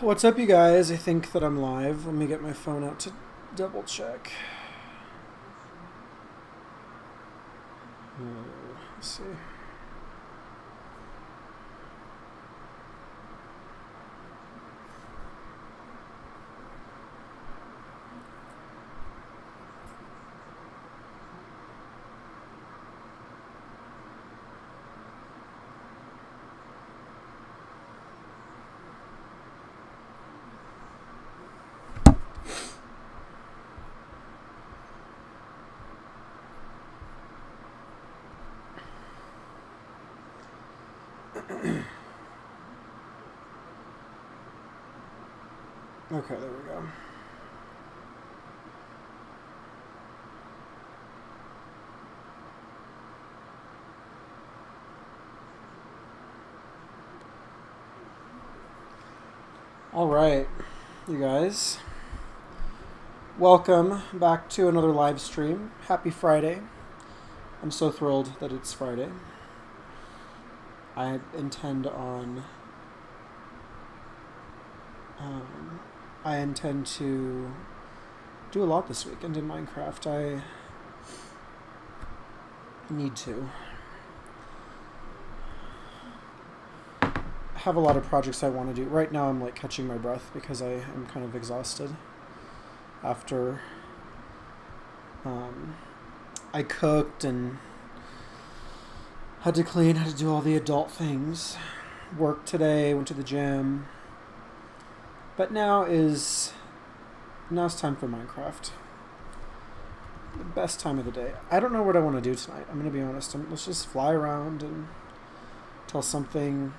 What's up, you guys? I think that I'm live. Let me get my phone out to double check. Let's see. Okay, there we go. All right, you guys. Welcome back to another live stream. Happy Friday. I'm so thrilled that it's Friday. I intend on... I intend to do a lot this weekend in Minecraft. I need to. I have a lot of projects I want to do. Right now I'm like catching my breath because I am kind of exhausted after I cooked and had to clean, had to do all the adult things. Worked today, went to the gym. But now it's time for Minecraft. The best time of the day. I don't know what I want to do tonight. I'm going to be honest. Let's just fly around until something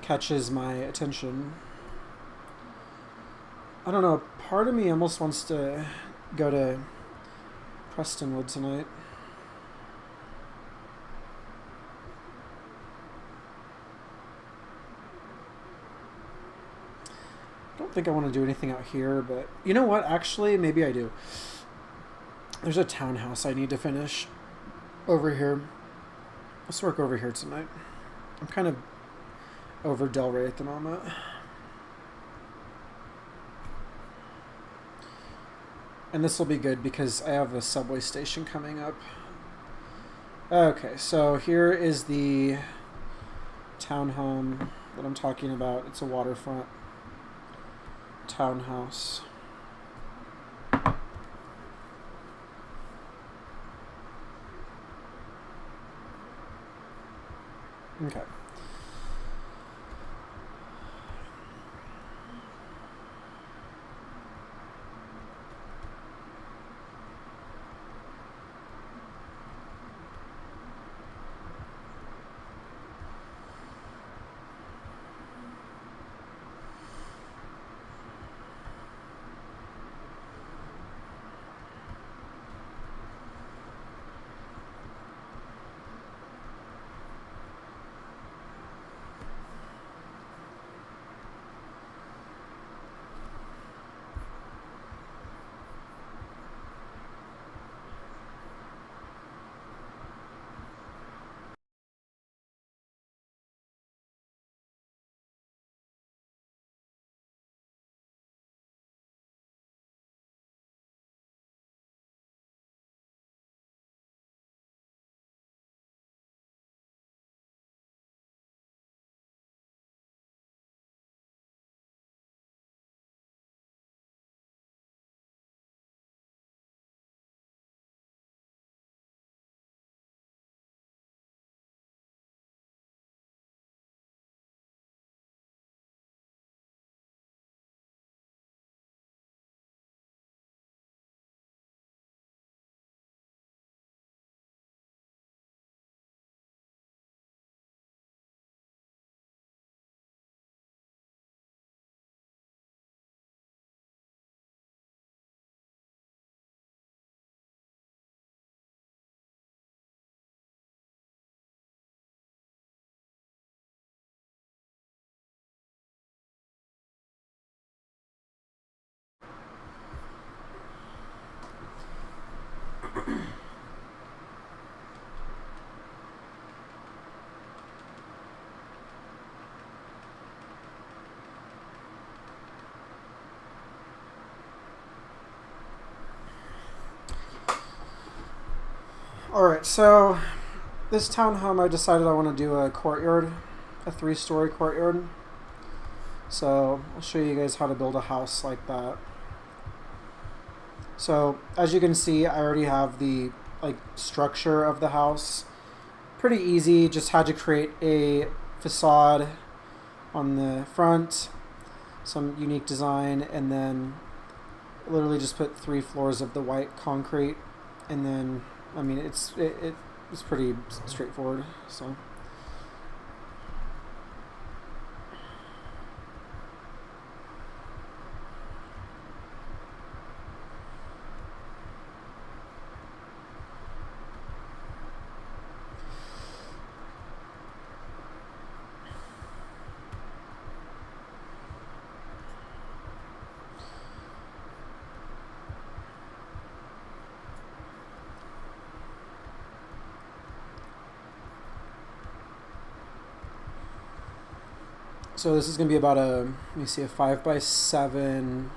catches my attention. I don't know. Part of me almost wants to go to Prestonwood tonight. I don't think I want to do anything out here, but you know what? Actually, maybe I do. There's a townhouse I need to finish over here. Let's work over here tonight. I'm kind of over Delray at the moment. And this will be good because I have a subway station coming up. Okay, so here is the townhome that I'm talking about. It's a waterfront townhouse. Okay. Alright, so this townhome I decided I want to do a courtyard, a 3-story courtyard. So I'll show you guys how to build a house like that. So as you can see, I already have the structure of the house. Pretty easy, just had to create a facade on the front, some unique design, and then literally just put 3 floors of the white concrete, and then I mean it's pretty straightforward. So So this is going to be about a 5x7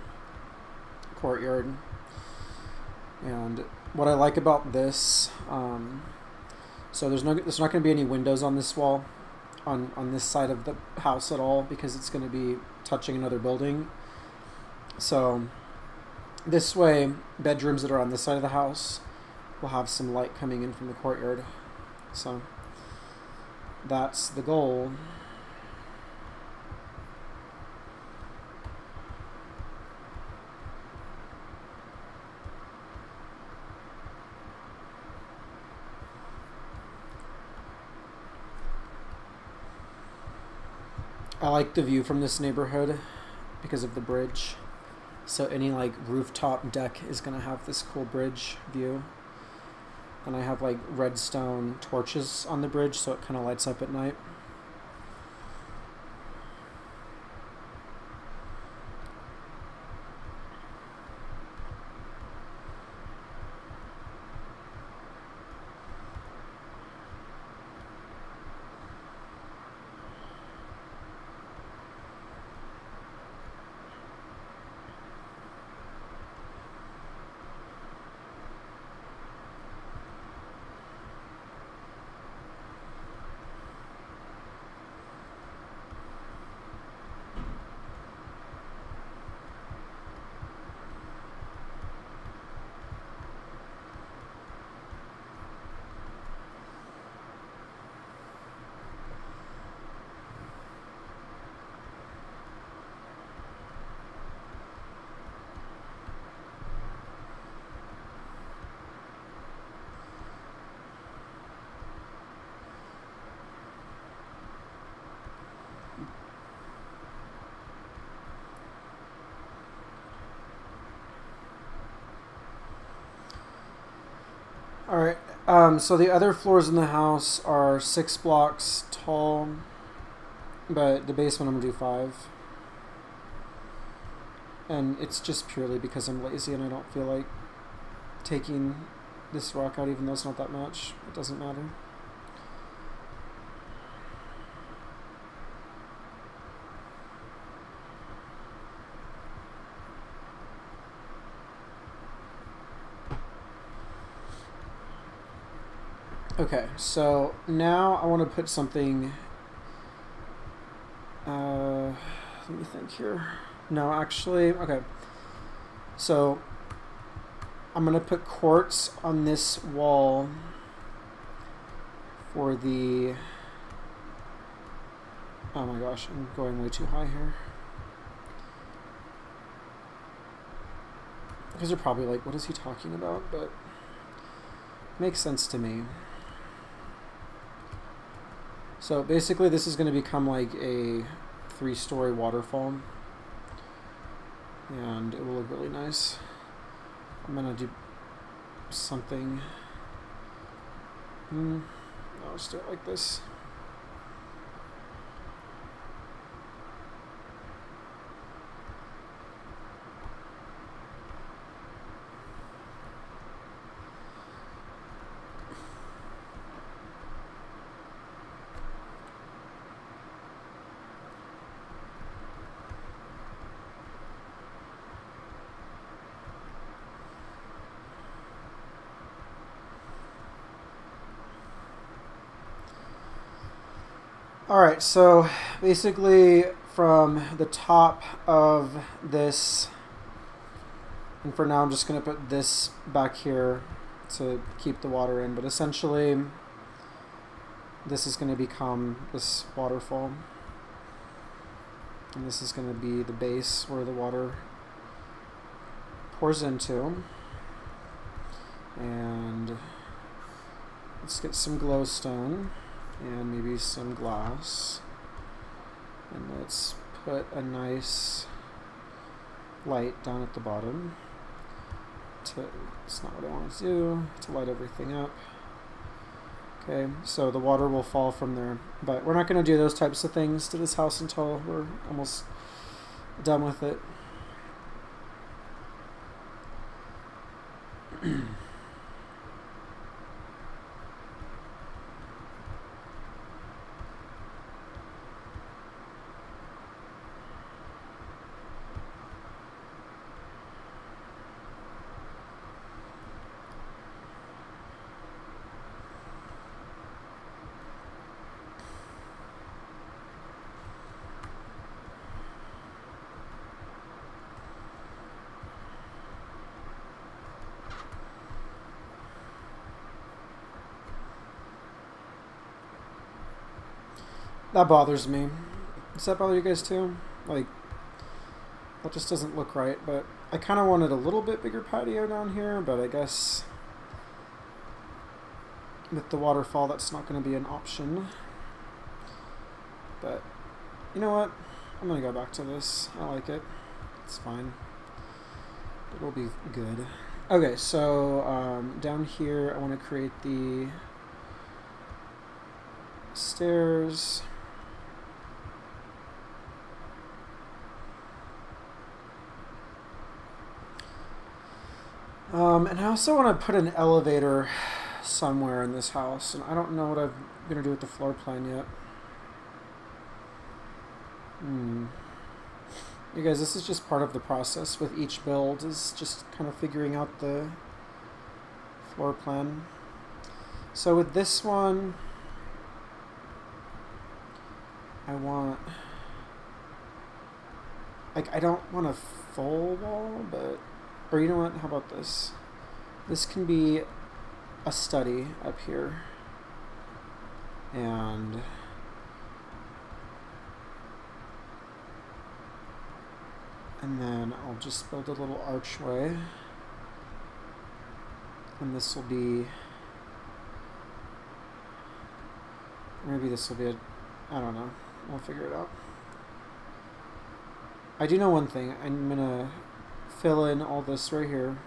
courtyard. And what I like about this, so there's not going to be any windows on this wall, on this side of the house at all, because it's going to be touching another building. So this way, bedrooms that are on this side of the house will have some light coming in from the courtyard. So that's the goal. I like the view from this neighborhood because of the bridge. So any rooftop deck is going to have this cool bridge view. And I have redstone torches on the bridge, so it kind of lights up at night. Alright, so the other floors in the house are 6 blocks tall, but the basement I'm going to do 5. And it's just purely because I'm lazy and I don't feel like taking this rock out, even though it's not that much. It doesn't matter. Okay, so now I want to put something, let me think here. No, actually, okay. So I'm going to put quartz on this wall for the, oh my gosh, I'm going way too high here. Because they're probably like, what is he talking about? But it makes sense to me. So basically this is going to become like a 3-story waterfall, and it will look really nice. I'm going to do something, I'll just do it like this. Alright, so basically from the top of this, and for now I'm just going to put this back here to keep the water in, but essentially this is going to become this waterfall. And this is going to be the base where the water pours into. And let's get some glowstone and maybe some glass. And let's put a nice light down at the bottom. It's not what I want to do, to light everything up. Okay, so the water will fall from there. But we're not going to do those types of things to this house until we're almost done with it. That bothers me. Does that bother you guys too? Like, that just doesn't look right, but I kind of wanted a little bit bigger patio down here, but I guess with the waterfall that's not going to be an option. But you know what? I'm going to go back to this. I like it. It's fine. It'll be good. Okay, so down here I want to create the stairs. And I also want to put an elevator somewhere in this house, and I don't know what I'm going to do with the floor plan yet. You guys, this is just part of the process with each build, is just kind of figuring out the floor plan. So with this one, I want, like, I don't want a full wall, but, or you know what, how about this? This can be a study up here, and then I'll just build a little archway, and this will be, maybe this will be a, I don't know, we'll figure it out. I do know one thing, I'm gonna fill in all this right here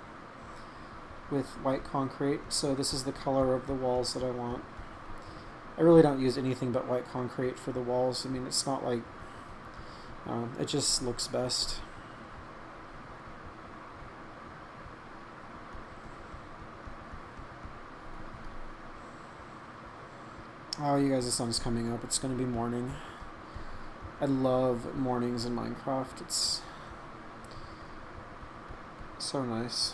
with white concrete, so this is the color of the walls that I want. I really don't use anything but white concrete for the walls. I mean, it's not like, it just looks best. Oh, you guys, the sun's coming up. It's going to be morning. I love mornings in Minecraft. It's so nice.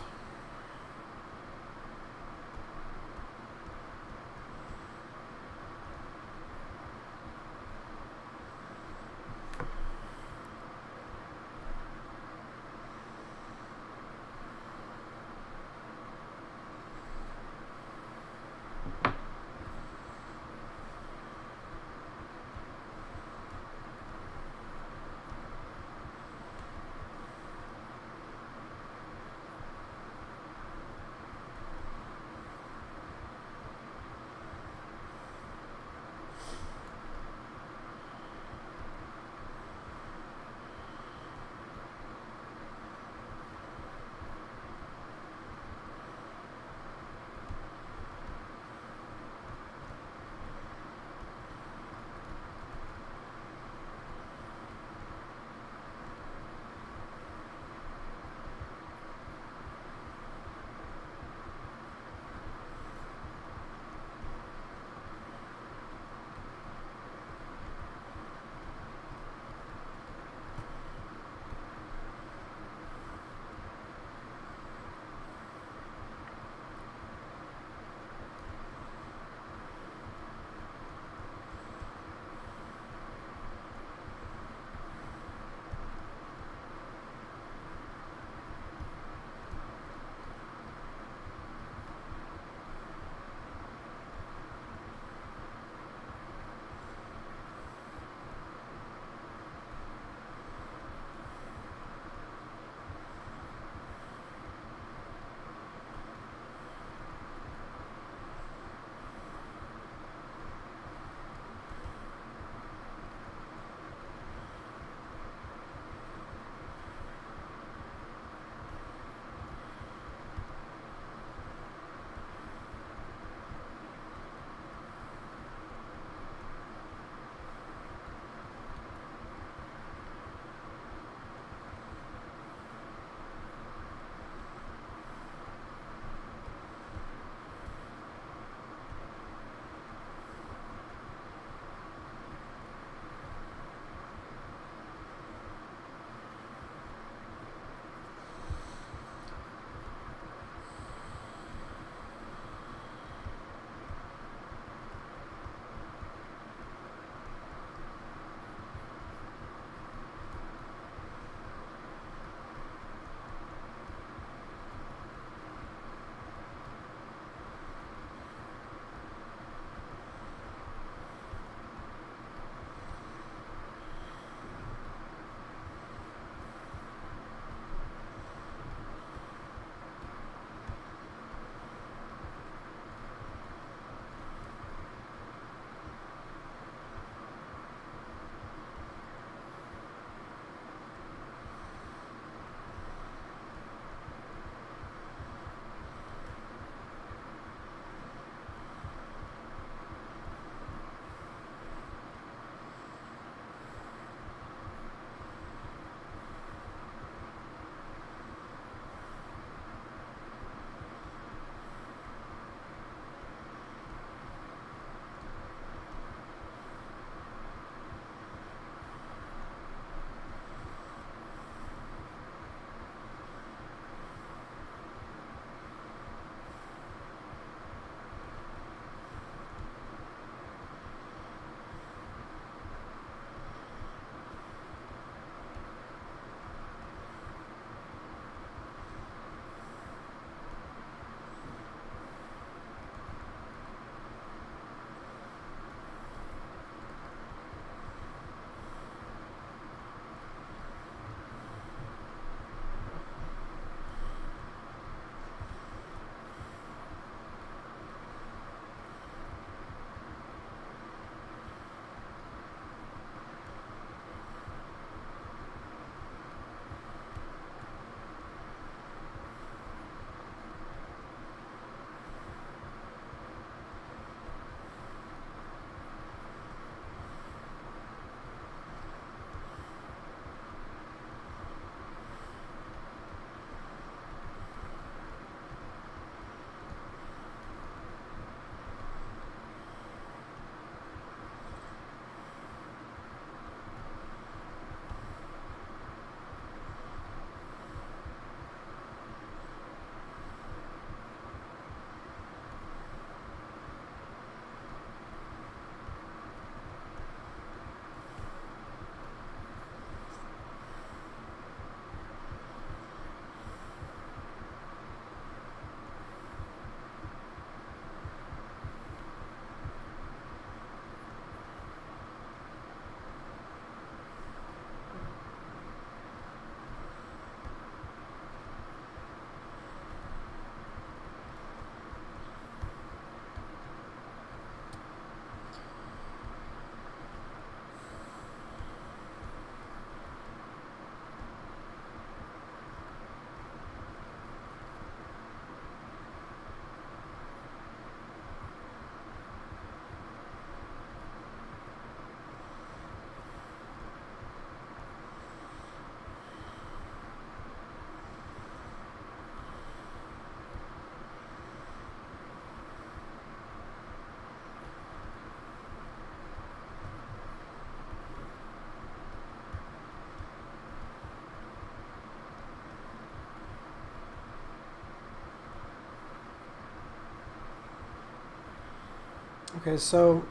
Okay, so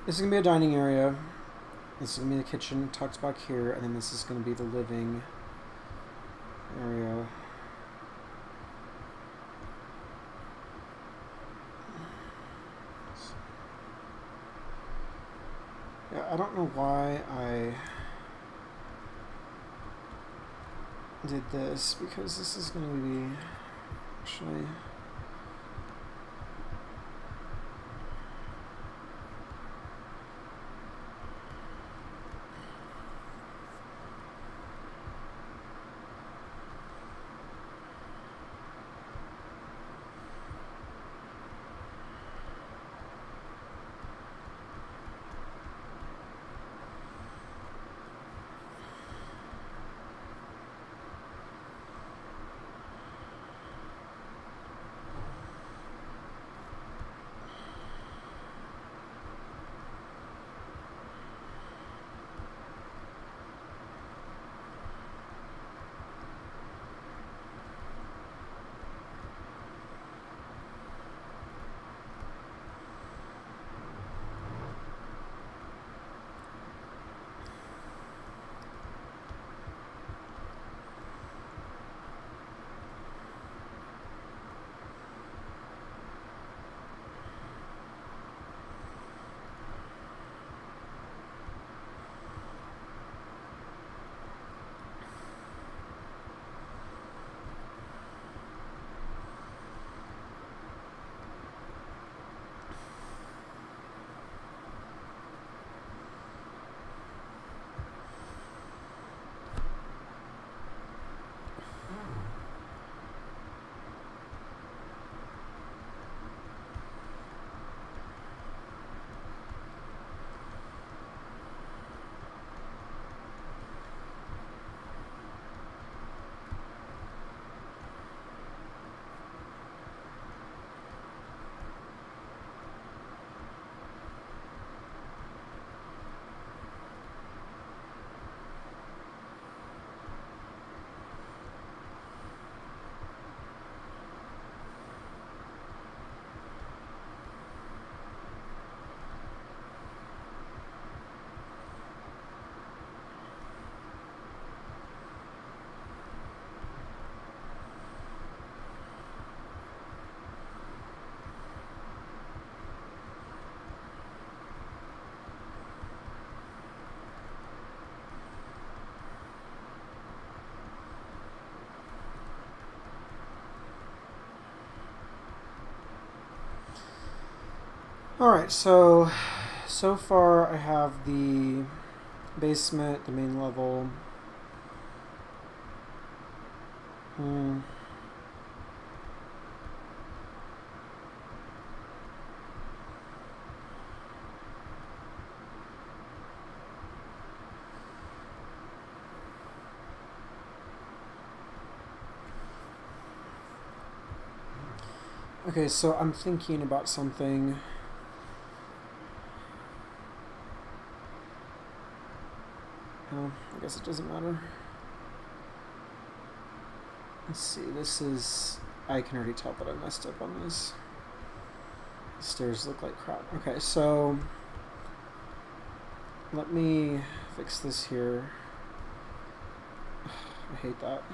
this is going to be a dining area. This is going to be the kitchen tucked back here, and then this is going to be the living area. Yeah, I don't know why I did this, because this is going to be actually... Alright, so far I have the basement, the main level. Okay, so I'm thinking about something. Oh, I guess it doesn't matter. Let's see, this is... I can already tell that I messed up on this. The stairs look like crap. Okay, so... let me fix this here. I hate that.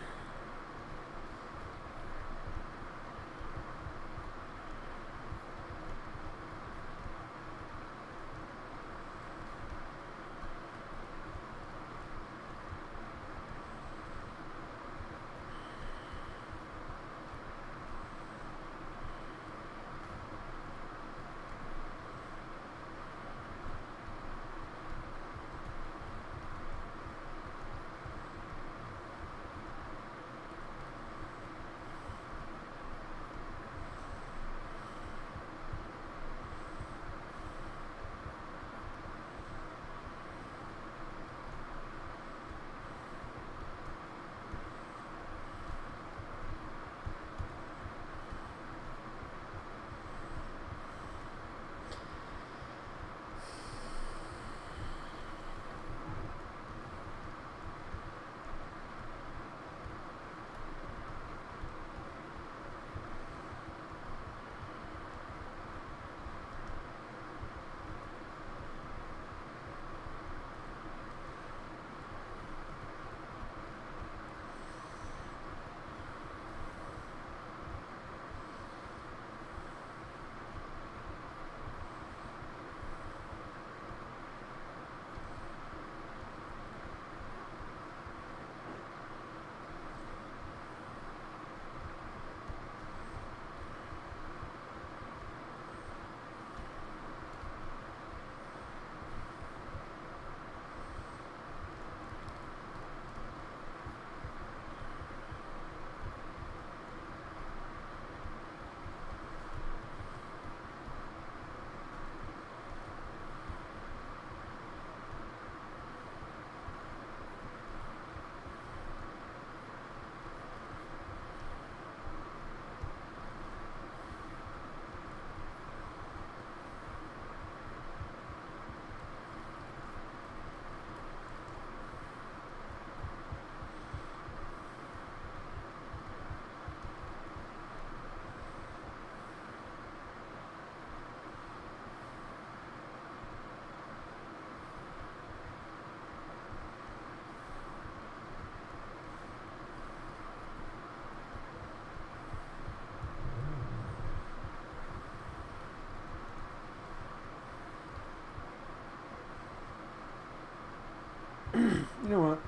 You know what?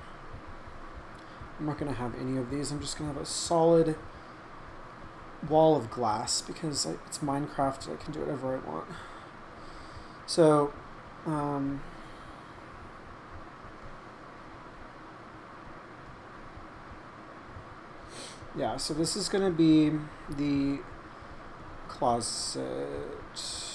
I'm not going to have any of these. I'm just going to have a solid wall of glass because it's Minecraft. I can do whatever I want. So, yeah, so this is going to be the closet.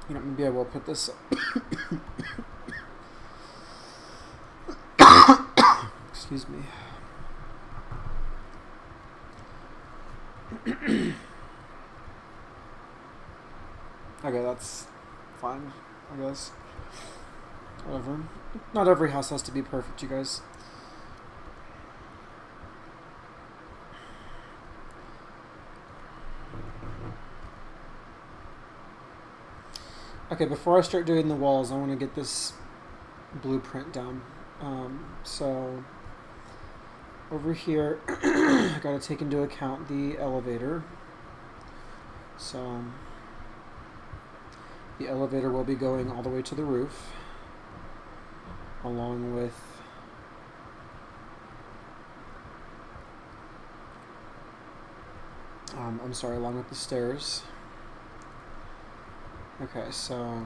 You know, maybe I will put this excuse me. Okay, that's fine, I guess. Whatever. Not every house has to be perfect, you guys. Okay, before I start doing the walls, I want to get this blueprint down. So over here, I got to take into account the elevator. So the elevator will be going all the way to the roof, along with along with the stairs. Okay, so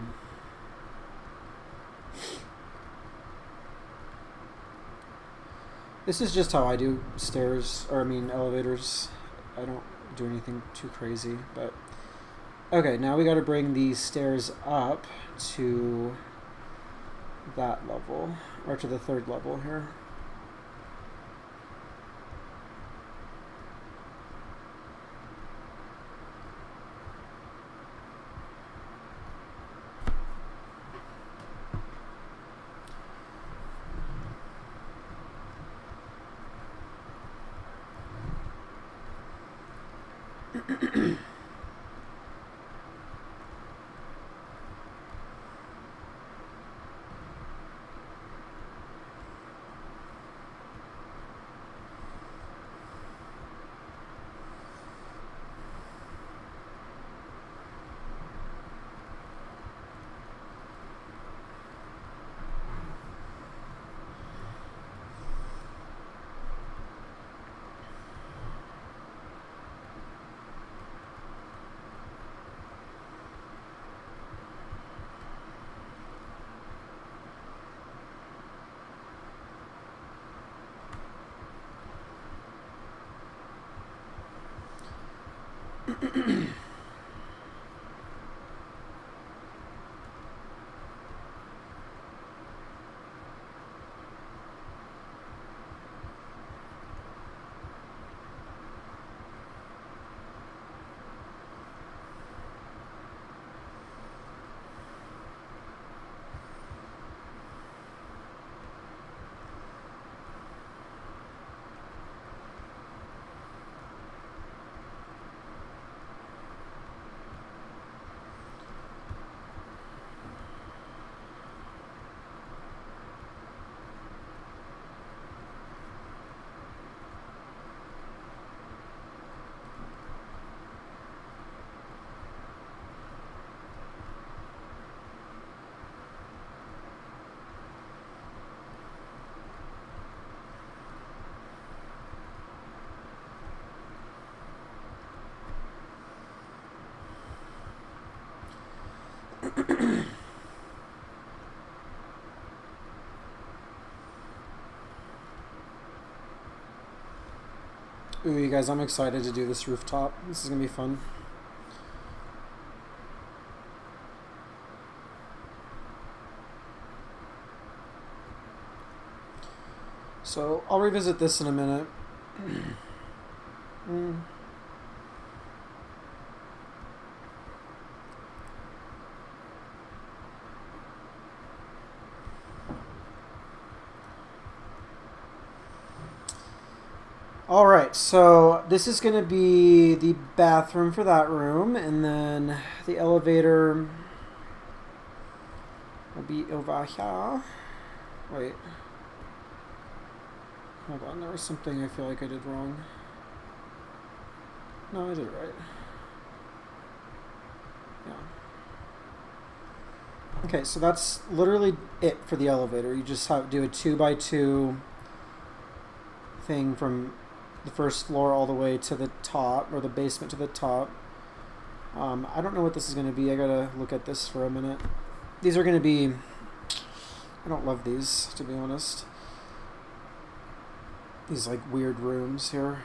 this is just how I do elevators. I don't do anything too crazy, but okay, now we got to bring these stairs up to that level, or to the third level here. Ooh, you guys, I'm excited to do this rooftop. This is gonna be fun. So I'll revisit this in a minute. All right, so this is going to be the bathroom for that room, and then the elevator will be over here. Wait. Hold on, there was something I feel like I did wrong. No, I did it right. Yeah. Okay, so that's literally it for the elevator. You just have to do a 2x2 thing from the first floor all the way to the top, or the basement to the top. I don't know what this is going to be. I gotta look at this for a minute. These are going to be... I don't love these, to be honest. These, like, weird rooms here.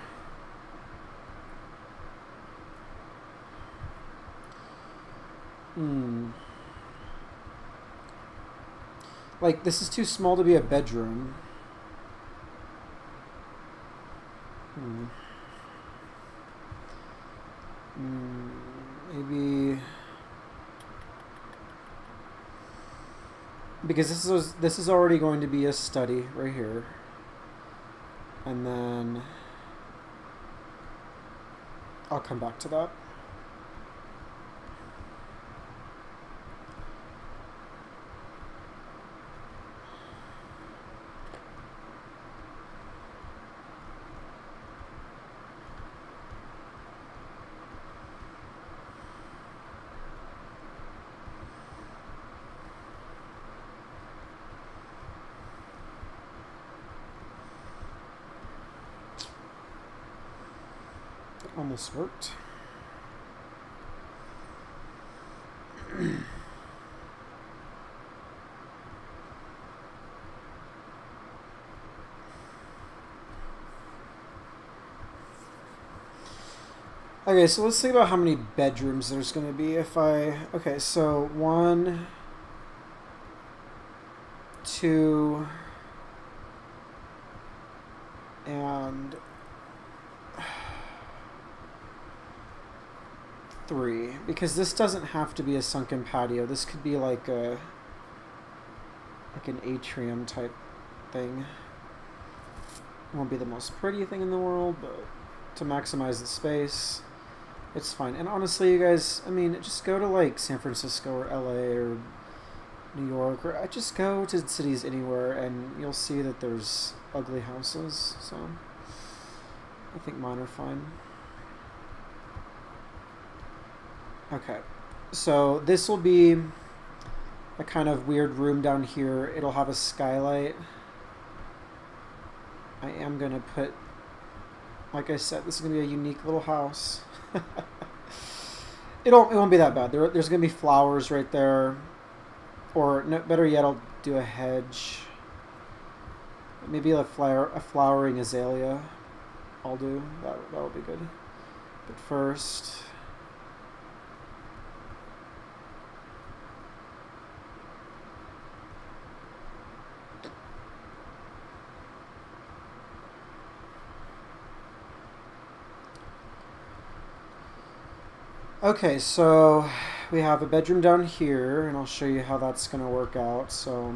Like, this is too small to be a bedroom. Maybe... Because this is already going to be a study right here. And then... I'll come back to that. Almost worked. Okay, so let's think about how many bedrooms there's going to be if I... Okay, so 1, 2, and 3, because this doesn't have to be a sunken patio. This could be like an atrium type thing. It won't be the most pretty thing in the world, but to maximize the space, it's fine. And honestly, you guys, I mean, just go to like San Francisco or LA or New York, or just go to cities anywhere and you'll see that there's ugly houses. So I think mine are fine. Okay, so this will be a kind of weird room down here. It'll have a skylight. I am going to put, like I said, this is going to be a unique little house. It won't be that bad. There's going to be flowers right there. Or no, better yet, I'll do a hedge. Maybe a flowering azalea I'll do. That'll be good. But first... Okay, so we have a bedroom down here, and I'll show you how that's going to work out. So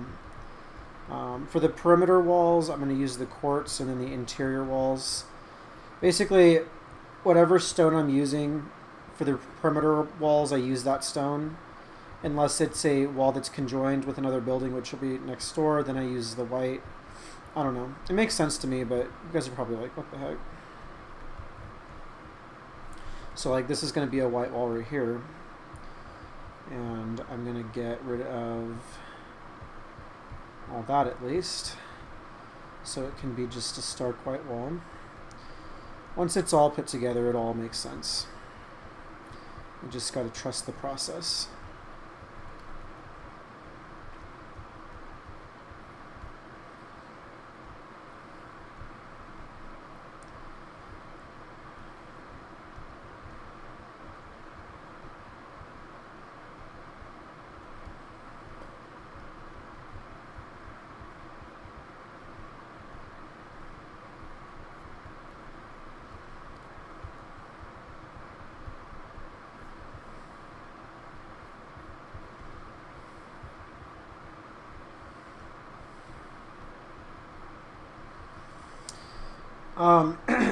for the perimeter walls, I'm going to use the quartz, and then the interior walls. Basically, whatever stone I'm using for the perimeter walls, I use that stone. Unless it's a wall that's conjoined with another building, which will be next door, then I use the white. I don't know. It makes sense to me, but you guys are probably like, what the heck? So like this is going to be a white wall right here, and I'm going to get rid of all that at least, so it can be just a stark white wall. Once it's all put together, it all makes sense. You just got to trust the process.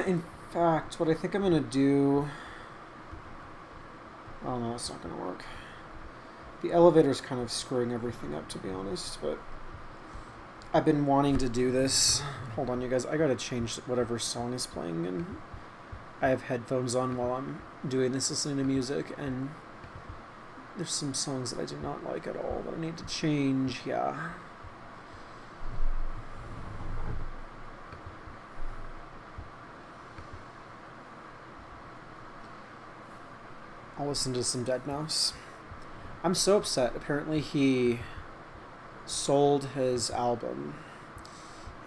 In fact, what I think I'm going to do... Oh no, it's not going to work. The elevator's kind of screwing everything up, to be honest, but I've been wanting to do this. Hold on, you guys. I got to change whatever song is playing, and I have headphones on while I'm doing this, listening to music, and There's some songs that I do not like at all that I need to change. Yeah. I'll listen to some Deadmau5. I'm so upset. Apparently he sold his album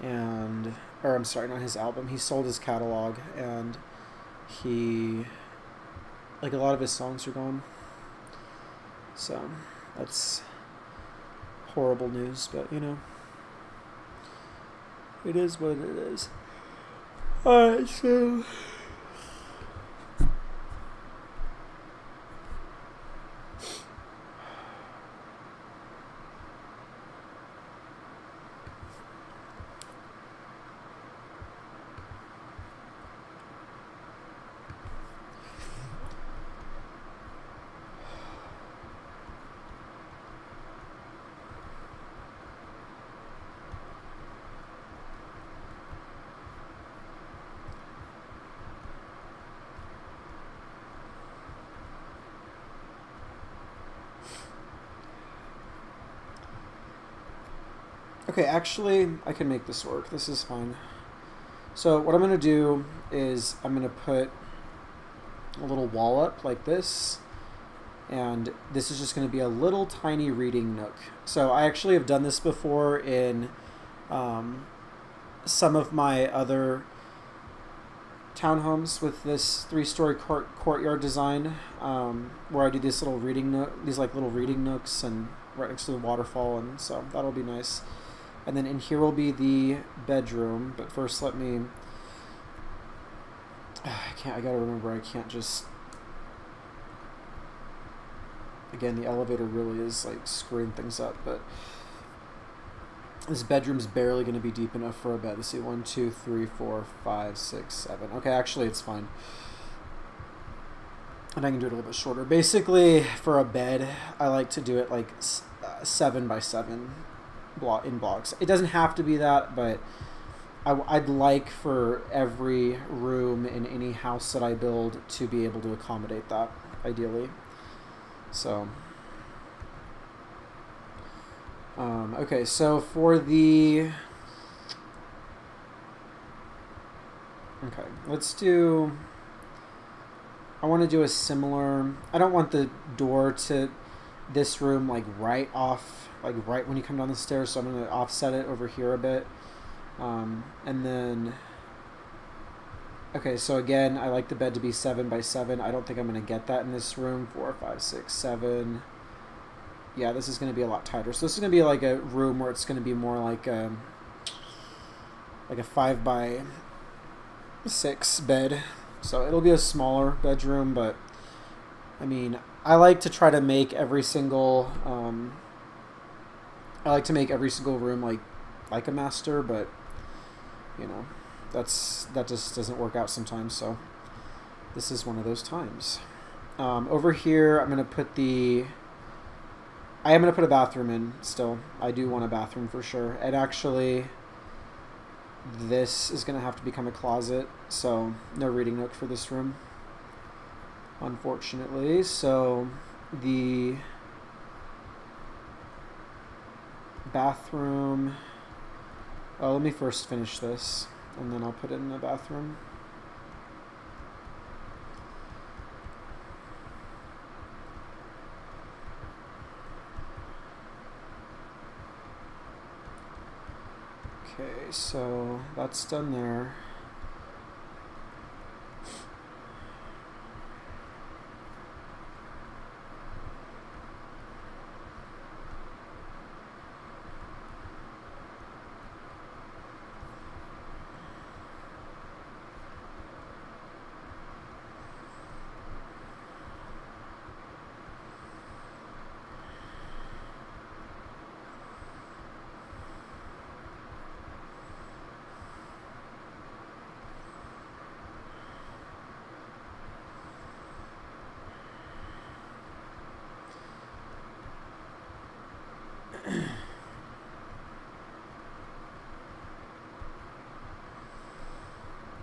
and, or I'm sorry, not his album. He sold his catalog, and he, like, a lot of his songs are gone. So that's horrible news, but you know, it is what it is. Alright, so okay, actually, I can make this work. This is fine. So what I'm going to do is I'm going to put a little wall up like this, and this is just going to be a little tiny reading nook. So I actually have done this before in some of my other townhomes with this 3-story courtyard design, where I do this little these like little reading nooks, and right next to the waterfall, and so that'll be nice. And then in here will be the bedroom, but first let me, I gotta remember, I can't just, again, the elevator really is like screwing things up, but this bedroom's barely going to be deep enough for a bed. Let's see, 1, 2, 3, 4, 5, 6, 7. Okay, actually it's fine. And I can do it a little bit shorter. Basically, for a bed, I like to do it like 7 by 7 in blocks. It doesn't have to be that, but I'd like for every room in any house that I build to be able to accommodate that, ideally. So, okay, so for the, okay, let's do, I want to do a similar, I don't want the door to this room like right off, like right when you come down the stairs, so I'm going to offset it over here a bit. And then, okay, so again, I like the bed to be 7 by 7. I don't think I'm going to get that in this room. 4, 5, 6, 7. Yeah, this is going to be a lot tighter. So this is going to be like a room where it's going to be more like a 5 by 6 bed. So it'll be a smaller bedroom, but I mean, I like to try to make every single room like a master, but you know, that just doesn't work out sometimes. So this is one of those times. Over here, I am going to put a bathroom in still. I do want a bathroom for sure. And actually, this is going to have to become a closet, so no reading nook for this room, unfortunately. So the bathroom, let me first finish this, and then I'll put it in the bathroom. Okay, so that's done there.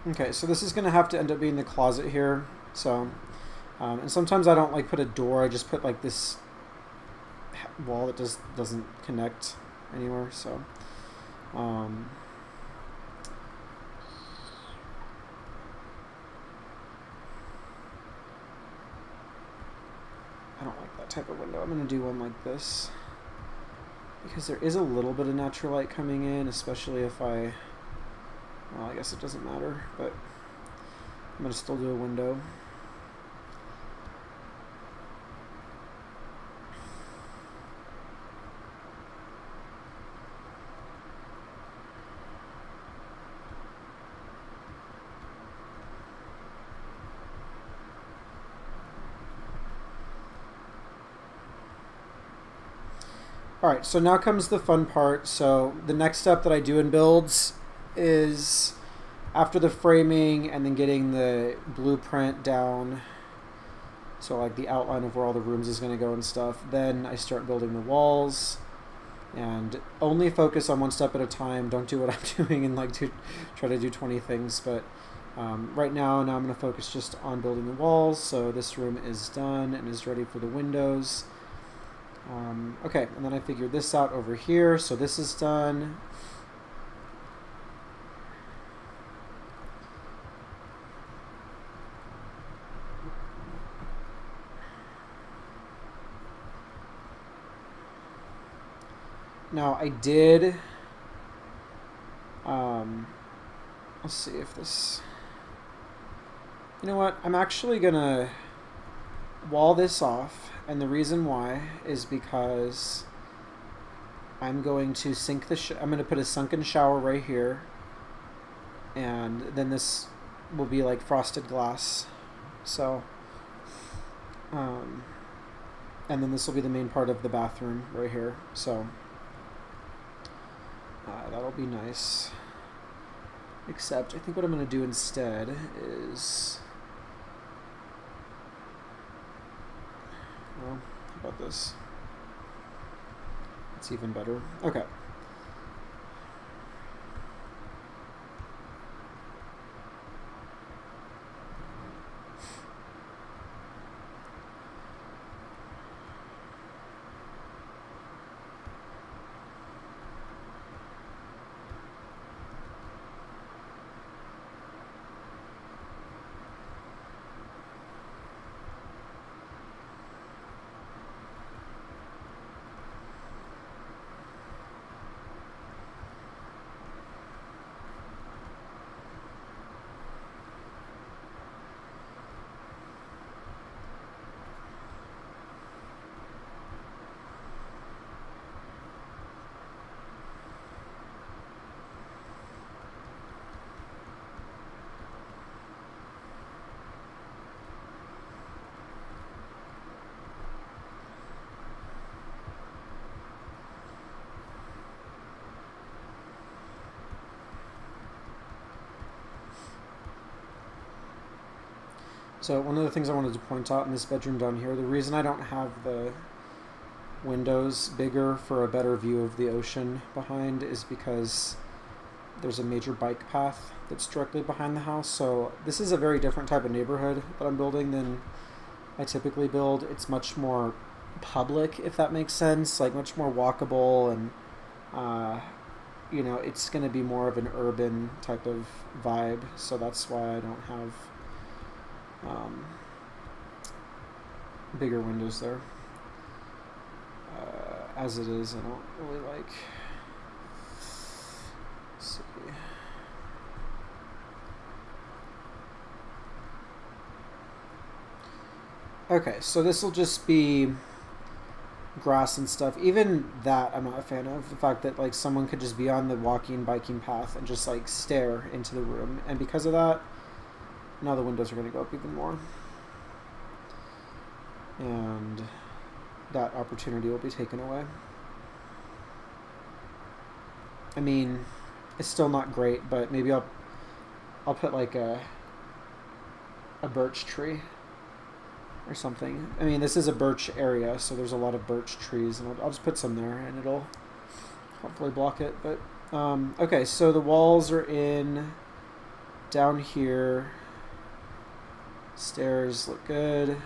Okay, so this is going to have to end up being the closet here. So, and sometimes I don't like put a door. I just put like this wall that doesn't connect anywhere. So I don't like that type of window. I'm going to do one like this because there is a little bit of natural light coming in, especially if well, I guess it doesn't matter, but I'm going to still do a window. Alright, so now comes the fun part. So the next step that I do in builds is after the framing and then getting the blueprint down, so like the outline of where all the rooms is going to go and stuff, then I start building the walls and only focus on one step at a time. Don't do what I'm doing and like try to do 20 things, but right now I'm going to focus just on building the walls. So this room is done and is ready for the windows. Okay, and then I figured this out over here, so this is done. Now I did, let's see if this, you know what, I'm actually gonna wall this off, and the reason why is because I'm going to sink I'm going to put a sunken shower right here, and then this will be like frosted glass, so and then this will be the main part of the bathroom right here, so that'll be nice. Except I think what I'm going to do instead is, well, how about this? It's even better. Okay. So one of the things I wanted to point out in this bedroom down here, the reason I don't have the windows bigger for a better view of the ocean behind is because there's a major bike path that's directly behind the house. So this is a very different type of neighborhood that I'm building than I typically build. It's much more public, if that makes sense, like much more walkable, and you know, it's going to be more of an urban type of vibe. So that's why I don't have bigger windows there. As it is, I don't really like. Let's see. Okay, so this will just be grass and stuff. Even that I'm not a fan of. The fact that like someone could just be on the walking, biking path and just like stare into the room. And because of that, now the windows are going to go up even more. And that opportunity will be taken away. I mean, it's still not great, but maybe I'll put like a birch tree or something. I mean, this is a birch area, so there's a lot of birch trees, and I'll just put some there, and it'll hopefully block it. But okay, so the walls are in down here. Stairs look good.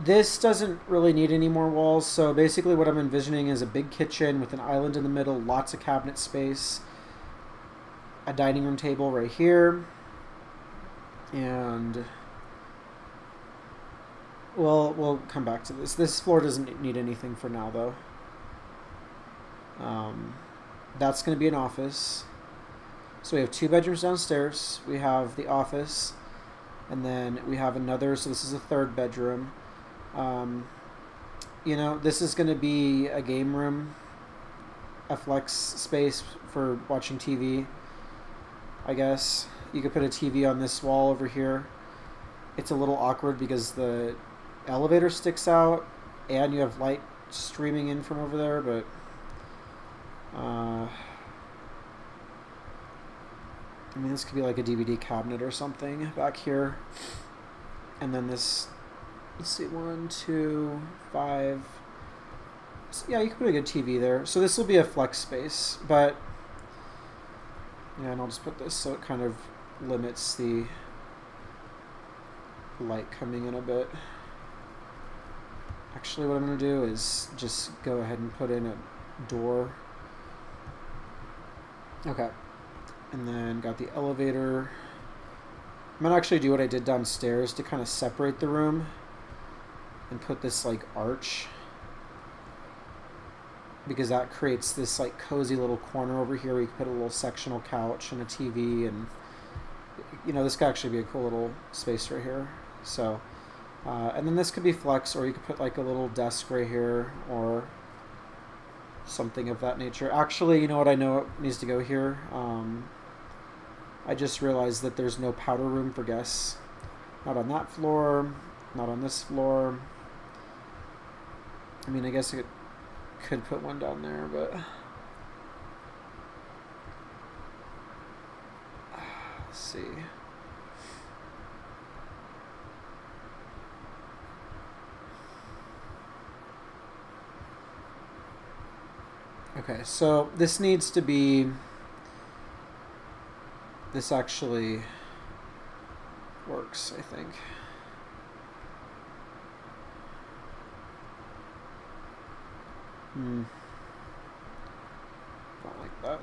This doesn't really need any more walls, so basically what I'm envisioning is a big kitchen with an island in the middle, lots of cabinet space, a dining room table right here, and we'll come back to this. This floor doesn't need anything for now, though. That's going to be an office. So we have 2 bedrooms downstairs. We have the office, and then we have another, so this is a 3rd bedroom. You know, this is going to be a game room, a flex space for watching TV, I guess. You could put a TV on this wall over here. It's a little awkward because the elevator sticks out and you have light streaming in from over there, but I mean, this could be like a DVD cabinet or something back here. And then this, let's see, 1, 2, 5. So yeah, you can put a good TV there. So this will be a flex space, but yeah, and I'll just put this so it kind of limits the light coming in a bit. Actually, what I'm going to do is just go ahead and put in a door. Okay. And then got the elevator. I'm going to actually do what I did downstairs to kind of separate the room and put this like arch, because that creates this like cozy little corner over here where you can put a little sectional couch and a TV, and you know, this could actually be a cool little space right here. So and then this could be flex, or you could put like a little desk right here or something of that nature. Actually, you know what, I know it needs to go here. I just realized that there's no powder room for guests. Not on that floor, not on this floor. I mean, I guess I could put one down there, but let's see. Okay, so this needs to be, this actually works, I think. Don't like that.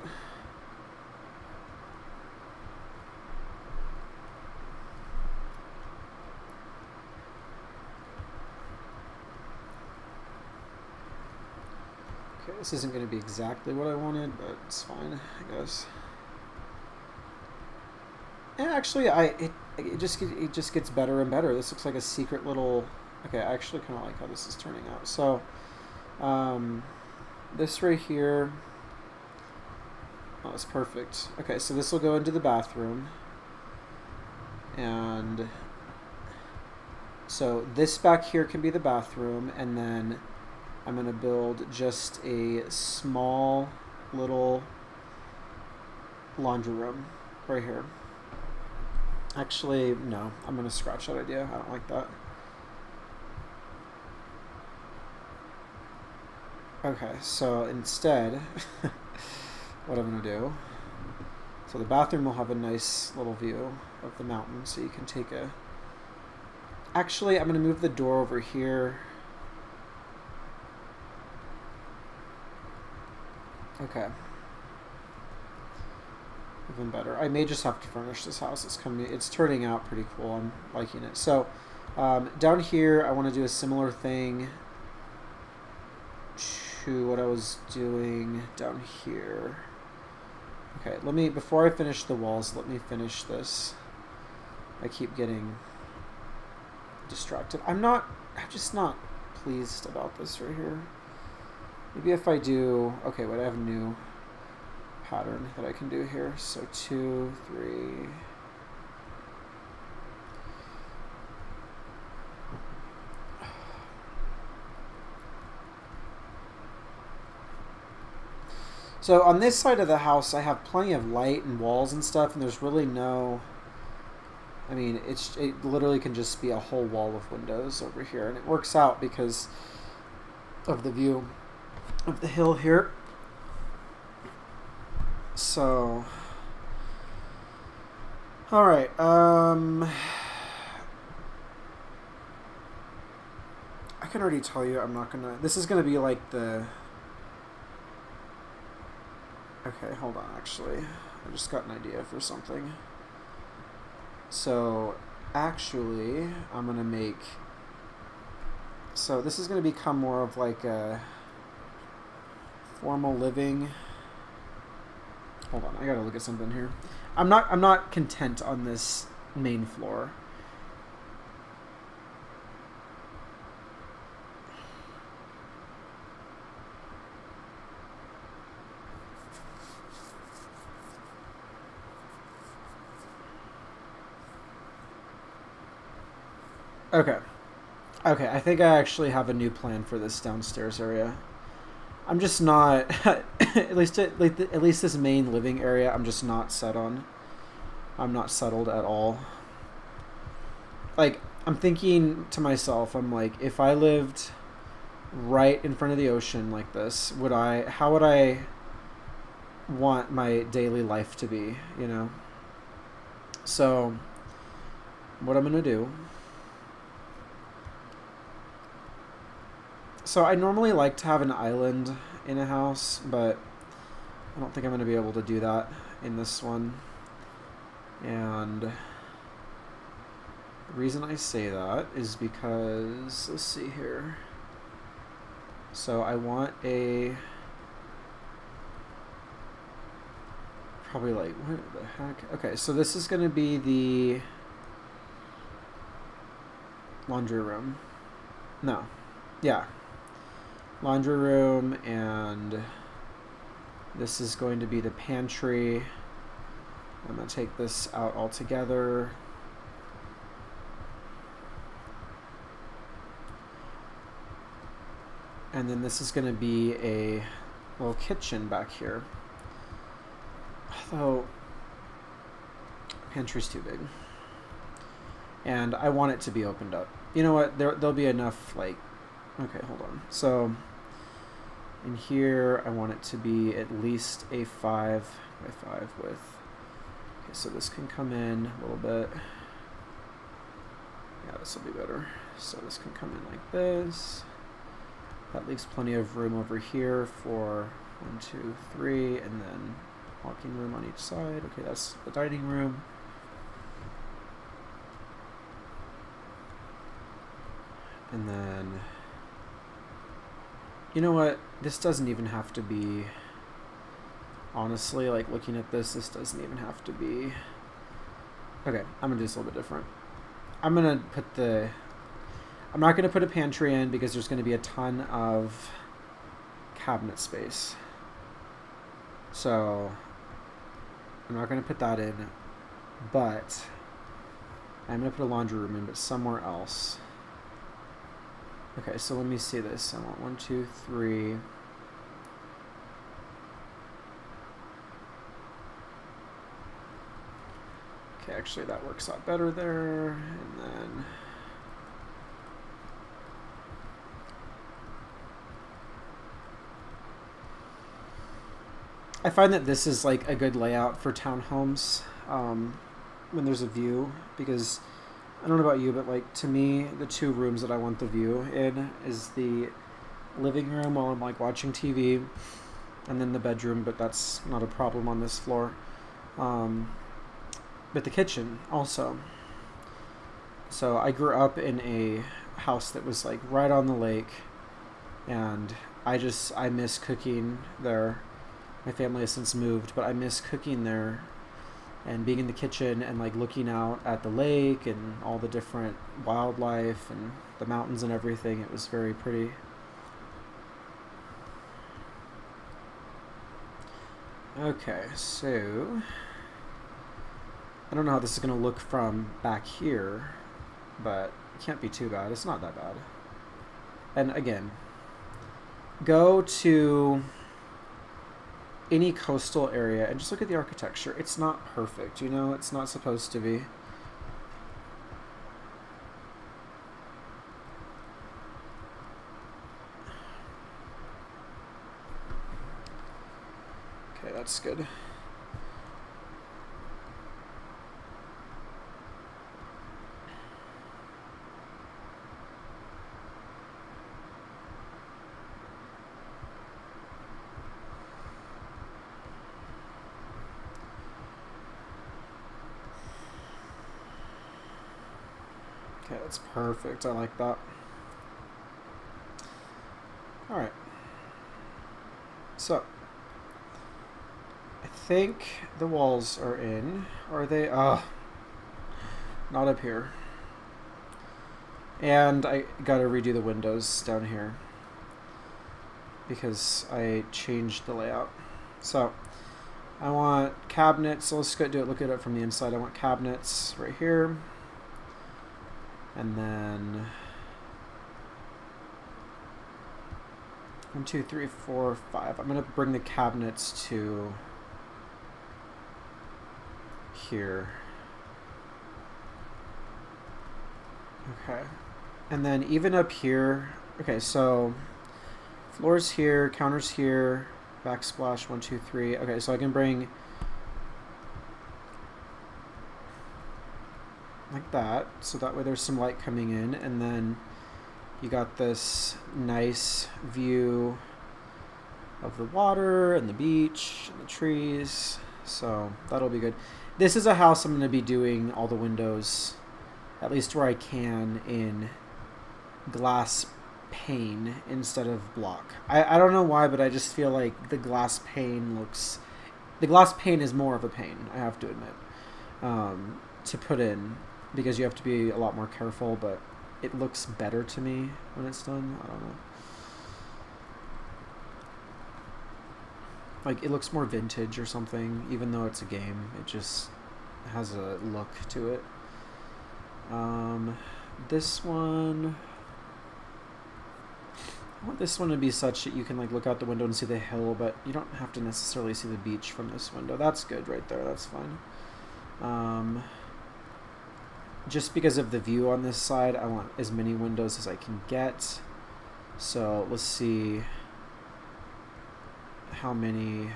Okay, this isn't going to be exactly what I wanted, but it's fine, I guess. And actually, it just gets better and better. This looks like a secret little. Okay, I actually kind of like how this is turning out. So, this right here. Oh, it's perfect. Okay, so this will go into the bathroom, and so this back here can be the bathroom, and then I'm going to build just a small little laundry room right here. Actually, no, I'm going to scratch that idea. I don't like that. Okay, so instead, what I'm going to do, so the bathroom will have a nice little view of the mountain, so you can take a... Actually, I'm going to move the door over here. Okay. Even better. I may just have to furnish this house. It's turning out pretty cool. I'm liking it. So down here, I want to do a similar thing to what I was doing down here. Okay, before I finish the walls, let me finish this. I keep getting distracted. I'm just not pleased about this right here. Maybe if I do, okay, wait, I have a new pattern that I can do here. So 2, 3. So on this side of the house, I have plenty of light and walls and stuff, and there's really no, I mean, it literally can just be a whole wall of windows over here, and it works out because of the view of the hill here. So, all right. can already tell you I'm not gonna... This is gonna be like the... Okay, hold on, actually. I just got an idea for something. So, actually, I'm gonna make... So this is gonna become more of like a formal living... Hold on, I gotta look at something here. I'm not content on this main floor. Okay. Okay, I think I actually have a new plan for this downstairs area. I'm just not at least this main living area I'm just not set on. I'm not settled at all. Like, I'm thinking to myself, I'm like, if I lived right in front of the ocean like this, how would I want my daily life to be, you know? So, what I'm gonna do... So I normally like to have an island in a house, but I don't think I'm going to be able to do that in this one. And the reason I say that is because, let's see here. So I want a... Probably like, what the heck? Okay, so this is going to be the laundry room. No. Yeah. Laundry room, and this is going to be the pantry. I'm going to take this out altogether. And then this is going to be a little kitchen back here. Although, pantry's too big. And I want it to be opened up. You know what? There'll be enough, like... Okay, hold on. So, in here, I want it to be at least a 5 by 5 width. Okay, so this can come in a little bit. Yeah, this will be better. So this can come in like this. That leaves plenty of room over here for 1, 2, 3, and then walking room on each side. Okay, that's the dining room. And then... You know what? This doesn't even have to be... Honestly, like, looking at this doesn't even have to be... Okay, I'm going to do this a little bit different. I'm going to put the... I'm not going to put a pantry in because there's going to be a ton of cabinet space. So, I'm not going to put that in. But, I'm going to put a laundry room in, but somewhere else. Okay, so let me see this. I want 1, 2, 3. Okay, actually that works out better there. And then... I find that this is like a good layout for townhomes when there's a view, because I don't know about you, but like to me, the 2 rooms that I want the view in is the living room while I'm like watching TV, and then the bedroom, but that's not a problem on this floor. But the kitchen also. So I grew up in a house that was like right on the lake, and I miss cooking there. My family has since moved, but I miss cooking there and being in the kitchen and like looking out at the lake and all the different wildlife and the mountains and everything. It was very pretty. Okay, so I don't know how this is going to look from back here, but it can't be too bad. It's not that bad. And again, go to any coastal area and just look at the architecture. It's not perfect, you know? It's not supposed to be. Okay, that's good. That's perfect. I like that. All right. So, I think the walls are in. Are they? Not up here. And I gotta redo the windows down here because I changed the layout. So, I want cabinets. So let's go look at it from the inside. I want cabinets right here. And then 1, 2, 3, 4, 5. I'm going to bring the cabinets to here. Okay. And then even up here, okay, so floors here, counters here, backsplash, 1, 2, 3. Okay, so I can bring like that, so that way there's some light coming in, and then you got this nice view of the water and the beach and the trees, so that'll be good. This is a house I'm going to be doing all the windows, at least where I can, in glass pane instead of block. I don't know why, but I just feel like the glass pane is more of a pain, I have to admit, to put in, because you have to be a lot more careful, but it looks better to me when it's done. I don't know. Like, it looks more vintage or something, even though it's a game. It just has a look to it. This one, I want this one to be such that you can like look out the window and see the hill, but you don't have to necessarily see the beach from this window. That's good right there. That's fine. Just because of the view on this side, I want as many windows as I can get. So let's see how many.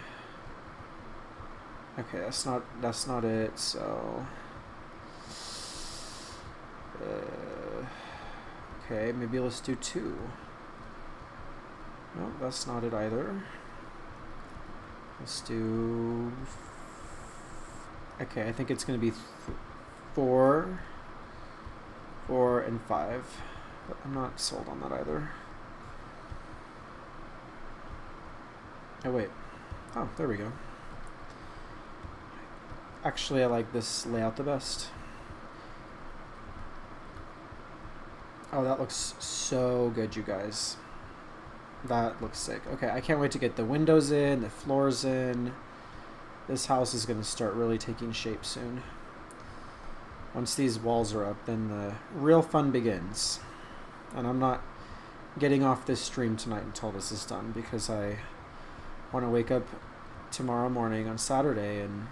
Okay, that's not it. So okay, maybe let's do 2. No, that's not it either. Let's do. Okay, I think it's going to be 4, 4, and 5. But I'm not sold on that either. Oh, wait. Oh, there we go. Actually, I like this layout the best. Oh, that looks so good, you guys. That looks sick. Okay, I can't wait to get the windows in, the floors in. This house is going to start really taking shape soon. Once these walls are up, then the real fun begins. And I'm not getting off this stream tonight until this is done, because I want to wake up tomorrow morning on Saturday and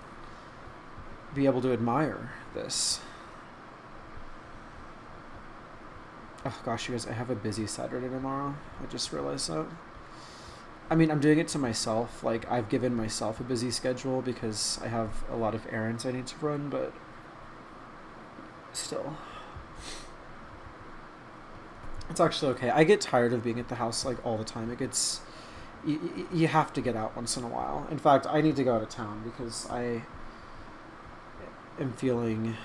be able to admire this. Oh gosh, you guys, I have a busy Saturday tomorrow. I just realized that. I mean, I'm doing it to myself. Like, I've given myself a busy schedule because I have a lot of errands I need to run, but still. It's actually okay. I get tired of being at the house, like, all the time. It gets... You have to get out once in a while. In fact, I need to go out of town because I am feeling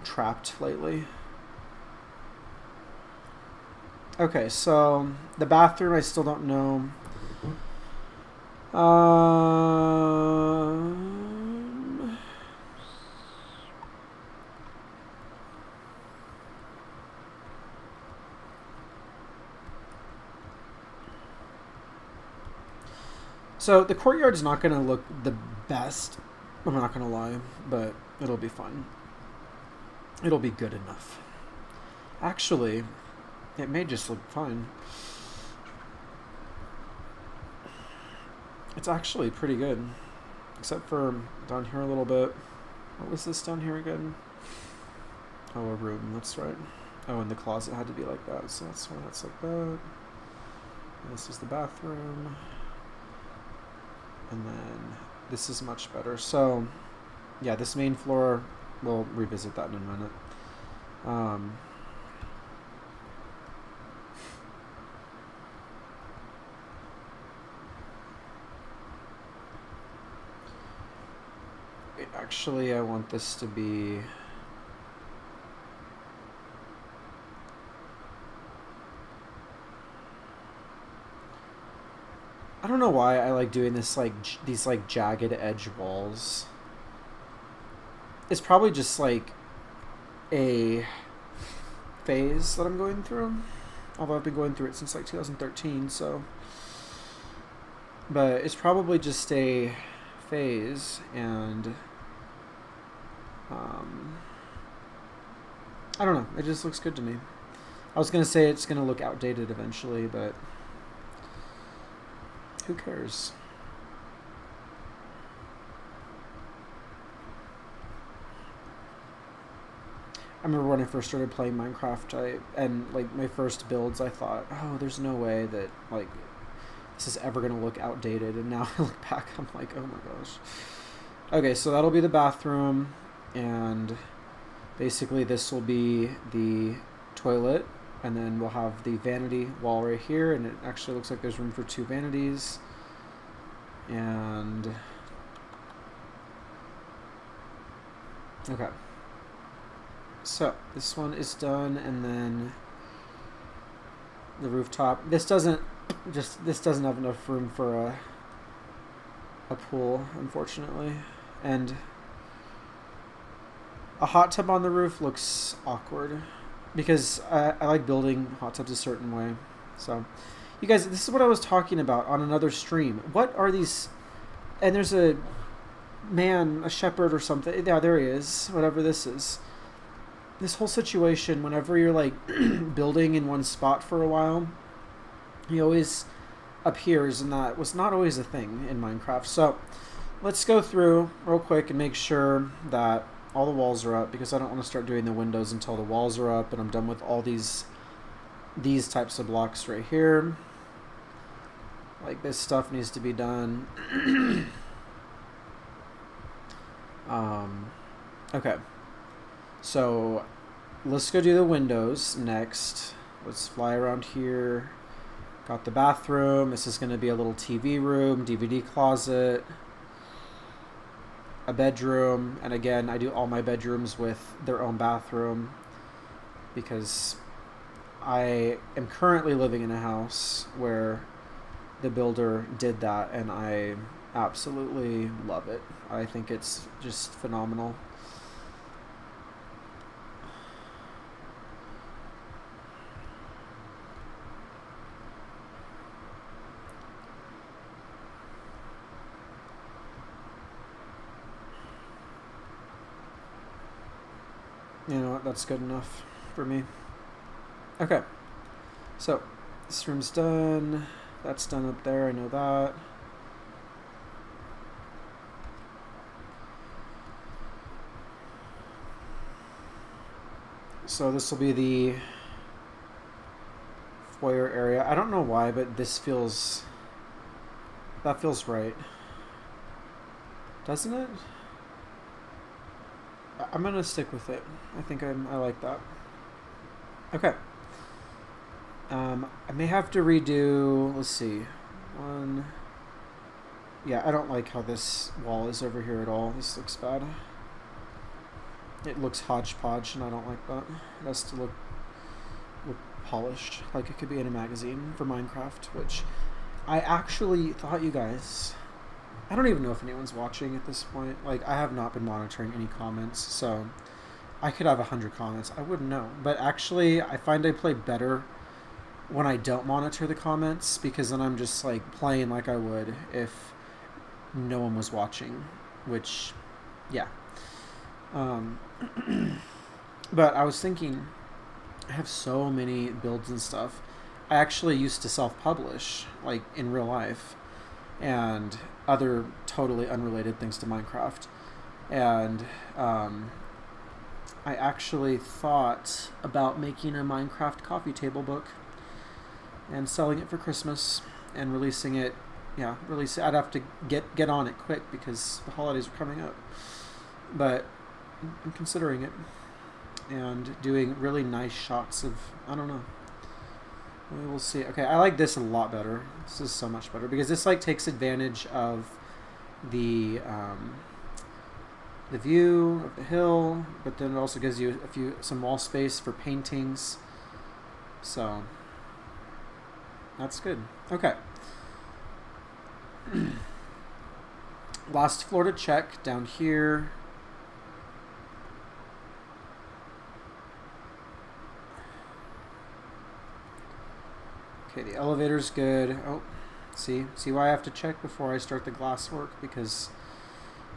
trapped lately. Okay, so the bathroom, I still don't know. So the courtyard's not going to look the best, I'm not going to lie, but it'll be fun. It'll be good enough. Actually, it may just look fine. It's actually pretty good, except for down here a little bit. What was this down here again? Oh, a room, that's right. Oh, and the closet had to be like that, so that's why that's like that. And this is the bathroom. And then this is much better. So, yeah, this main floor, we'll revisit that in a minute. Actually, I want this to be... don't know why I like doing this, like these like jagged edge walls. It's probably just like a phase that I'm going through. Although I've been going through it since like 2013, so. But it's probably just a phase, and I don't know. It just looks good to me. I was going to say it's going to look outdated eventually, but who cares? I remember when I first started playing Minecraft, and like my first builds, I thought, oh, there's no way that like this is ever going to look outdated. And now I look back, I'm like, oh my gosh. Okay, so that'll be the bathroom, and basically this will be the toilet, and then we'll have the vanity wall right here, and it actually looks like there's room for 2 vanities. And okay. So this one is done, and then the rooftop. This doesn't have enough room for a pool, unfortunately, and a hot tub on the roof looks awkward because I like building hot tubs a certain way. So, you guys, this is what I was talking about on another stream. What are these? And there's a man, a shepherd or something. Yeah, there he is. Whatever this is. This whole situation, whenever you're like building in one spot for a while, he always appears, and that was not always a thing in Minecraft. So let's go through real quick and make sure that all the walls are up, because I don't want to start doing the windows until the walls are up and I'm done with all these types of blocks right here. Like this stuff needs to be done. Okay. So let's go do the windows next. Let's fly around here. Got the bathroom. This is going to be a little TV room, DVD closet, a bedroom. And again, I do all my bedrooms with their own bathroom because I am currently living in a house where the builder did that, and I absolutely love it. I think it's just phenomenal. You know what, that's good enough for me. Okay, so this room's done. That's done up there, I know that. So this will be the foyer area. I don't know why, but that feels right. Doesn't it? I'm gonna stick with it. I think I like that. Okay. I may have to redo. Let's see. Yeah, I don't like how this wall is over here at all. This looks bad. It looks hodgepodge, and I don't like that. It has to look polished, like it could be in a magazine for Minecraft, which I actually thought, you guys, I don't even know if anyone's watching at this point. Like, I have not been monitoring any comments, so I could have 100 comments. I wouldn't know. But actually, I find I play better when I don't monitor the comments, because then I'm just like playing like I would if no one was watching, which, yeah. But I was thinking, I have so many builds and stuff. I actually used to self-publish, like in real life, and other totally unrelated things to Minecraft. And I actually thought about making a Minecraft coffee table book and selling it for Christmas and releasing it. Yeah, I'd have to get on it quick because the holidays are coming up. But I'm considering it and doing really nice shots of, I don't know. We'll see. Okay, I like this a lot better. This is so much better because this like takes advantage of the view of the hill, but then it also gives you some wall space for paintings. So that's good. Okay. Last floor to check down here. Okay, the elevator's good. Oh, see why I have to check before I start the glass work? Because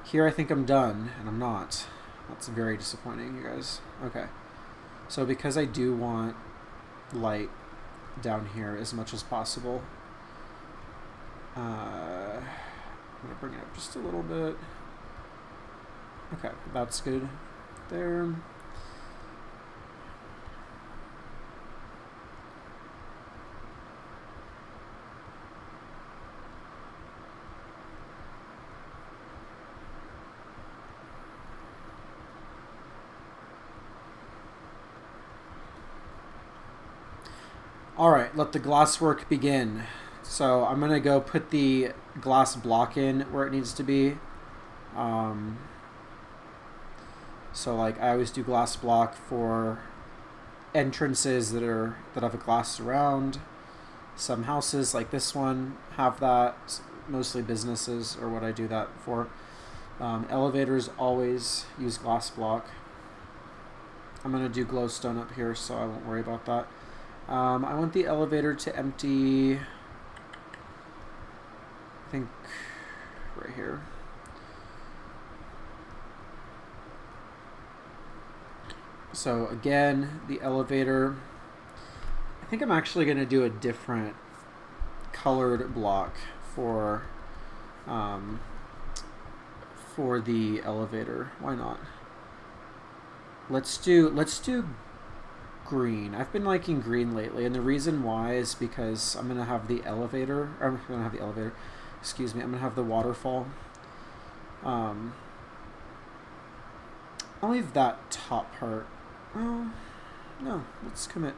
here I think I'm done, and I'm not. That's very disappointing, you guys. Okay, so because I do want light down here as much as possible, I'm gonna bring it up just a little bit. Okay, that's good there. All right, let the glass work begin. So I'm gonna go put the glass block in where it needs to be. So like I always do glass block for entrances that have a glass surround. Some houses like this one have that. Mostly businesses are what I do that for. Elevators always use glass block. I'm gonna do glowstone up here, so I won't worry about that. I want the elevator to empty, I think, right here. So again, the elevator, I think I'm actually going to do a different colored block for the elevator. Why not? Let's do green. I've been liking green lately, and the reason why is because I'm gonna have the elevator. Or I'm gonna have the elevator. Excuse me. I'm gonna have the waterfall. I'll leave that top part. Oh no, let's commit.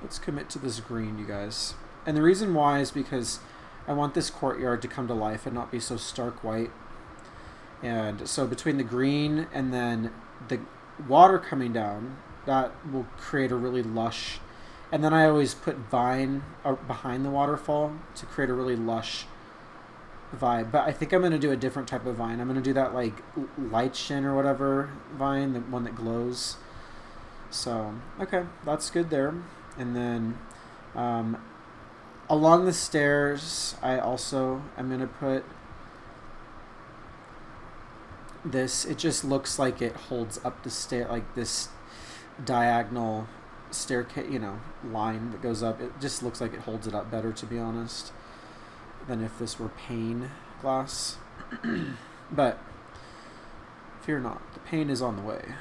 Let's commit to this green, you guys. And the reason why is because I want this courtyard to come to life and not be so stark white. And so between the green and then the water coming down, that will create a really lush, and then I always put vine behind the waterfall to create a really lush vibe. But I think I'm going to do a different type of vine. I'm going to do that like lichen or whatever vine, the one that glows. So, okay, that's good there. And then along the stairs, I also am going to put this. It just looks like it holds up the stair, like this diagonal staircase, line that goes up. It just looks like it holds it up better, to be honest, than if this were pane glass. But fear not, the pane is on the way.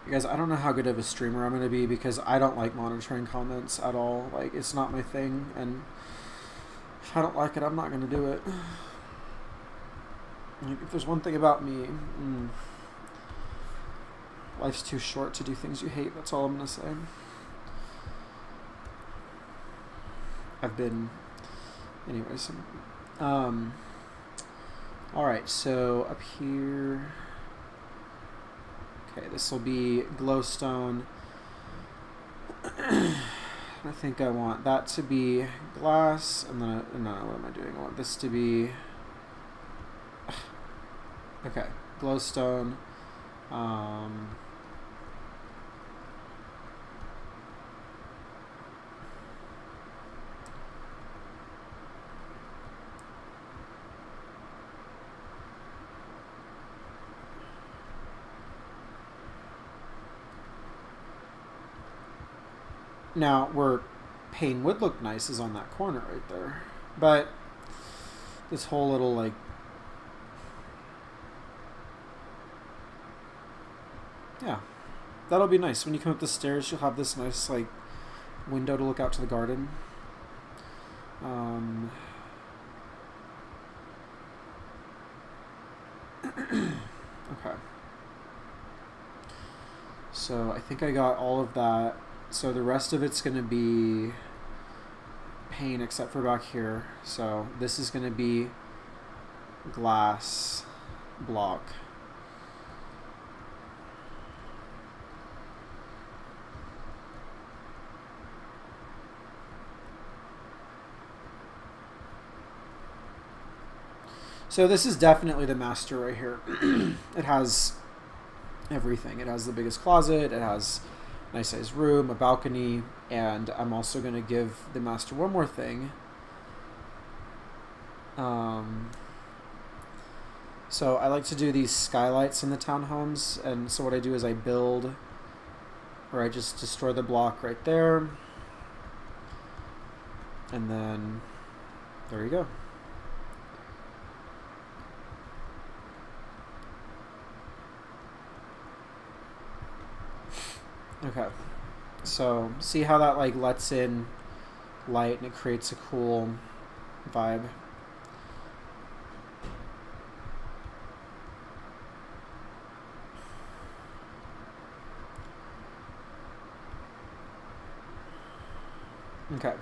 You guys, I don't know how good of a streamer I'm going to be because I don't like monitoring comments at all. Like, it's not my thing, and if I don't like it, I'm not going to do it. Like, if there's one thing about me, life's too short to do things you hate. That's all I'm going to say. Anyways. Alright, so up here. Okay, this will be glowstone. I think I want that to be glass, and then no, what am I doing? I want this to be okay, glowstone. Now, where pane would look nice is on that corner right there. But this whole little, like, yeah, that'll be nice. When you come up the stairs, you'll have this nice, like, window to look out to the garden. Okay. So I think I got all of that. So the rest of it's going to be pane except for back here. So this is going to be glass block. So this is definitely the master right here. It has everything. It has the biggest closet. It has a nice sized room, a balcony, and I'm also going to give the master one more thing. So I like to do these skylights in the townhomes, and so what I do is I build, or I just destroy the block right there, and then there you go. Okay, so see how that like lets in light and it creates a cool vibe. Okay.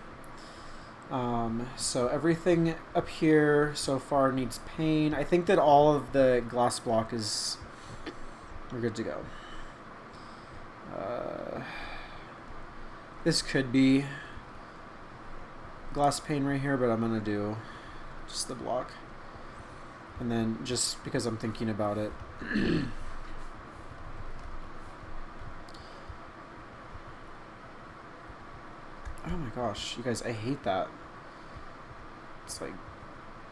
So everything up here so far needs paint. I think that all of the glass block is... we're good to go. This could be glass pane right here, but I'm going to do just the block. And then just because I'm thinking about it... oh my gosh, you guys, I hate that. It's like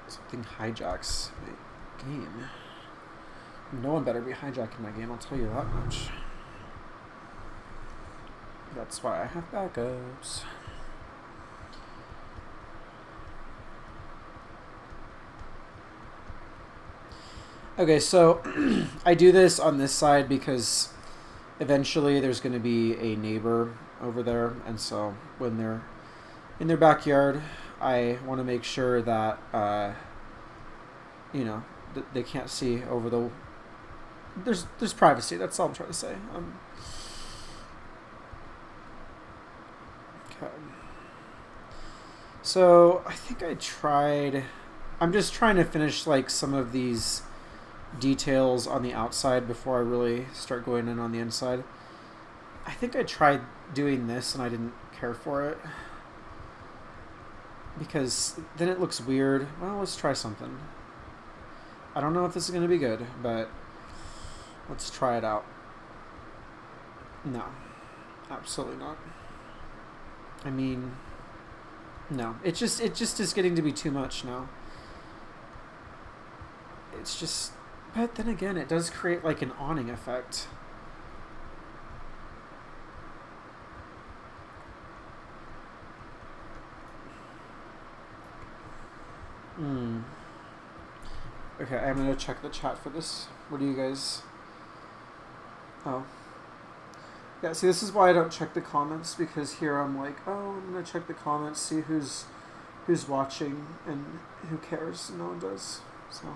something hijacks my game. No one better be hijacking my game, I'll tell you that much. That's why I have backups. Okay, so I do this on this side because eventually there's going to be a neighbor over there, and so when they're in their backyard, I want to make sure that you know, they can't see over the... there's privacy. That's all I'm trying to say. Okay. So I think I tried... I'm just trying to finish like some of these details on the outside before I really start going in on the inside. I think I tried doing this and I didn't care for it because then it looks weird. Well, let's try something. I don't know if this is going to be good, but let's try it out. No, absolutely not. I mean, no, it just is getting to be too much now. It's just, but then again, it does create like an awning effect. Okay, I'm gonna check the chat for this. What do you guys... oh. Yeah, see, this is why I don't check the comments, because here I'm like, oh, I'm gonna check the comments, see who's watching, and who cares? No one does, so...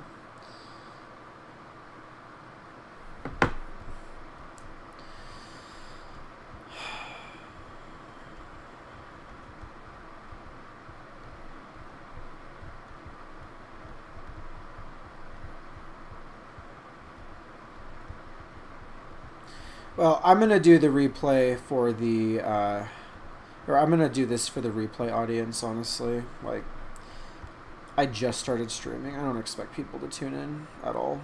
Well, I'm going to do the replay for the, or I'm going to do this for the replay audience, honestly. Like, I just started streaming. I don't expect people to tune in at all.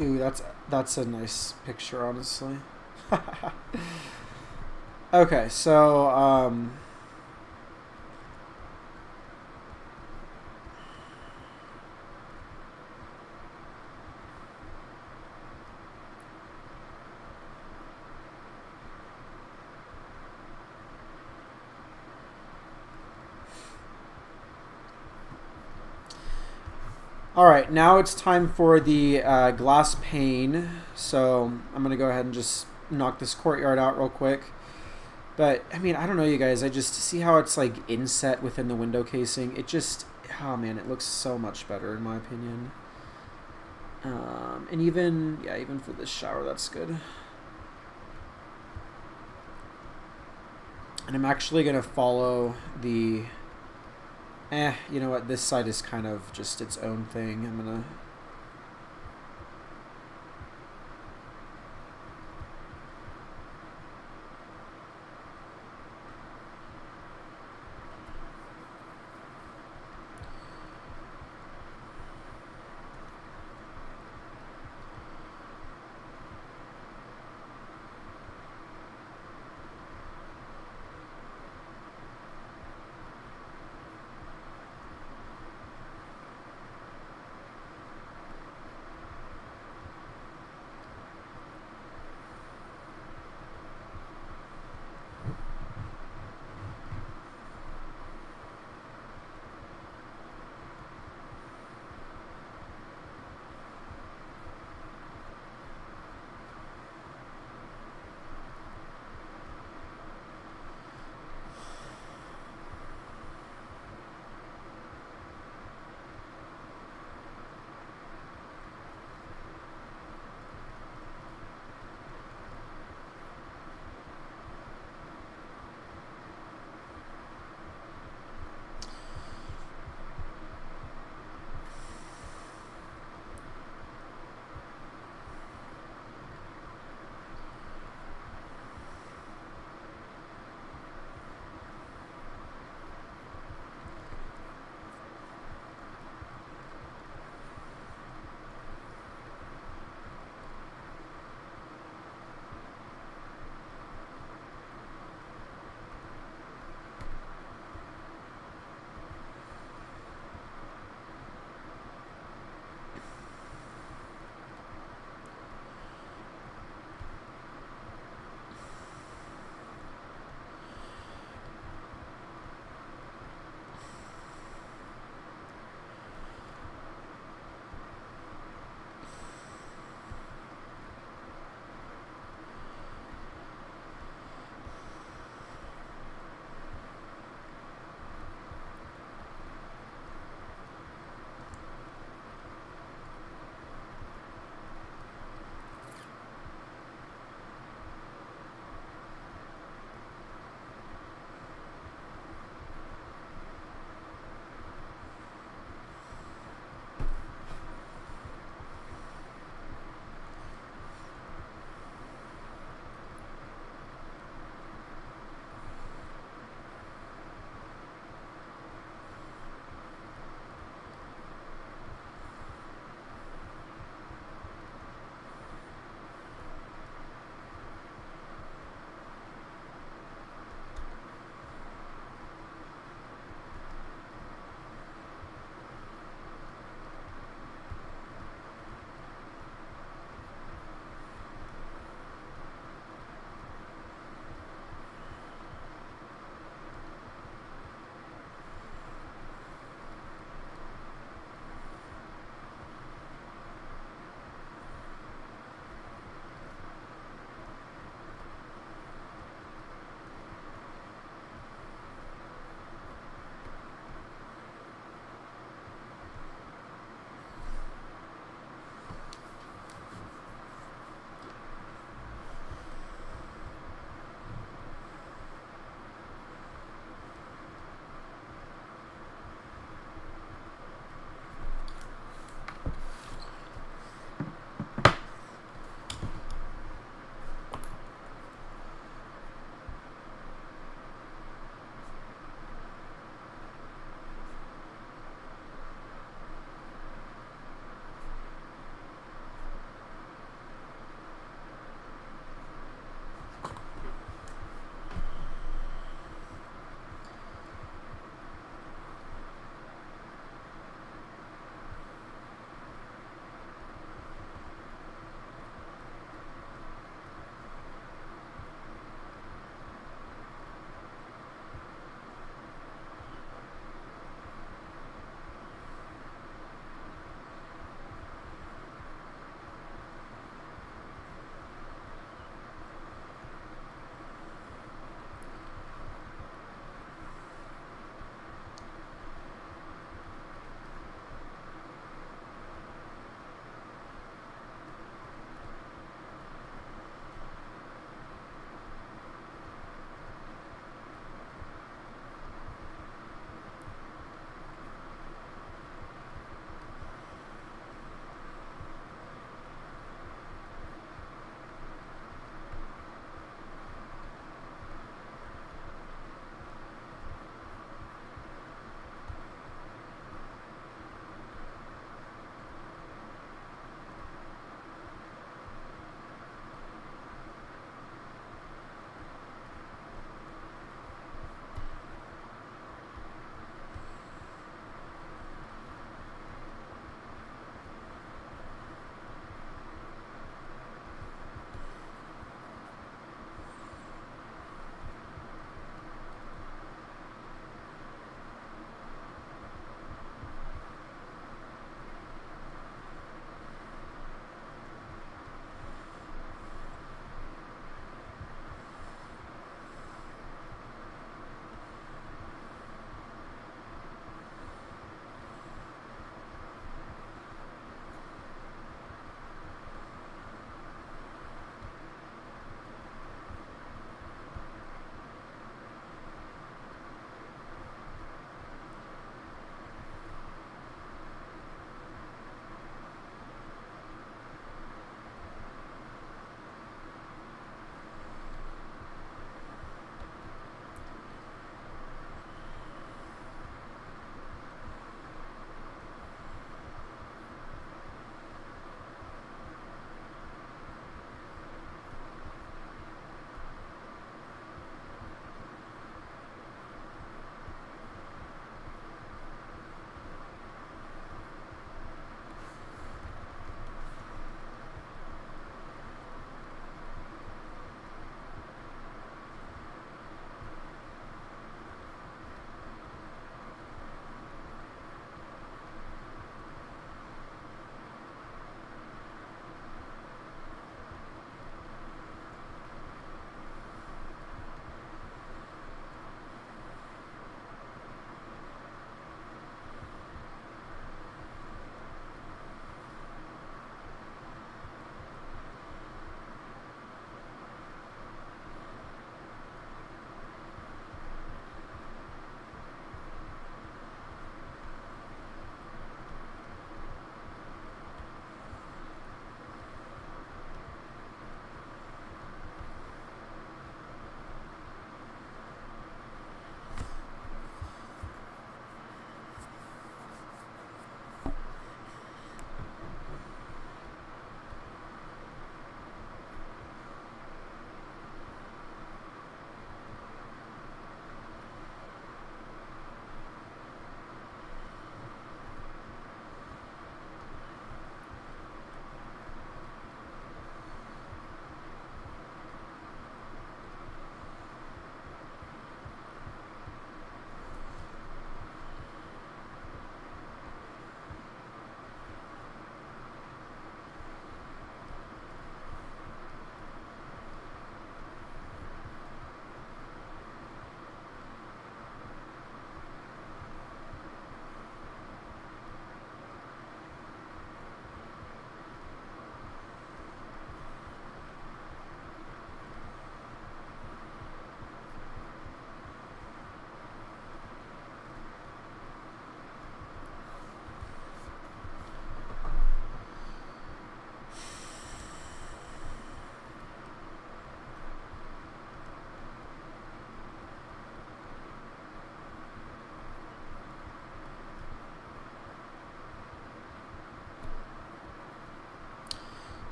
Ooh, that's a nice picture, honestly. Okay, so all right, now it's time for the glass pane. So I'm going to go ahead and just knock this courtyard out real quick. But, I mean, I don't know, you guys. I just see how it's, like, inset within the window casing. It just, oh, man, it looks so much better, in my opinion. And even, yeah, even for this shower, that's good. And I'm actually going to follow the You know what? This side is kind of just its own thing. I'm gonna...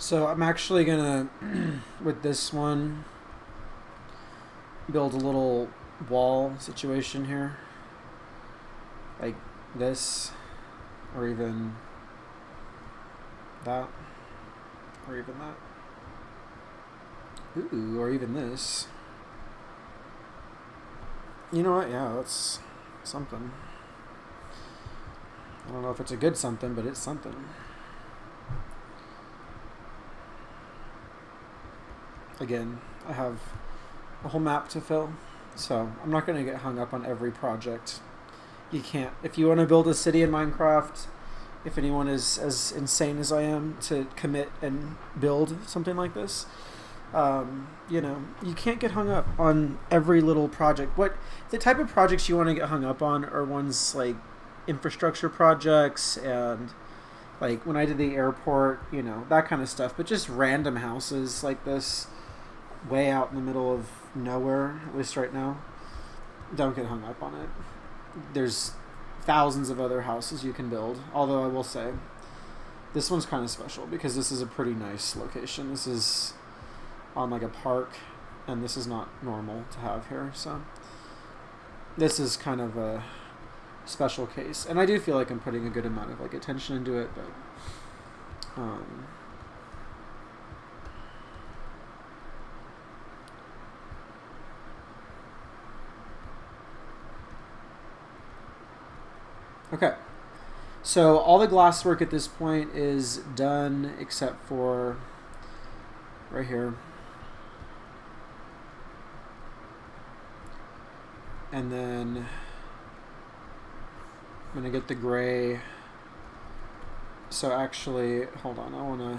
So I'm actually gonna, with this one, build a little wall situation here. Like this, or even that, or even that. Ooh, or even this. You know what? Yeah, that's something. I don't know if it's a good something, but it's something. Again, I have a whole map to fill, so I'm not going to get hung up on every project. You can't. If you want to build a city in Minecraft, if anyone is as insane as I am to commit and build something like this, you can't get hung up on every little project. What the type of projects you want to get hung up on are ones like infrastructure projects and like when I did the airport, that kind of stuff. But just random houses like this, way out in the middle of nowhere, at least right now, don't get hung up on it. There's thousands of other houses you can build. Although I will say, this one's kind of special because this is a pretty nice location. This is on like a park, and this is not normal to have here. So this is kind of a special case, and I do feel like I'm putting a good amount of like attention into it, but okay. So all the glasswork at this point is done except for right here. And then I'm going to get the gray. So actually, hold on, I want to...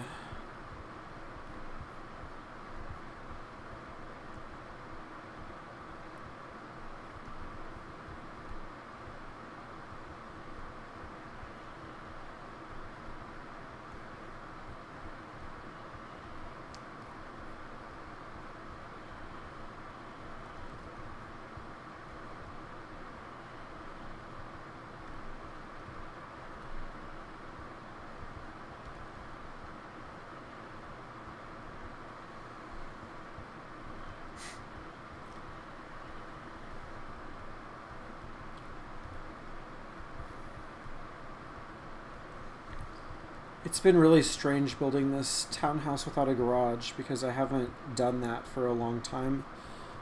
It's been really strange building this townhouse without a garage because I haven't done that for a long time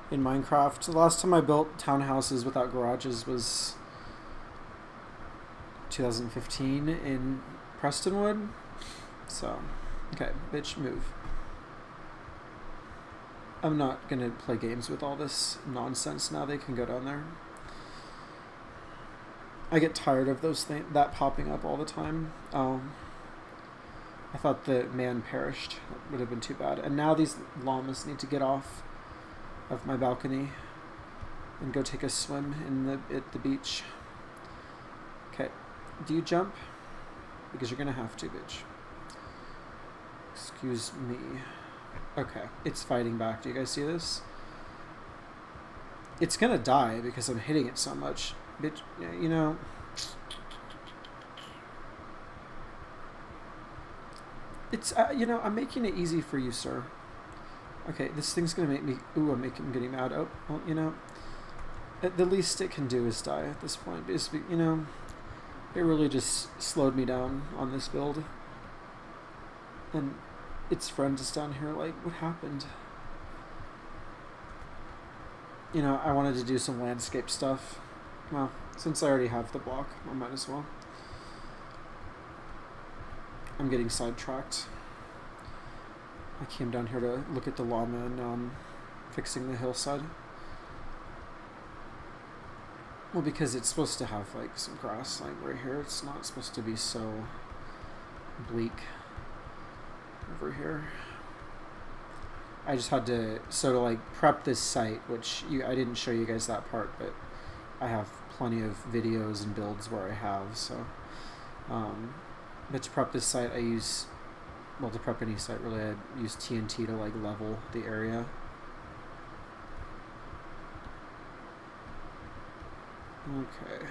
in Minecraft. The last time I built townhouses without garages was 2015 in Prestonwood. So, okay, bitch, move. I'm not going to play games with all this nonsense now. They can go down there. I get tired of that popping up all the time. I thought the man perished. That would have been too bad. And now these llamas need to get off of my balcony and go take a swim at the beach. Okay. Do you jump? Because you're going to have to, bitch. Excuse me. Okay. It's fighting back. Do you guys see this? It's going to die because I'm hitting it so much. Bitch, It's, I'm making it easy for you, sir. Okay, this thing's gonna make me... Ooh, I'm getting mad. Oh, well, the least it can do is die at this point. Basically, it really just slowed me down on this build. And its friend is down here like, what happened? I wanted to do some landscape stuff. Well, since I already have the block, I might as well. I'm getting sidetracked. I came down here to look at the llama and now I'm fixing the hillside. Well, because it's supposed to have like some grass like right here. It's not supposed to be so bleak over here. I just had to sort of like prep this site, which I didn't show you guys that part, but I have plenty of videos and builds where I have, so but to prep this site, to prep any site really, I use TNT to like level the area. Okay.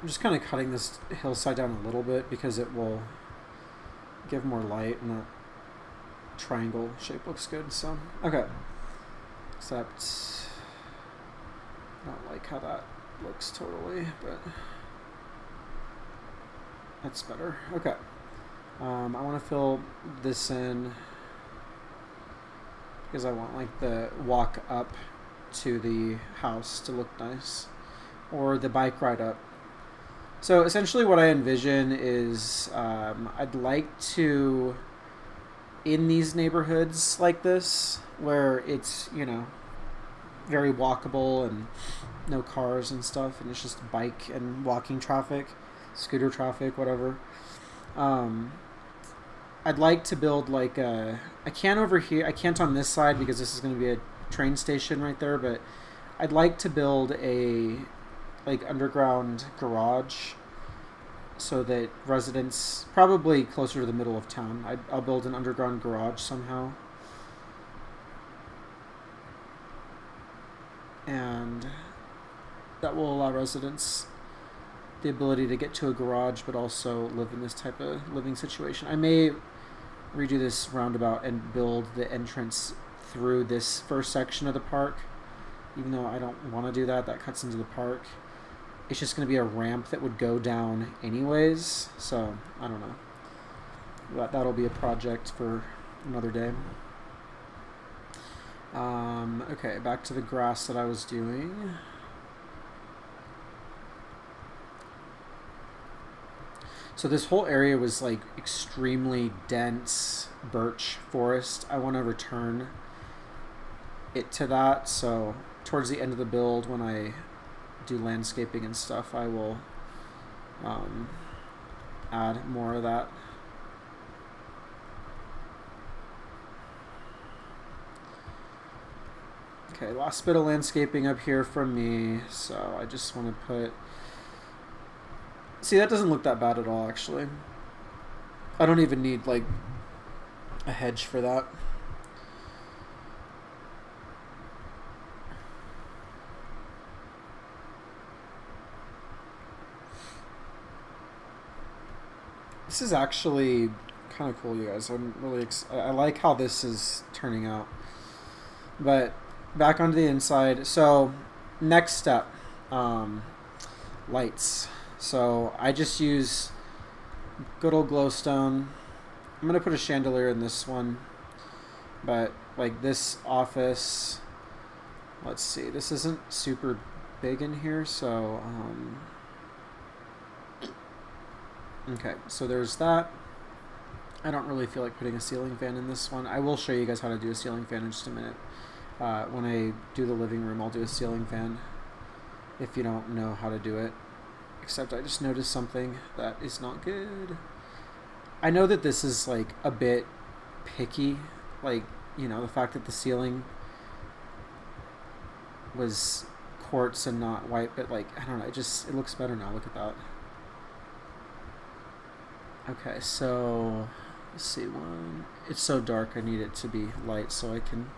just kind of cutting this hillside down a little bit because it will give more light, and that triangle shape looks good. So, okay. Except I don't like how that looks totally, but that's better. Okay. I want to fill this in because I want like the walk up to the house to look nice, or the bike ride up. So essentially what I envision is I'd like to, in these neighborhoods like this, where it's, you know, very walkable and no cars and stuff, and it's just bike and walking traffic, scooter traffic, whatever. I'd like to build like a, I can't over here, I can't on this side because this is going to be a train station right there, but I'd like to build a like underground garage so that residents, probably closer to the middle of town, I'll build an underground garage somehow. And that will allow residents the ability to get to a garage but also live in this type of living situation. I may redo this roundabout and build the entrance through this first section of the park, even though I don't want to do that. That cuts into the park. It's just going to be a ramp that would go down anyways, so I don't know. That'll be a project for another day. Okay, back to the grass that I was doing. So this whole area was like extremely dense birch forest. I want to return it to that, so towards the end of the build, when I do landscaping and stuff, I will add more of that. Okay, last bit of landscaping up here from me, so I just want to put... See, that doesn't look that bad at all, actually. I don't even need, like, a hedge for that. This is actually kind of cool, you guys. I'm really I like how this is turning out. But back onto the inside. So, next step, lights. So I just use good old glowstone. I'm going to put a chandelier in this one. But like this office, let's see, this isn't super big in here, so okay, so there's that. I don't really feel like putting a ceiling fan in this one. I will show you guys how to do a ceiling fan in just a minute. When I do the living room, I'll do a ceiling fan if you don't know how to do it. Except I just noticed something that is not good. I know that this is like a bit picky, like, you know, the fact that the ceiling was quartz and not white, but like, I don't know, it looks better now. Look at that. Okay, so let's see, one. It's so dark, I need it to be light so I can...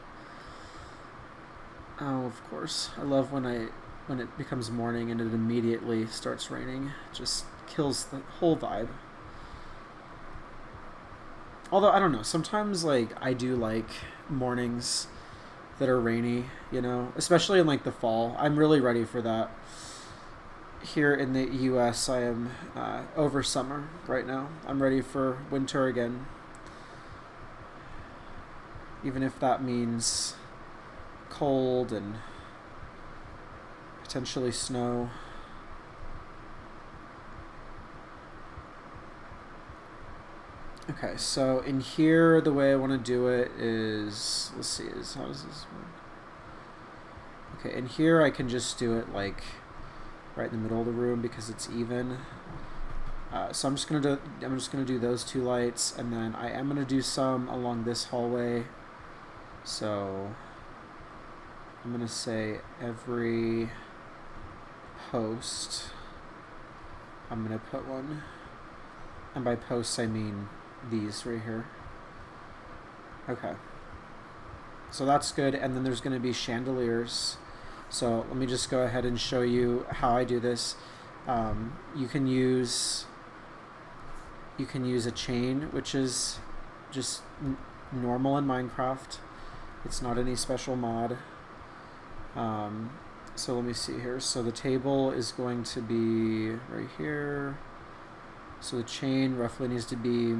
Oh, of course. I love when it becomes morning and it immediately starts raining. It just kills the whole vibe. Although, I don't know, sometimes, like, I do like mornings that are rainy, you know? Especially in, like, the fall. I'm really ready for that. Here in the U.S., I am over summer right now. I'm ready for winter again. Even if that means cold and potentially snow. Okay, so in here, the way I want to do it is, let's see, how does this work? Okay, in here I can just do it like right in the middle of the room because it's even. So I'm just gonna do those two lights, and then I am gonna do some along this hallway. So I'm gonna say every post I'm gonna put one, and by posts I mean these right here. Okay, so that's good. And then there's gonna be chandeliers, so let me just go ahead and show you how I do this. You can use a chain, which is just normal in Minecraft. It's not any special mod. So let me see here. So the table is going to be right here. So the chain roughly needs to be,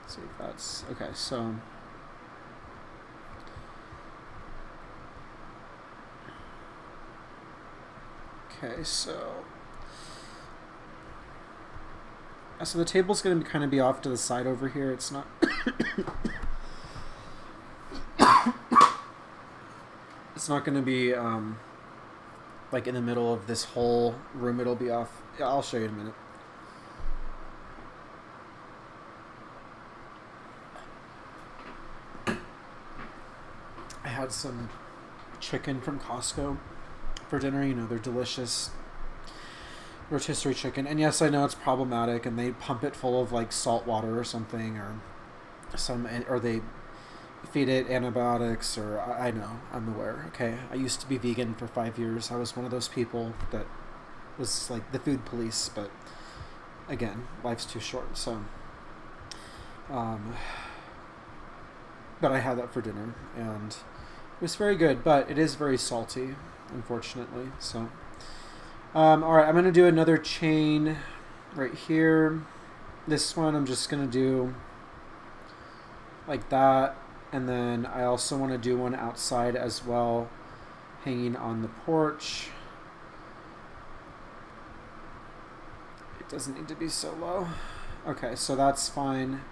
let's see if that's, okay, so so the table's going to kind of be off to the side over here. It's not it's not going to be like in the middle of this whole room. It'll be off. Yeah, I'll show you in a minute. I had some chicken from Costco for dinner. You know, they're delicious rotisserie chicken. And yes, I know it's problematic, and they pump it full of like salt water or something, or they feed it antibiotics, or I know, I'm aware. Okay, I used to be vegan for 5 years. I was one of those people that was like the food police, but again, life's too short. So but I had that for dinner, and it was very good, but it is very salty, unfortunately. So all right, I'm gonna do another chain right here. This one I'm just gonna do like that, and then I also want to do one outside as well, hanging on the porch. It doesn't need to be so low. Okay, so that's fine.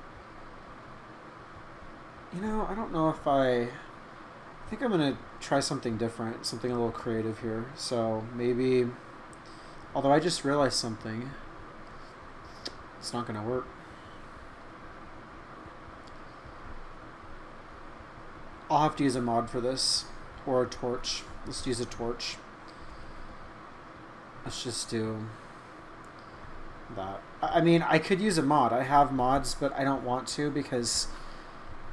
You know, I don't know if I think I'm gonna try something different, something a little creative here. So maybe, although I just realized something, it's not gonna work. I'll have to use a mod for this, or a torch. Let's use a torch. Let's just do that. I mean, I could use a mod. I have mods, but I don't want to because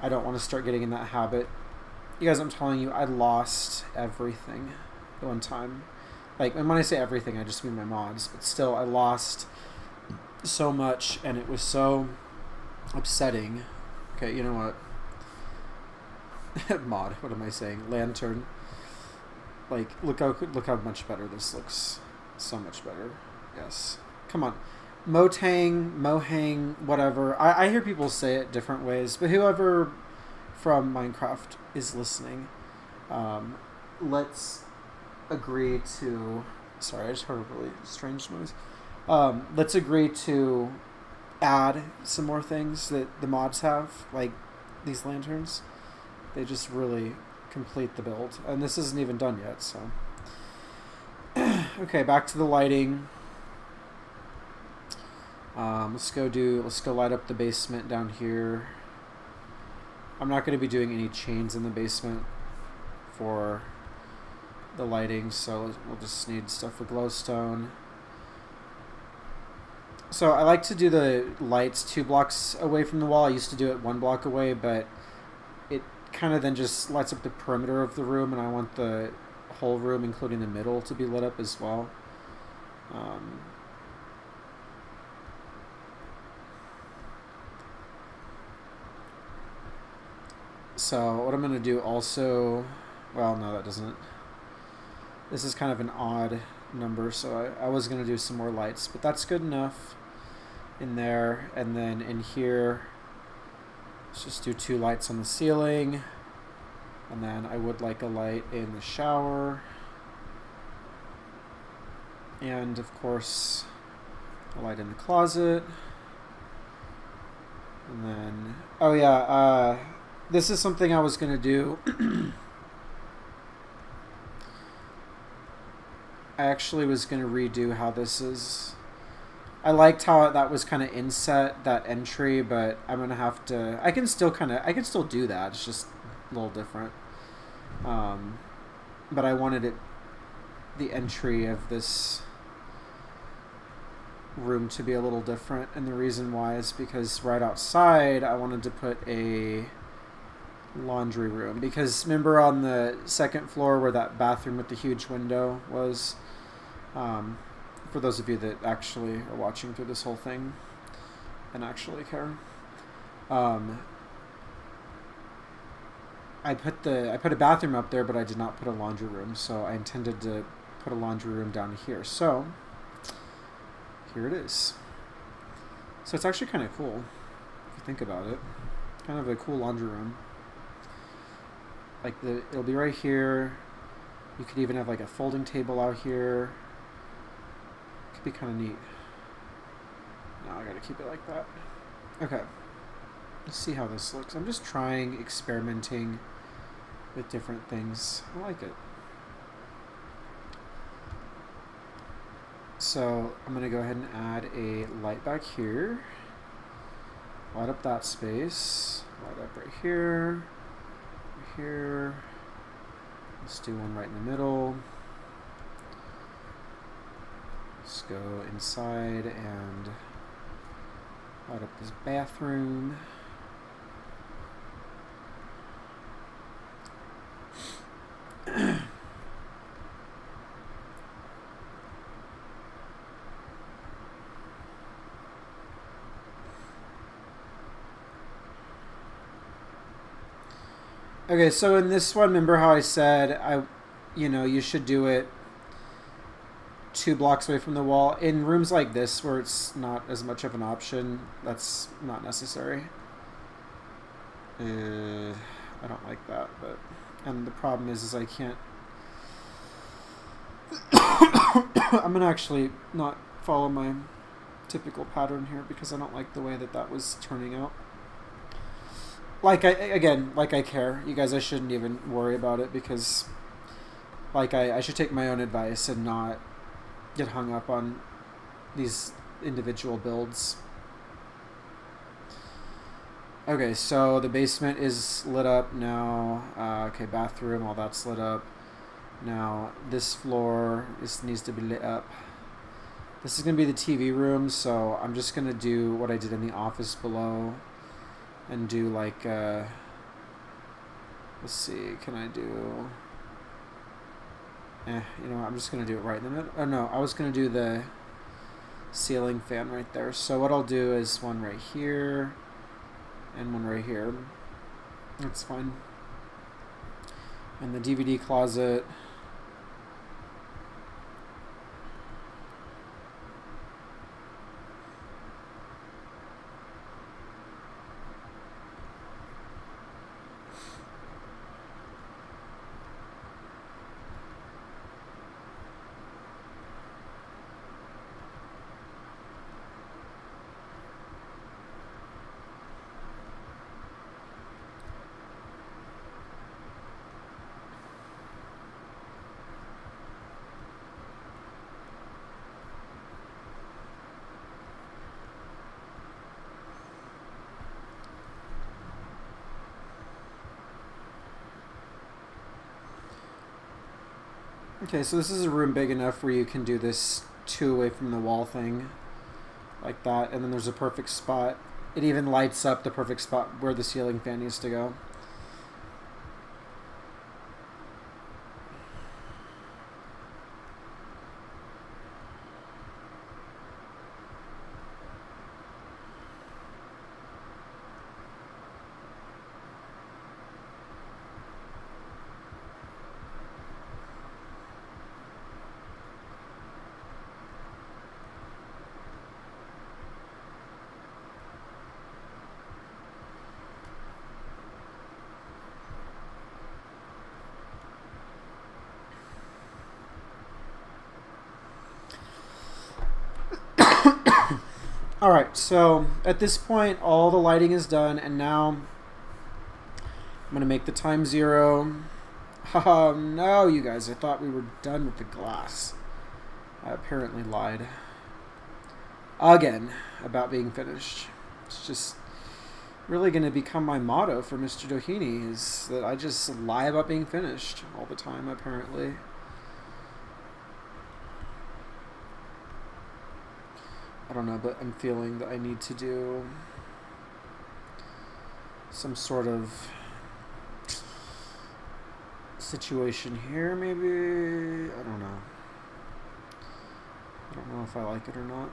I don't want to start getting in that habit. You guys, I'm telling you, I lost everything at one time. Like, and when I say everything, I just mean my mods. But still, I lost so much, and it was so upsetting. Okay, you know what? Mod, what am I saying? Lantern. Like, look how much better this looks. So much better. Yes. Come on. Mohang, whatever. I hear people say it different ways, but whoever from Minecraft is listening, let's agree to... Sorry, I just heard a really strange noise. Let's agree to add some more things that the mods have, like these lanterns. They just really complete the build. And this isn't even done yet, so... Okay, back to the lighting. Let's go light up the basement down here. I'm not going to be doing any chains in the basement for the lighting, so we'll just need stuff for glowstone. So I like to do the lights 2 blocks away from the wall. I used to do it 1 block away, but it kind of then just lights up the perimeter of the room, and I want the whole room, including the middle, to be lit up as well. So what I'm going to do also, well, no, that doesn't. This is kind of an odd number, so I was going to do some more lights, but that's good enough in there. And then in here, let's just do 2 lights on the ceiling. And then I would like a light in the shower. And of course, a light in the closet. And then, oh yeah, this is something I was going to do. I actually was going to redo how this is. I liked how that was kind of inset, that entry, but I'm going to have to... I can still do that. It's just a little different. But I wanted the entry of this room to be a little different. And the reason why is because right outside, I wanted to put a laundry room, because remember on the 2nd floor where that bathroom with the huge window was, For those of you that actually are watching through this whole thing and actually care. I put a bathroom up there, but I did not put a laundry room, so I intended to put a laundry room down here. So here it is. So it's actually kind of cool if you think about it. Kind of a cool laundry room. Like it'll be right here. You could even have like a folding table out here. Could be kind of neat. No, I gotta keep it like that. Okay. Let's see how this looks. I'm just experimenting with different things. I like it. So I'm going to go ahead and add a light back here. Light up that space. Light up right here. Right here. Let's do one right in the middle. Let's go inside and light up this bathroom. Okay, so in this one, remember how I said you should do it 2 blocks away from the wall? In rooms like this where it's not as much of an option, that's not necessary. I don't like that, and the problem is I can't. I'm gonna actually not follow my typical pattern here because I don't like the way that was turning out. Like I care. You guys, I shouldn't even worry about it because I should take my own advice and not get hung up on these individual builds. Okay, so the basement is lit up now. Okay, bathroom, all that's lit up. Now this floor needs to be lit up. This is going to be the TV room, so I'm just going to do what I did in the office below. And do let's see, can I do, I'm just going to do it right in the middle. Oh no, I was going to do the ceiling fan right there. So what I'll do is one right here and one right here. That's fine. And the DVD closet. Okay, so this is a room big enough where you can do this 2 away from the wall thing, like that, and then there's a perfect spot. It even lights up the perfect spot where the ceiling fan needs to go. Alright, so at this point all the lighting is done, and now I'm going to make the time 0. Oh no, you guys, I thought we were done with the glass. I apparently lied again about being finished. It's just really going to become my motto for Mr. Doheny, is that I just lie about being finished all the time, apparently. I don't know, but I'm feeling that I need to do some sort of situation here, maybe? I don't know. I don't know if I like it or not.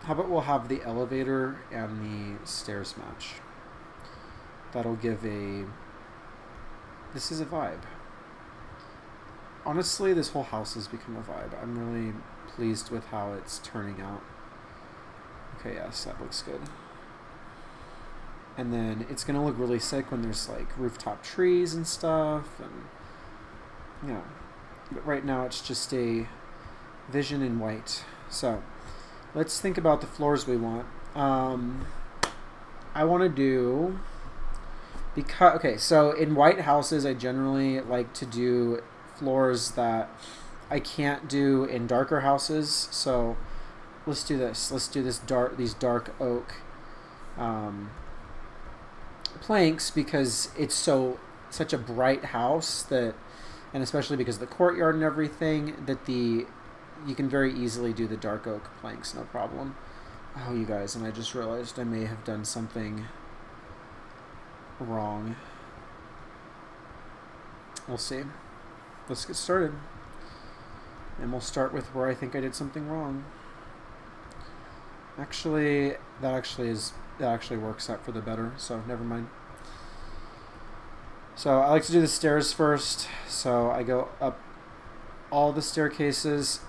How about we'll have the elevator and the stairs match? That'll give a... This is a vibe. Honestly, this whole house has become a vibe. I'm really pleased with how it's turning out. Okay, yes, that looks good. And then it's going to look really sick when there's like rooftop trees and stuff. And yeah. But right now it's just a vision in white. So let's think about the floors we want. I want to do... Okay, so in white houses, I generally like to do floors that I can't do in darker houses. So let's do this. Let's do these dark oak planks, because it's such a bright house that, and especially because of the courtyard and everything, that you can very easily do the dark oak planks, no problem. Oh, you guys, and I just realized I may have done something wrong. We'll see. Let's get started. And we'll start with where I think I did something wrong. Actually, that actually works out for the better, so never mind. So I like to do the stairs first. So I go up all the staircases.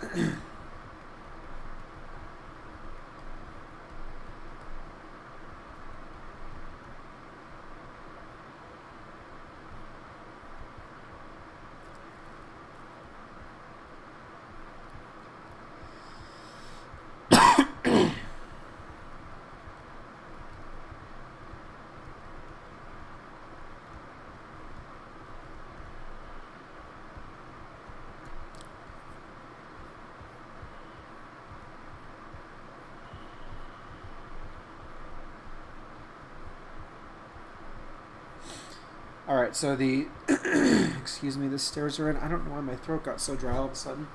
Alright, so the... excuse me, the stairs are in. I don't know why my throat got so dry all of a sudden.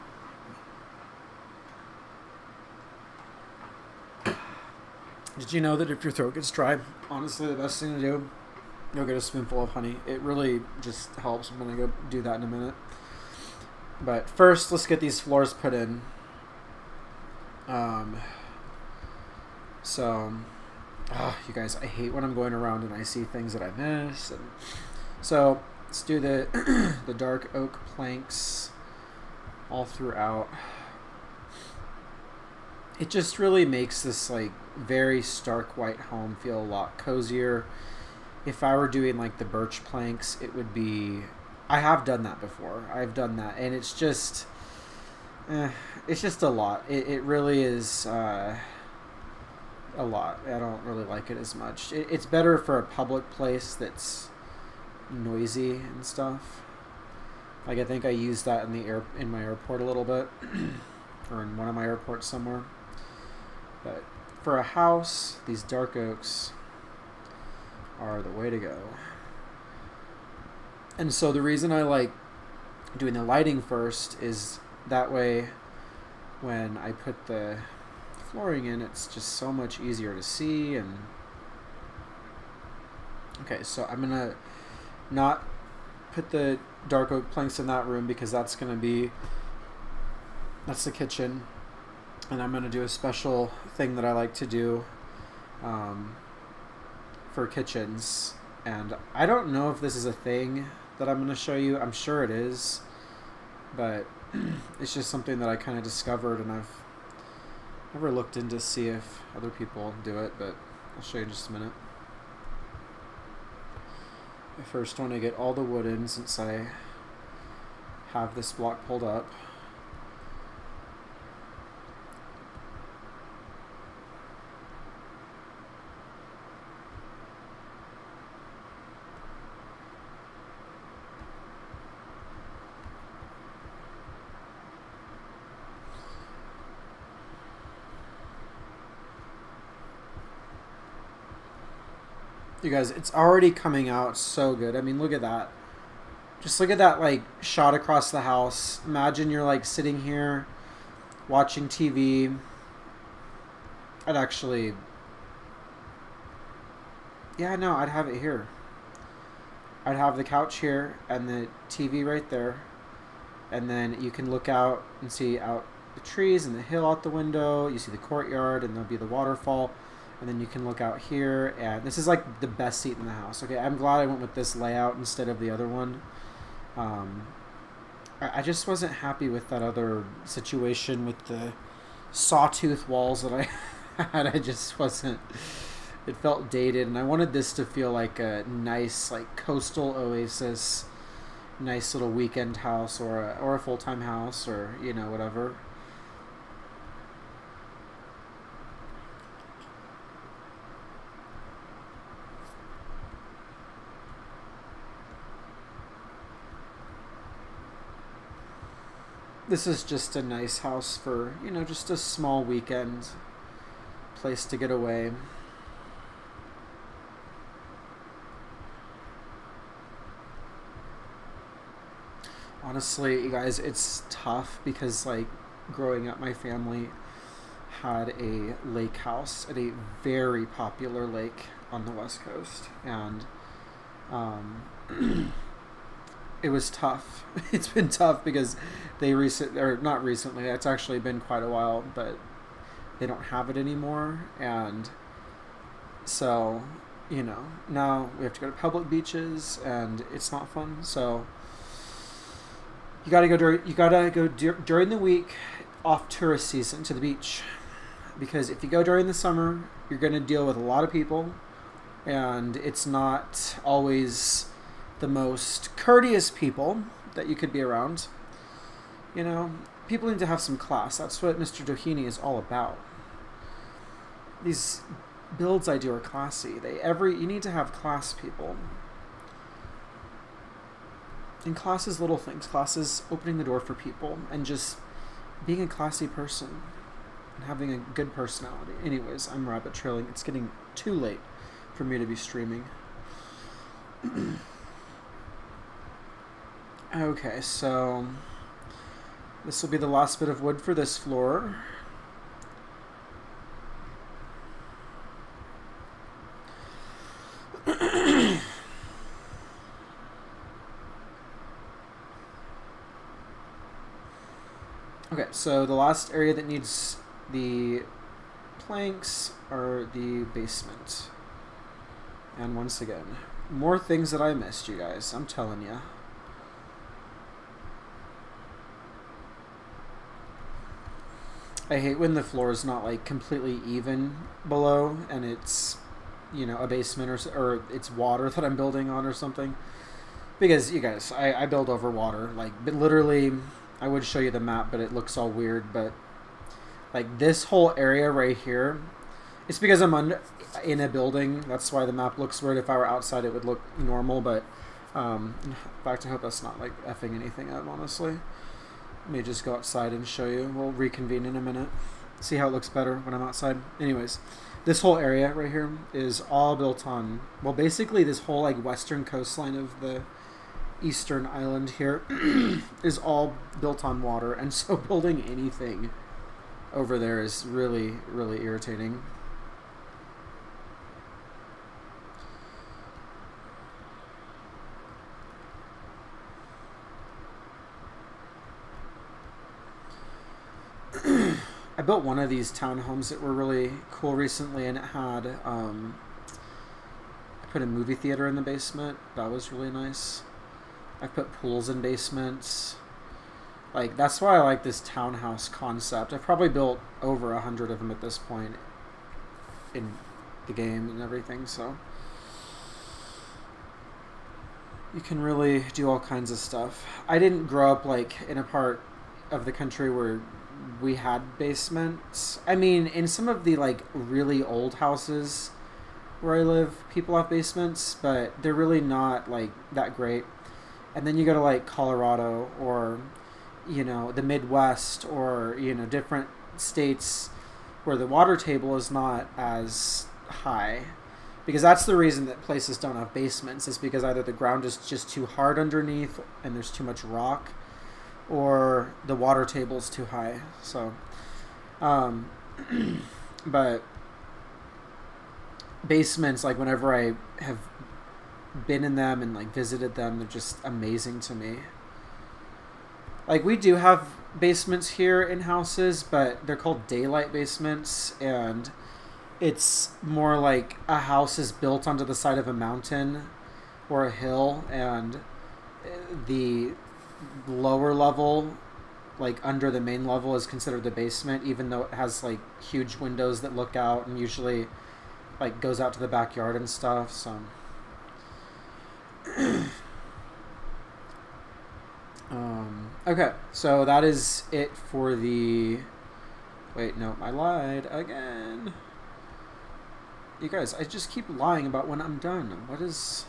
Did you know that if your throat gets dry, honestly, the best thing to do, go get a spoonful of honey. It really just helps. I'm going to go do that in a minute. But first, let's get these floors put in. You guys, I hate when I'm going around and I see things that I miss. And so let's do the the dark oak planks all throughout. It just really makes this like very stark white home feel a lot cozier. If I were doing like the birch planks, it would be... I have done that before. I've done that, and it's just a lot. It really is a lot. I don't really like it as much. It's better for a public place that's noisy and stuff. Like, I think I used that in my airport a little bit, or in one of my airports somewhere. But for a house, these dark oaks are the way to go. And so the reason I like doing the lighting first is that way when I put the flooring in, it's just so much easier to see. And okay, so I'm gonna not put the dark oak planks in that room, because that's the kitchen, and I'm gonna do a special thing that I like to do for kitchens. And I don't know if this is a thing that I'm gonna show you. I'm sure it is, but it's just something that I kind of discovered, and I've never looked into see if other people do it, but I'll show you in just a minute. I first want to get all the wood in, since I have this block pulled up. You guys, it's already coming out so good. I mean, look at that. Just look at that, like, shot across the house. Imagine you're, like, sitting here watching TV. I'd actually... Yeah, no, I'd have it here. I'd have the couch here and the TV right there, and then you can look out and see out the trees and the hill out the window. You see the courtyard, and there'll be the waterfall, and then you can look out here. And this is like the best seat in the house. Okay, I'm glad I went with this layout instead of the other one. I just wasn't happy with that other situation with the sawtooth walls that I had. I just wasn't. It felt dated, and I wanted this to feel like a nice, like, coastal oasis, nice little weekend house, or a full-time house, or, you know, whatever. This is just a nice house for, you know, just a small weekend place to get away. Honestly, you guys, it's tough because, like, growing up, my family had a lake house at a very popular lake on the West Coast, and it was tough. It's been tough because not recently, it's actually been quite a while, but they don't have it anymore, and so, you know, now we have to go to public beaches, and it's not fun, so you gotta go during the week off tourist season to the beach, because if you go during the summer, you're gonna deal with a lot of people, and it's not always the most courteous people that you could be around. You know, people need to have some class. That's what Mr. Doheny is all about. These builds I do are classy. You need to have class, people. And class is little things. Class is opening the door for people and just being a classy person and having a good personality. Anyways, I'm rabbit trailing. It's getting too late for me to be streaming. Okay, so this will be the last bit of wood for this floor. Okay, so the last area that needs the planks are the basement. And once again, more things that I missed, you guys. I'm telling you. I hate when the floor is not, like, completely even below and it's, you know, a basement or it's water that I'm building on or something. Because, you guys, I build over water. Like, literally, I would show you the map, but it looks all weird. But, like, this whole area right here, it's because I'm in a building. That's why the map looks weird. If I were outside, it would look normal. But, in fact, I hope that's not, like, effing anything up, honestly. Let me just go outside and show you. We'll reconvene in a minute. See how it looks better when I'm outside. Anyways, this whole area right here is all built on, well, basically this whole, like, western coastline of the eastern island here is all built on water, and so building anything over there is really, really irritating. I built one of these townhomes that were really cool recently, and it had I put a movie theater in the basement. That was really nice. I put pools in basements. Like, that's why I like this townhouse concept. I've probably built over 100 of them at this point in the game and everything, so you can really do all kinds of stuff. I didn't grow up, like, in a part of the country where we had basements. I mean, in some of the, like, really old houses where I live, people have basements, but they're really not, like, that great. And then you go to, like, Colorado or, you know, the Midwest or, you know, different states where the water table is not as high. Because that's the reason that places don't have basements, is because either the ground is just too hard underneath and there's too much rock, or the water table is too high. So, but basements, like, whenever I have been in them and like visited them, they're just amazing to me. Like, we do have basements here in houses, but they're called daylight basements, and it's more like a house is built onto the side of a mountain or a hill, and the lower level, like under the main level, is considered the basement, even though it has like huge windows that look out and usually like goes out to the backyard and stuff. So okay, so that is it for the... Wait, no, I lied again. You guys, I just keep lying about when I'm done. What's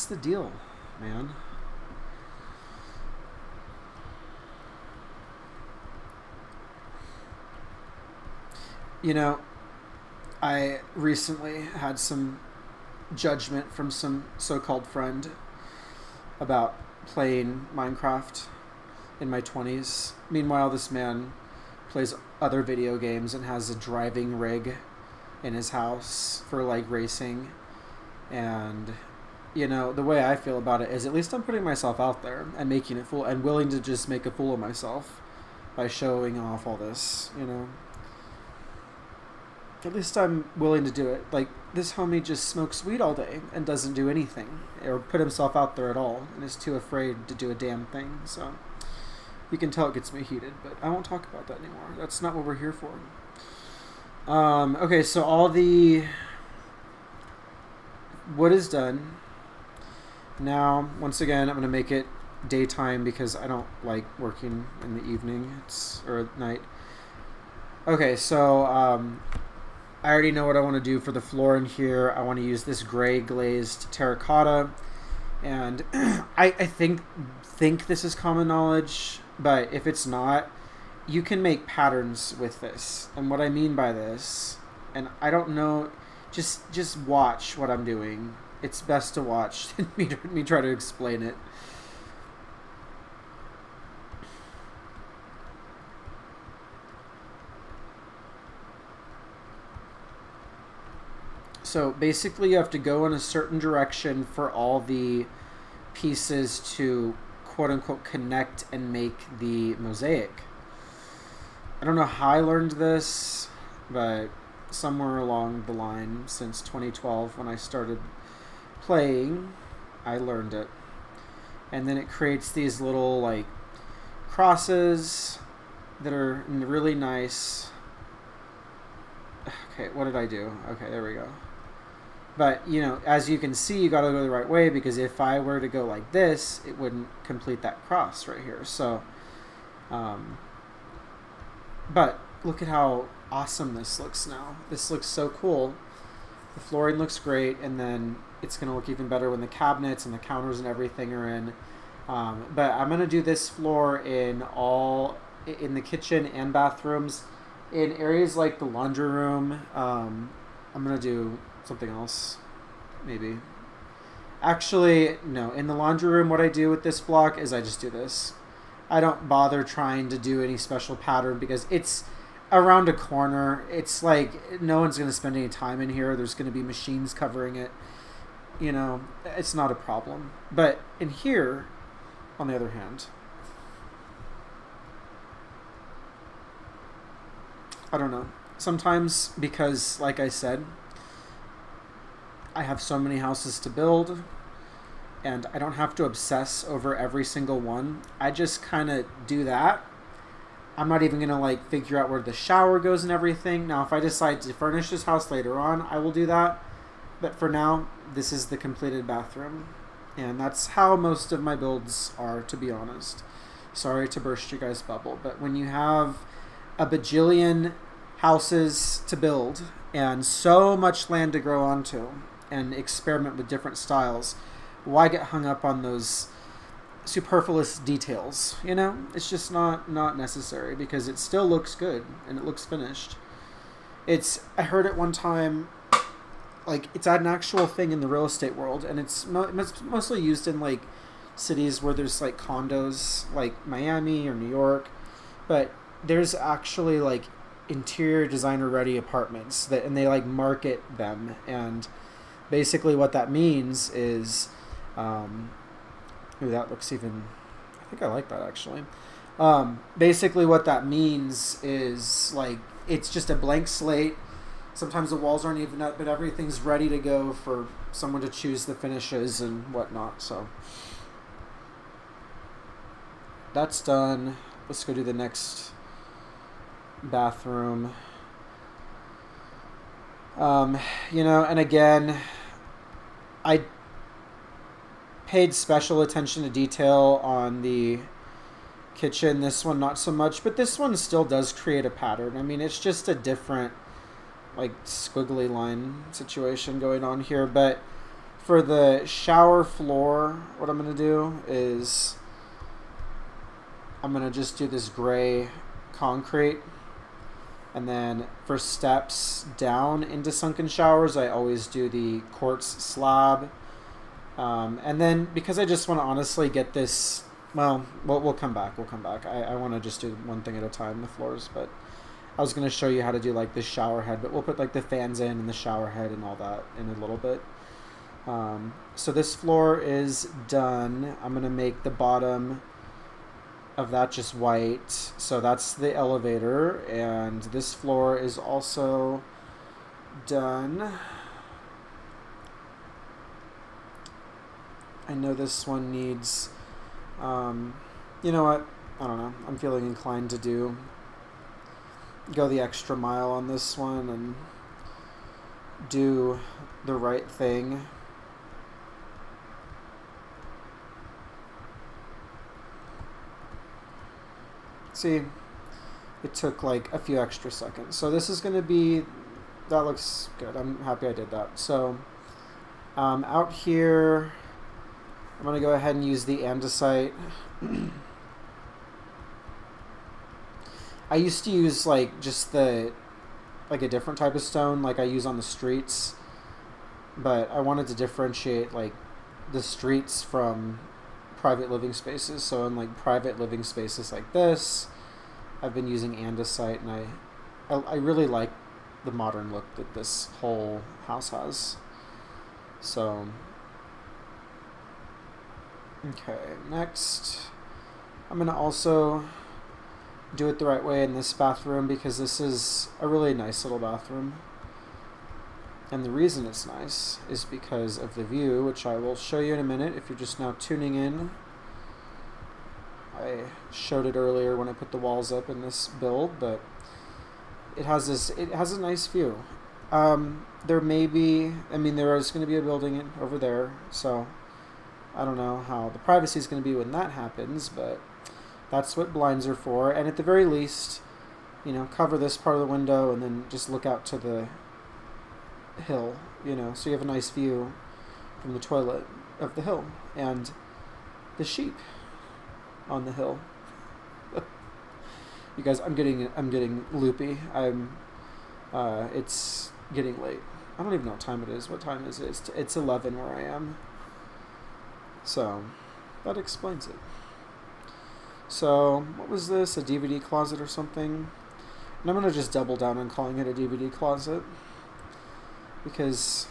the deal, man? You know, I recently had some judgment from some so-called friend about playing Minecraft in my 20s. Meanwhile, this man plays other video games and has a driving rig in his house for like racing. And you know, the way I feel about it is, at least I'm putting myself out there and making it fool, and willing to just make a fool of myself by showing off all this, you know. At least I'm willing to do it. Like, this homie just smokes weed all day and doesn't do anything or put himself out there at all, and is too afraid to do a damn thing. So you can tell it gets me heated, but I won't talk about that anymore. That's not what we're here for. Okay, so all the wood is done. Now, once again, I'm going to make it daytime because I don't like working in the evening or at night. Okay, so I already know what I want to do for the floor in here. I want to use this gray glazed terracotta, and I think this is common knowledge, but if it's not, you can make patterns with this. And what I mean by this, and I don't know, just watch what I'm doing. It's best to watch than me try to explain it. So basically you have to go in a certain direction for all the pieces to quote-unquote connect and make the mosaic. I don't know how I learned this, but somewhere along the line since 2012 when I started playing, I learned it. And then it creates these little like crosses that are really nice. Okay, what did I do? Okay, there we go. But, you know, as you can see, you got to go the right way, because if I were to go like this, it wouldn't complete that cross right here. So, but look at how awesome this looks now. This looks so cool. The flooring looks great, and then it's going to look even better when the cabinets and the counters and everything are in. But I'm going to do this floor in the kitchen and bathrooms. In areas like the laundry room, I'm going to do something else, maybe. Actually, no. In the laundry room, what I do with this block is I just do this. I don't bother trying to do any special pattern because it's around a corner. It's like no one's going to spend any time in here. There's going to be machines covering it. You know, it's not a problem. But in here, on the other hand, I don't know. Sometimes, because, like I said, I have so many houses to build, and I don't have to obsess over every single one. I just kind of do that. I'm not even going to, like, figure out where the shower goes and everything. Now, if I decide to furnish this house later on, I will do that. But for now, this is the completed bathroom. And that's how most of my builds are, to be honest. Sorry to burst your guys' bubble, but when you have a bajillion houses to build and so much land to grow onto and experiment with different styles, why get hung up on those superfluous details? You know, it's just not necessary, because it still looks good and it looks finished. I heard it one time, like, it's an actual thing in the real estate world, and it's mostly used in like cities where there's like condos, like Miami or New York, but there's actually like interior designer ready apartments and they like market them, and basically what that means is, ooh, that looks even, I think I like that actually. Basically what that means is like, it's just a blank slate. Sometimes the walls aren't even up, but everything's ready to go for someone to choose the finishes and whatnot. So that's done. Let's go do the next bathroom. You know, and again, I paid special attention to detail on the kitchen. This one not so much, but this one still does create a pattern. I mean, it's just a different like squiggly line situation going on here. But for the shower floor, what I'm going to do is I'm going to just do this gray concrete. And then for steps down into sunken showers, I always do the quartz slab. And then because I just want to honestly get this, well, we'll come back. We'll come back. I want to just do one thing at a time, the floors. But I was going to show you how to do like the shower head, but we'll put like the fans in and the shower head and all that in a little bit. So this floor is done. I'm going to make the bottom of that just white. So that's the elevator, and this floor is also done. I know this one needs, you know what? I don't know. I'm feeling inclined to go the extra mile on this one and do the right thing. See, it took like a few extra seconds. So this is going to be, that looks good. I'm happy I did that. So out here, I'm going to go ahead and use the andesite. I used to use like just like a different type of stone like I use on the streets, but I wanted to differentiate like the streets from private living spaces. So in like private living spaces like this, I've been using andesite, and I really like the modern look that this whole house has. So okay, next I'm gonna also do it the right way in this bathroom, because this is a really nice little bathroom. And the reason it's nice is because of the view, which I will show you in a minute if you're just now tuning in. I showed it earlier when I put the walls up in this build, but it has a nice view. There may be, I mean, there is going to be a building over there, so I don't know how the privacy is going to be when that happens, but that's what blinds are for. And at the very least, you know, cover this part of the window and then just look out to the hill, you know, so you have a nice view from the toilet of the hill and the sheep on the hill. You guys, I'm getting loopy. It's getting late. I don't even know what time it is. What time is it? It's 11 where I am. So that explains it. So what was this? A DVD closet or something? And I'm gonna just double down on calling it a DVD closet, because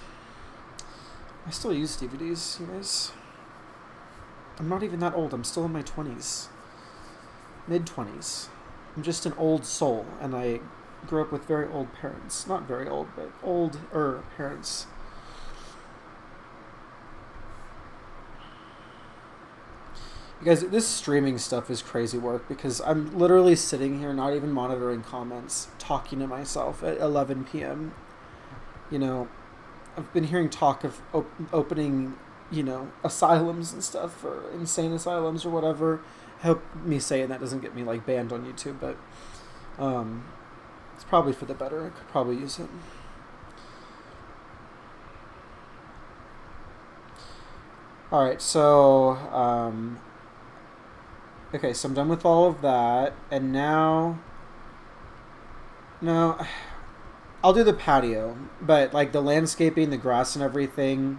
I still use DVDs, you guys. I'm not even that old. I'm still in my 20s. Mid-20s. I'm just an old soul, and I grew up with very old parents. Not very old, but older parents. You guys, this streaming stuff is crazy work, because I'm literally sitting here not even monitoring comments, talking to myself at 11 p.m. You know, I've been hearing talk of opening, you know, asylums and stuff, for insane asylums or whatever. I hope me saying that doesn't get me like banned on YouTube, but it's probably for the better. I could probably use it. All right, so okay, so I'm done with all of that, and now, no, I'll do the patio, but like the landscaping, the grass and everything,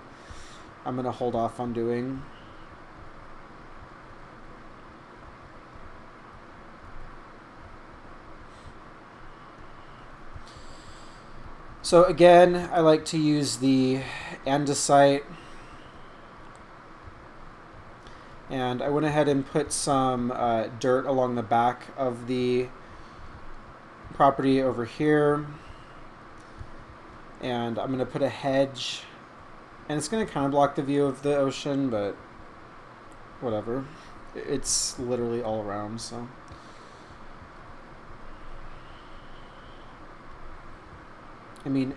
I'm going to hold off on doing. So again, I like to use the andesite, and I went ahead and put some dirt along the back of the property over here, and I'm going to put a hedge, and it's going to kind of block the view of the ocean, but whatever. It's literally all around, so. I mean,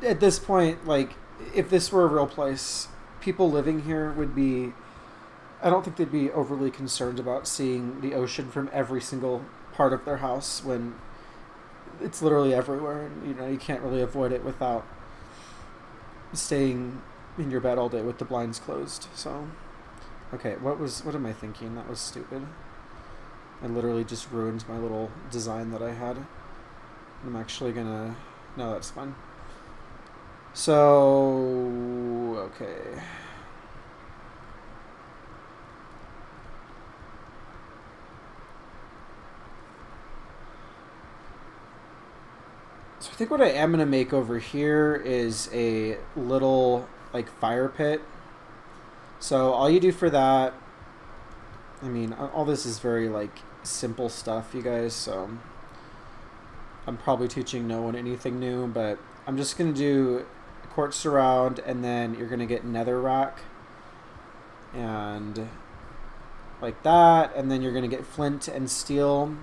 at this point, like, if this were a real place, people living here would be, I don't think they'd be overly concerned about seeing the ocean from every single part of their house when it's literally everywhere. And, you know, you can't really avoid it without staying in your bed all day with the blinds closed. So, okay, what am I thinking? That was stupid. I literally just ruined my little design that I had. I'm actually gonna, no, that's fine. So, okay. So I think what I am going to make over here is a little, like, fire pit. So all you do for that, I mean, all this is very, like, simple stuff, you guys, so I'm probably teaching no one anything new, but I'm just going to do quartz surround, and then you're going to get netherrack, and like that, and then you're going to get flint and steel,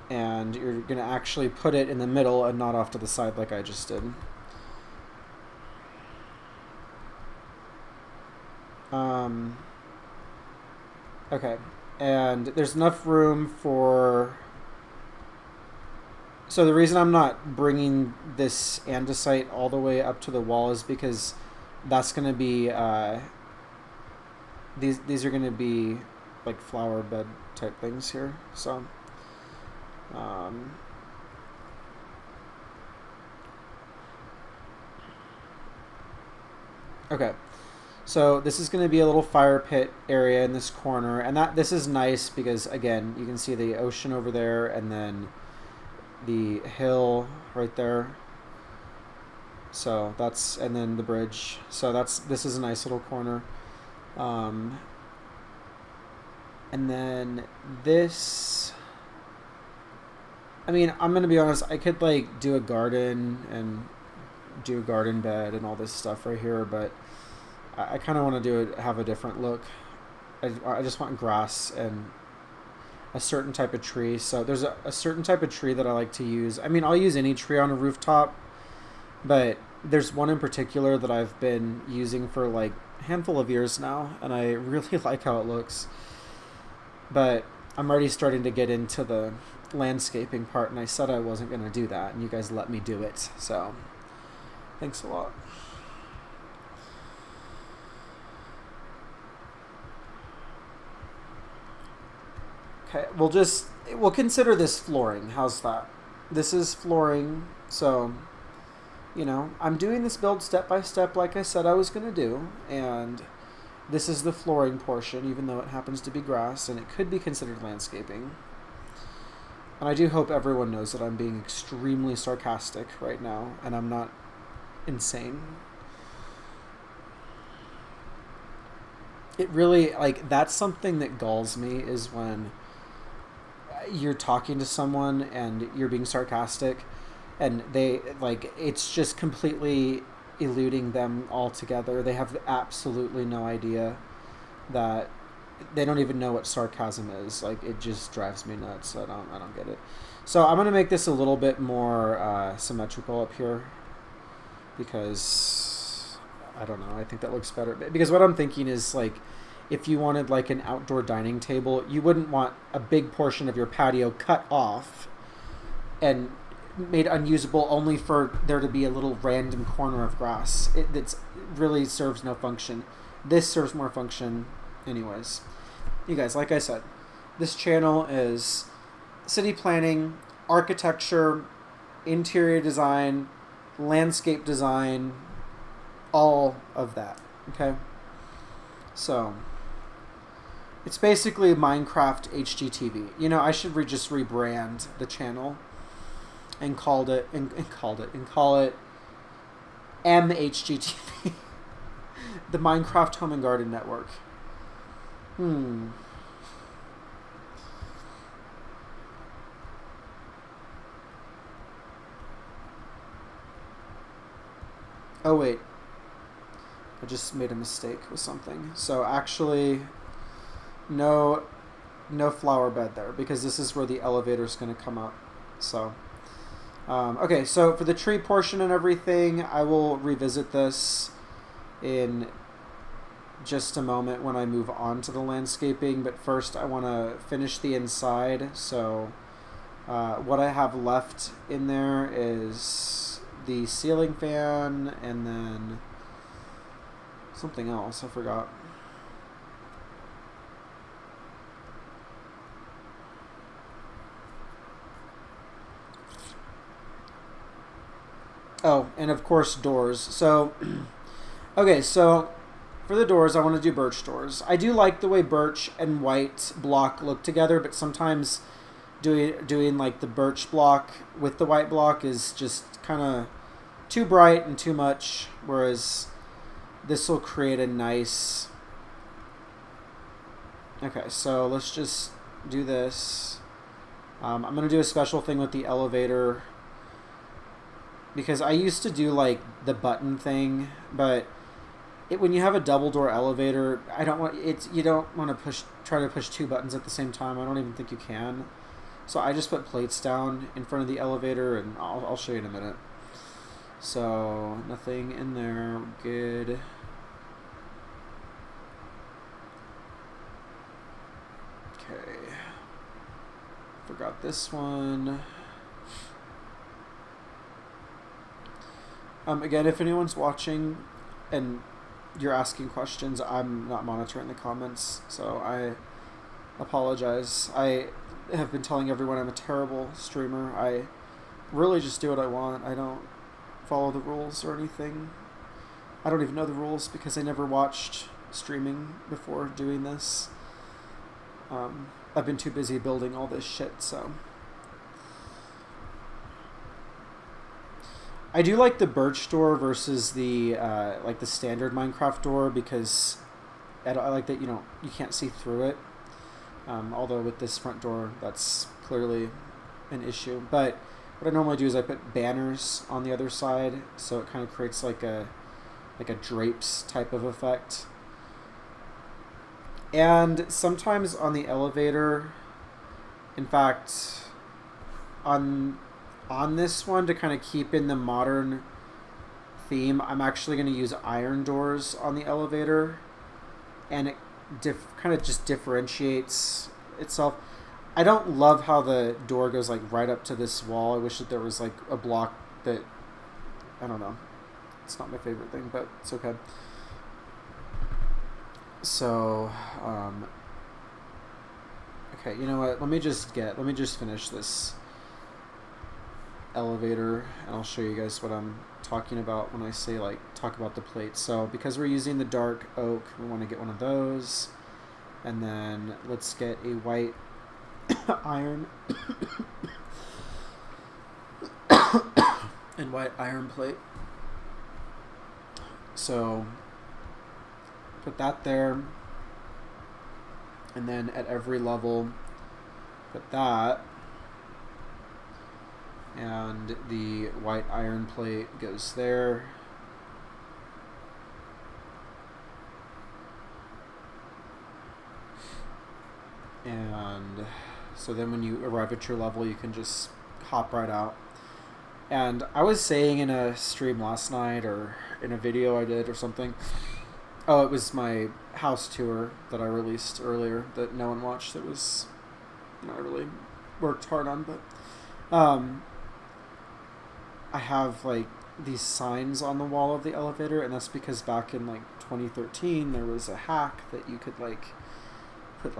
and you're going to actually put it in the middle and not off to the side like I just did. Okay, and there's enough room for... So the reason I'm not bringing this andesite all the way up to the wall is because that's going to be... These are going to be like flower bed type things here, so... Okay, so this is going to be a little fire pit area in this corner, and this is nice because, again, you can see the ocean over there and then the hill right there. So that's, and then the bridge. So this is a nice little corner. And then this, I mean, I'm going to be honest, I could like do a garden and do a garden bed and all this stuff right here, but I kind of want to have a different look. I just want grass and a certain type of tree. So there's a certain type of tree that I like to use. I mean, I'll use any tree on a rooftop, but there's one in particular that I've been using for like a handful of years now, and I really like how it looks. But I'm already starting to get into the landscaping part, and I said I wasn't going to do that, and you guys let me do it. So thanks a lot. Okay, we'll consider this flooring. How's that? This is flooring, so, you know, I'm doing this build step by step like I said I was going to do, and this is the flooring portion, even though it happens to be grass, and it could be considered landscaping. And I do hope everyone knows that I'm being extremely sarcastic right now, and I'm not insane. It really, like, that's something that galls me, is when you're talking to someone and you're being sarcastic and they, like, it's just completely eluding them altogether. They have absolutely no idea that, they don't even know what sarcasm is. Like, it just drives me nuts. I don't get it. So I'm going to make this a little bit more symmetrical up here because I don't know, I think that looks better. Because what I'm thinking is, like, if you wanted like an outdoor dining table, you wouldn't want a big portion of your patio cut off and made unusable only for there to be a little random corner of grass. It really serves no function. This serves more function anyways. You guys, like I said, this channel is city planning, architecture, interior design, landscape design, all of that, okay? So it's basically Minecraft HGTV. You know, I should just rebrand the channel. and call it MHGTV, the Minecraft Home and Garden Network. Oh wait, I just made a mistake with something. So actually, no flower bed there, because this is where the elevator is going to come up. So, okay, so for the tree portion and everything, I will revisit this in just a moment when I move on to the landscaping. But first, I want to finish the inside. So, what I have left in there is the ceiling fan, and then something else I forgot. Oh, and of course doors. So okay, so for the doors I want to do birch doors. I do like the way birch and white block look together, but sometimes doing like the birch block with the white block is just kind of too bright and too much, whereas this will create a nice... Okay, so let's just do this. I'm going to do a special thing with the elevator, because I used to do like the button thing, but when you have a double door elevator, you don't want to try to push two buttons at the same time. I don't even think you can. So I just put plates down in front of the elevator, and I'll show you in a minute. So nothing in there. Good. Okay. Forgot this one. Again, if anyone's watching and you're asking questions, I'm not monitoring the comments, so I apologize. I have been telling everyone I'm a terrible streamer. I really just do what I want. I don't follow the rules or anything. I don't even know the rules because I never watched streaming before doing this. I've been too busy building all this shit, so... I do like the birch door versus the like the standard Minecraft door, because I like that you can't see through it. Although with this front door, that's clearly an issue. But what I normally do is I put banners on the other side, so it kind of creates like a drapes type of effect. And sometimes on the elevator, in fact, on this one, to kind of keep in the modern theme, I'm actually going to use iron doors on the elevator, and it kind of just differentiates itself. I don't love how the door goes like right up to this wall. I wish that there was like a block that, I don't know. It's not my favorite thing, but it's okay. So, okay, you know what? Let me just finish this elevator, and I'll show you guys what I'm talking about when I say talk about the plates. So because we're using the dark oak, we want to get one of those, and then let's get a white iron and white iron plate. So put that there, and then at every level put that. And the white iron plate goes there. And so then when you arrive at your level, you can just hop right out. And I was saying in a stream last night, or in a video I did or something, oh, it was my house tour that I released earlier that no one watched, that was, I really worked hard on, but I have these signs on the wall of the elevator, and that's because back in 2013 there was a hack that you could put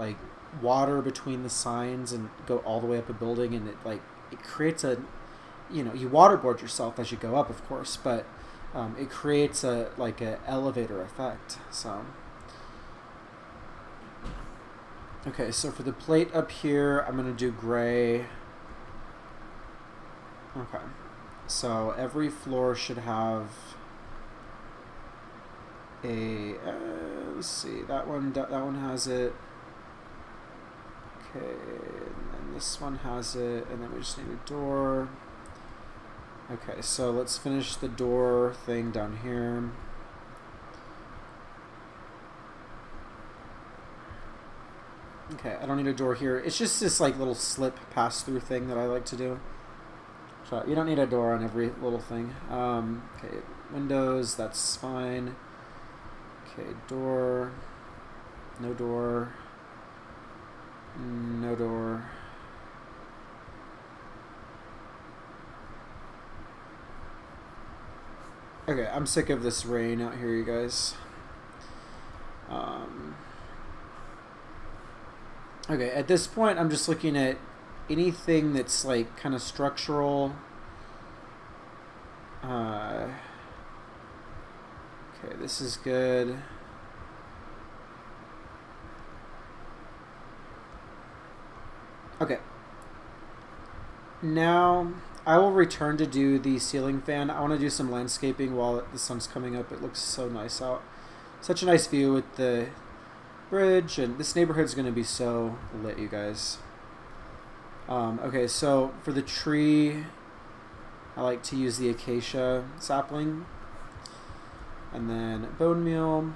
water between the signs and go all the way up a building, and it creates a, you waterboard yourself as you go up, of course, but it creates a elevator effect. So okay, so for the plate up here, I'm gonna do gray. Okay. So every floor should have a, let's see, that one has it. Okay, and then this one has it, and then we just need a door. Okay, so let's finish the door thing down here. Okay, I don't need a door here. It's just this like little slip pass-through thing that I like to do. So you don't need a door on every little thing. Okay, windows, that's fine. Okay, door. No door. No door. Okay, I'm sick of this rain out here, you guys. Okay, at this point, I'm just looking at anything that's like kind of structural. Okay, this is good. Okay. Now, I will return to do the ceiling fan. I want to do some landscaping while the sun's coming up. It looks so nice out. Such a nice view with the bridge, and this neighborhood's going to be so lit, you guys. Okay, so for the tree, I like to use the acacia sapling. And then bone meal.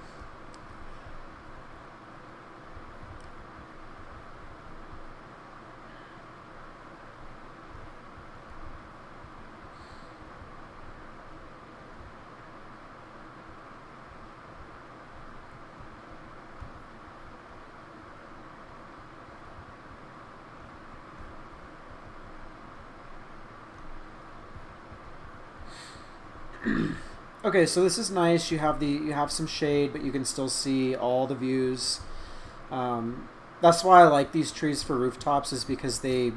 Okay, so this is nice. You have some shade, but you can still see all the views. That's why I like these trees for rooftops, is because they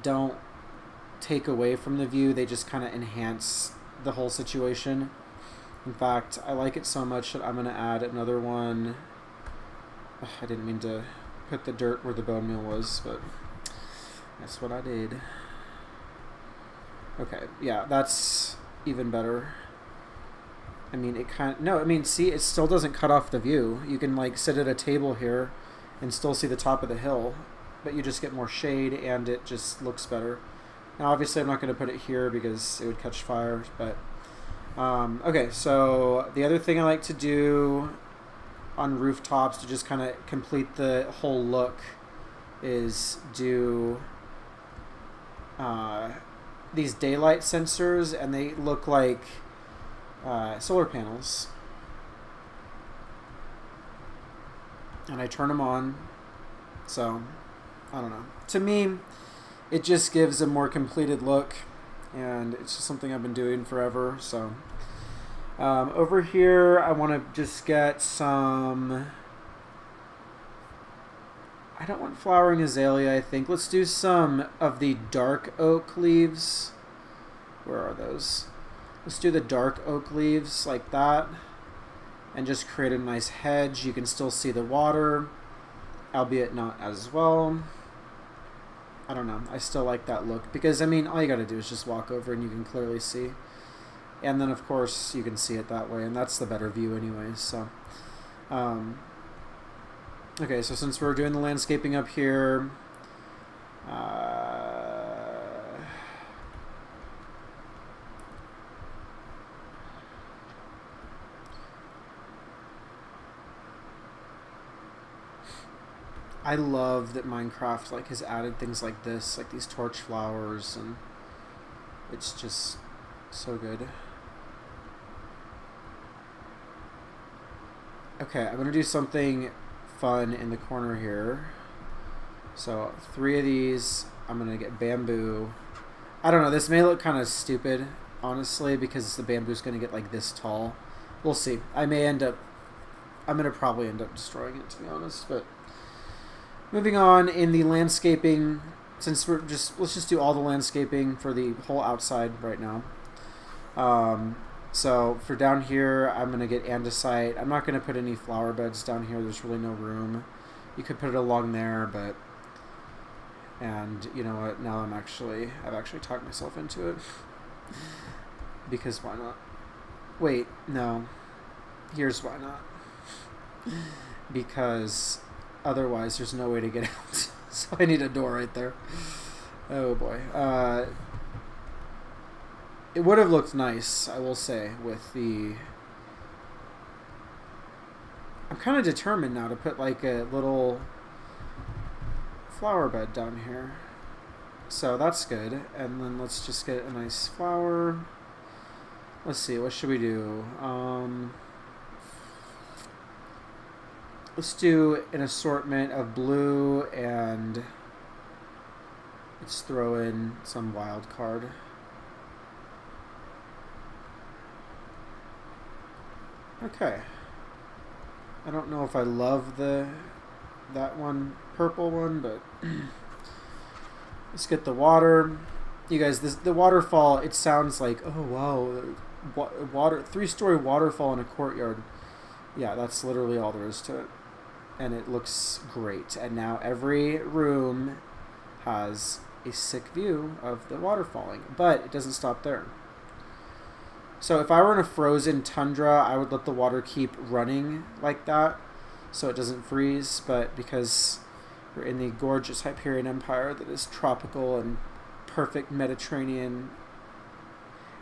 don't take away from the view. They just kind of enhance the whole situation. In fact, I like it so much that I'm going to add another one. Ugh, I didn't mean to put the dirt where the bone meal was, but that's what I did. Okay, yeah, that's even better. I mean, it kind of, no, I mean, see, it still doesn't cut off the view. You can like sit at a table here and still see the top of the hill, but you just get more shade and it just looks better. Now, obviously, I'm not going to put it here because it would catch fire, but okay, so the other thing I like to do on rooftops to just kind of complete the whole look is do these daylight sensors, and they look like solar panels. And I turn them on, so I don't know. To me, it just gives a more completed look, and it's just something I've been doing forever. So over here, I want to just get some. I don't want flowering azalea, I think. Let's do some of the dark oak leaves. Where are those? Let's do the dark oak leaves like that. And just create a nice hedge. You can still see the water, albeit not as well. I don't know. I still like that look. Because, I mean, all you got to do is just walk over and you can clearly see. And then, of course, you can see it that way. And that's the better view anyways. So, okay, so since we're doing the landscaping up here, I love that Minecraft like has added things like this, like these torch flowers, and it's just so good. Okay, I'm gonna do something fun in the corner here. So 3 of these, I'm gonna get bamboo. I don't know, this may look kind of stupid, honestly, because the bamboo's gonna get like this tall. We'll see. I'm gonna probably end up destroying it, to be honest, but moving on in the landscaping, since let's just do all the landscaping for the whole outside right now. So for down here, I'm going to get andesite. I'm not going to put any flower beds down here. There's really no room. You could put it along there, but And you know what? Now I've actually talked myself into it. Because why not? Wait, no. Here's why not. Because otherwise there's no way to get out. So I need a door right there. Oh boy. It would have looked nice, I will say, with the... I'm kind of determined now to put like a little flower bed down here. So that's good. And then let's just get a nice flower. Let's see, what should we do? Let's do an assortment of blue and let's throw in some wild card. Okay. I don't know if I love that one purple one, but let's get the water. You guys, the waterfall, it sounds like, oh wow, water, 3-story waterfall in a courtyard. Yeah, that's literally all there is to it. And it looks great. And now every room has a sick view of the water falling. But it doesn't stop there. So if I were in a frozen tundra, I would let the water keep running like that so it doesn't freeze. But because we're in the gorgeous Hyperion Empire that is tropical and perfect Mediterranean...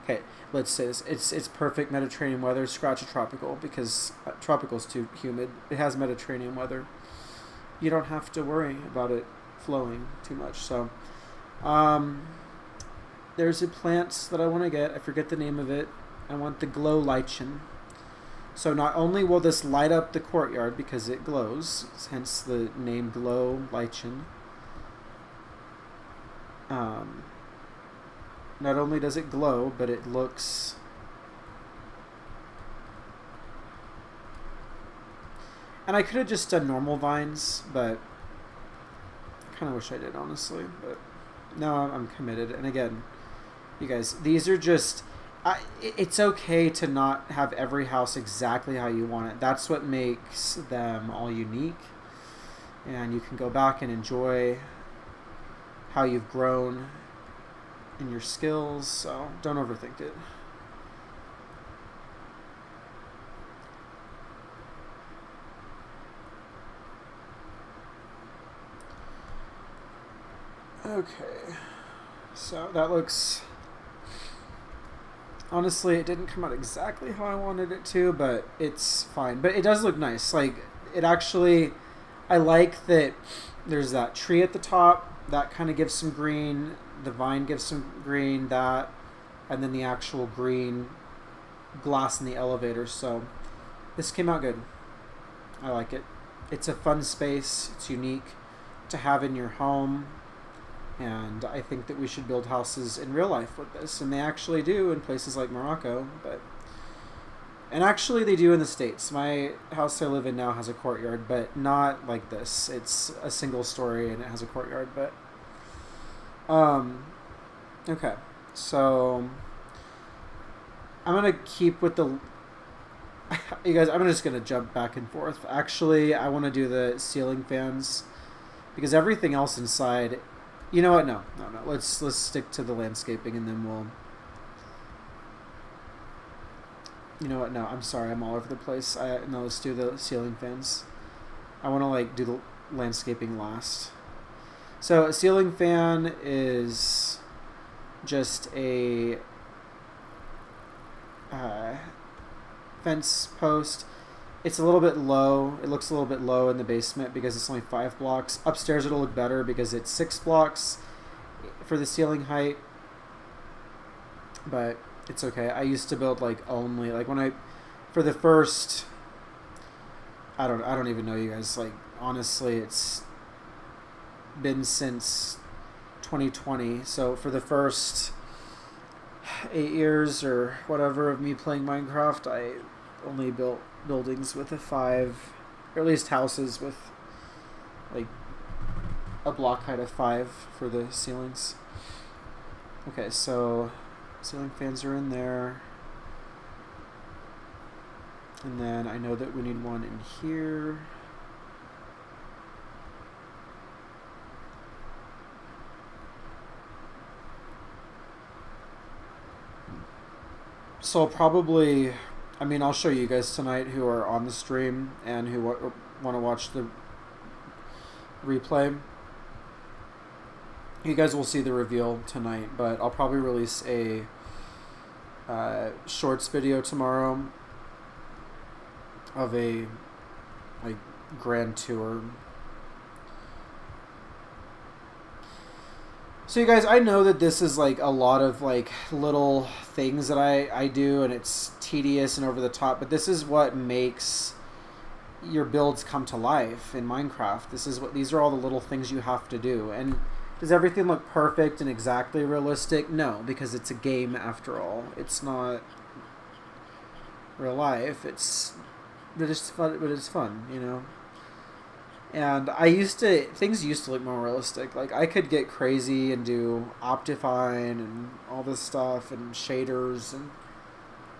Okay, let's say this. It's perfect Mediterranean weather. Scratch a tropical because tropical's too humid. It has Mediterranean weather. You don't have to worry about it flowing too much. So, there's a plant that I want to get. I forget the name of it. I want the glow lichen. So not only will this light up the courtyard because it glows, hence the name glow lichen. Not only does it glow, but it looks... And I could have just done normal vines, but I kind of wish I did, honestly. But no, I'm committed. And again, you guys, these are just... it's okay to not have every house exactly how you want it. That's what makes them all unique. And you can go back and enjoy how you've grown in your skills, so don't overthink it. Okay, so that looks... Honestly, it didn't come out exactly how I wanted it to, but it's fine. But it does look nice. Like, it actually... I like that there's that tree at the top. That kind of gives some green. The vine gives some green. That. And then the actual green glass in the elevator. So, this came out good. I like it. It's a fun space. It's unique to have in your home. And I think that we should build houses in real life with this. And they actually do in places like Morocco. And actually they do in the States. My house I live in now has a courtyard, but not like this. It's a single story and it has a courtyard. But okay. So I'm going to keep with the... You guys, I'm just going to jump back and forth. Actually, I want to do the ceiling fans because everything else inside... You know what? No. Let's stick to the landscaping and then we'll... You know what? No, I'm sorry. I'm all over the place. No, let's do the ceiling fans. I want to do the landscaping last. So a ceiling fan is just a fence post. It's a little bit low. It looks a little bit low in the basement because it's only 5 blocks. Upstairs it'll look better because it's 6 blocks for the ceiling height. But it's okay. I used to build only for the first... I don't even know, you guys. Honestly, it's been since 2020. So for the first 8 years or whatever of me playing Minecraft, I only built buildings with a 5, or at least houses with a block height of 5 for the ceilings. Okay, so ceiling fans are in there. And then I know that we need one in here. So probably, I mean, I'll show you guys tonight who are on the stream and who want to watch the replay. You guys will see the reveal tonight, but I'll probably release a shorts video tomorrow of a like grand tour. So you guys, I know that this is like a lot of like little things that I do, and it's tedious and over the top, but this is what makes your builds come to life in Minecraft. These are all the little things you have to do. And does everything look perfect and exactly realistic? No, because it's a game after all. It's not real life. But it's fun, you know. And things used to look more realistic. Like, I could get crazy and do Optifine and all this stuff and shaders, and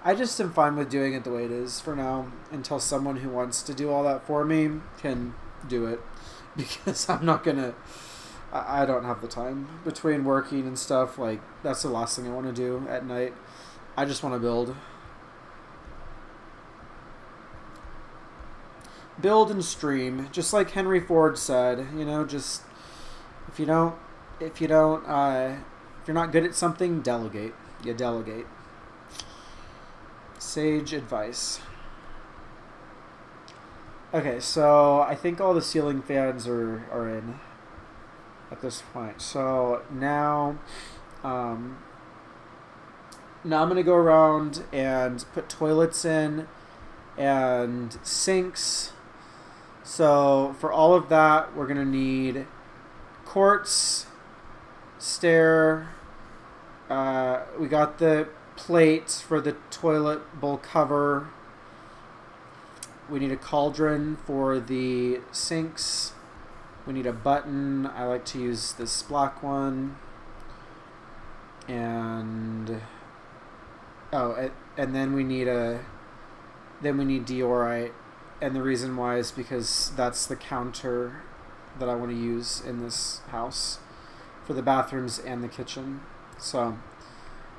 I just am fine with doing it the way it is for now until someone who wants to do all that for me can do it, because I'm not gonna. I don't have the time between working and stuff. Like, that's the last thing I want to do at night. I just want to build. Build and stream, just like Henry Ford said. You know, just if you're not good at something, delegate. You delegate. Sage advice. Okay, so I think all the ceiling fans are in at this point. So now I'm gonna go around and put toilets in and sinks. So for all of that, we're gonna need quartz, stair. We got the plates for the toilet bowl cover. We need a cauldron for the sinks. We need a button. I like to use this black one. And then we need diorite. And the reason why is because that's the counter that I want to use in this house for the bathrooms and the kitchen. So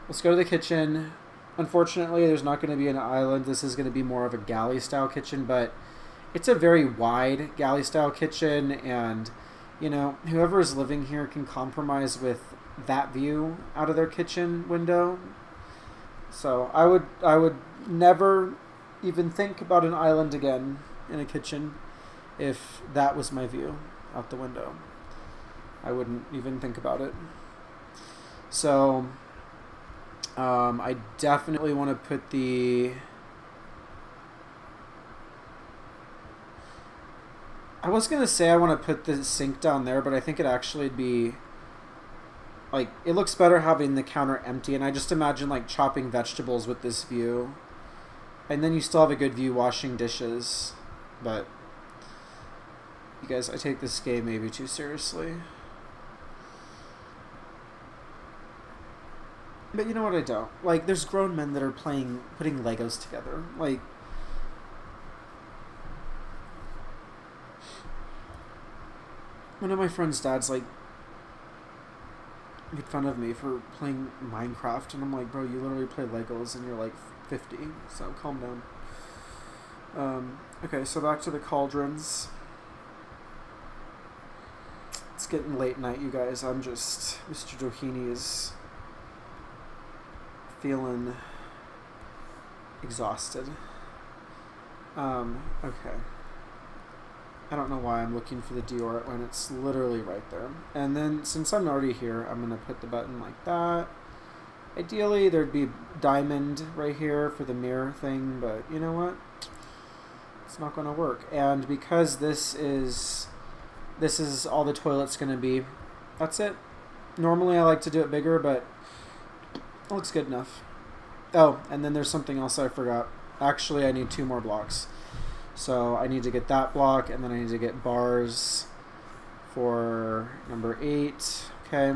let's go to the kitchen. Unfortunately, there's not going to be an island. This is going to be more of a galley style kitchen, but it's a very wide galley style kitchen, and you know, whoever is living here can compromise with that view out of their kitchen window. So I would never even think about an island again in a kitchen if that was my view out the window. I wouldn't even think about it. So I definitely want to put I was going to say I want to put the sink down there, but I think it actually would be like, it looks better having the counter empty, and I just imagine like chopping vegetables with this view. And then you still have a good view washing dishes. But you guys, I take this game maybe too seriously. But you know what, I don't. Like, there's grown men that are putting Legos together. Like, one of my friend's dads, like, made fun of me for playing Minecraft. And I'm like, bro, you literally play Legos and you're like 50, so calm down. Okay, so back to the cauldrons. It's getting late night, you guys. Mr. Doheny is feeling exhausted. Okay. I don't know why I'm looking for the diorite when it's literally right there. And then, since I'm already here, I'm going to put the button like that. Ideally, there'd be diamond right here for the mirror thing, but you know what? It's not going to work. And because this is all the toilet's going to be, that's it. Normally, I like to do it bigger, but it looks good enough. Oh, and then there's something else I forgot. Actually, I need 2 more blocks. So I need to get that block, and then I need to get bars for number 8. Okay.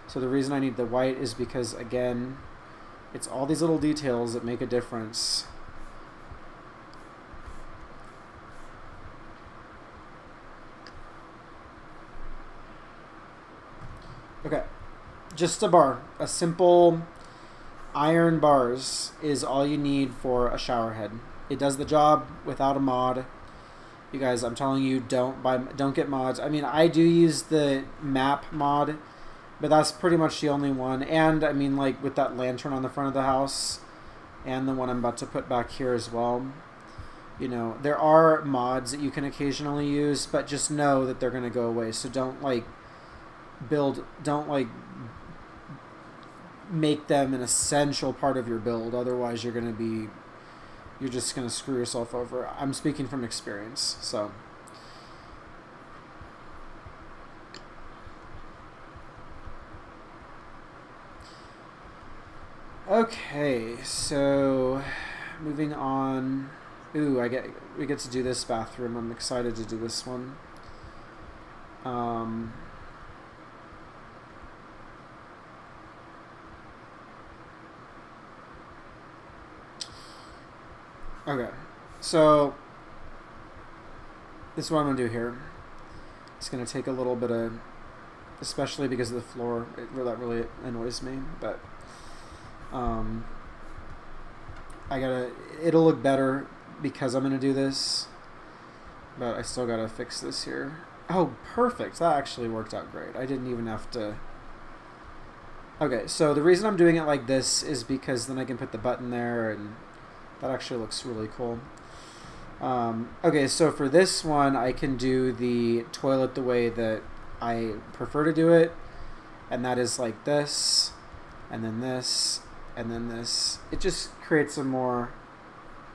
So the reason I need the white is because, again, it's all these little details that make a difference. Okay. Just a bar. A simple Iron bars is all you need for a shower head. It does the job without a mod. You guys, I'm telling you, don't get mods. I mean, I do use the map mod, but that's pretty much the only one. And I mean, like with that lantern on the front of the house, and the one I'm about to put back here as well. You know, there are mods that you can occasionally use, but just know that they're gonna go away. So don't like make them an essential part of your build. Otherwise, you're just gonna screw yourself over. I'm speaking from experience, so. Okay, so moving on. Ooh, we get to do this bathroom. I'm excited to do this one. Okay, so this is what I'm gonna do here. It's gonna take a little bit of, especially because of the floor. That really annoys me, but it'll look better because I'm gonna do this, but I still gotta fix this here. Oh, perfect. That actually worked out great. I didn't even have to. Okay, so the reason I'm doing it like this is because then I can put the button there, and that actually looks really cool. Okay, so for this one, I can do the toilet the way that I prefer to do it, and that is like this, and then this, and then this. It just creates a more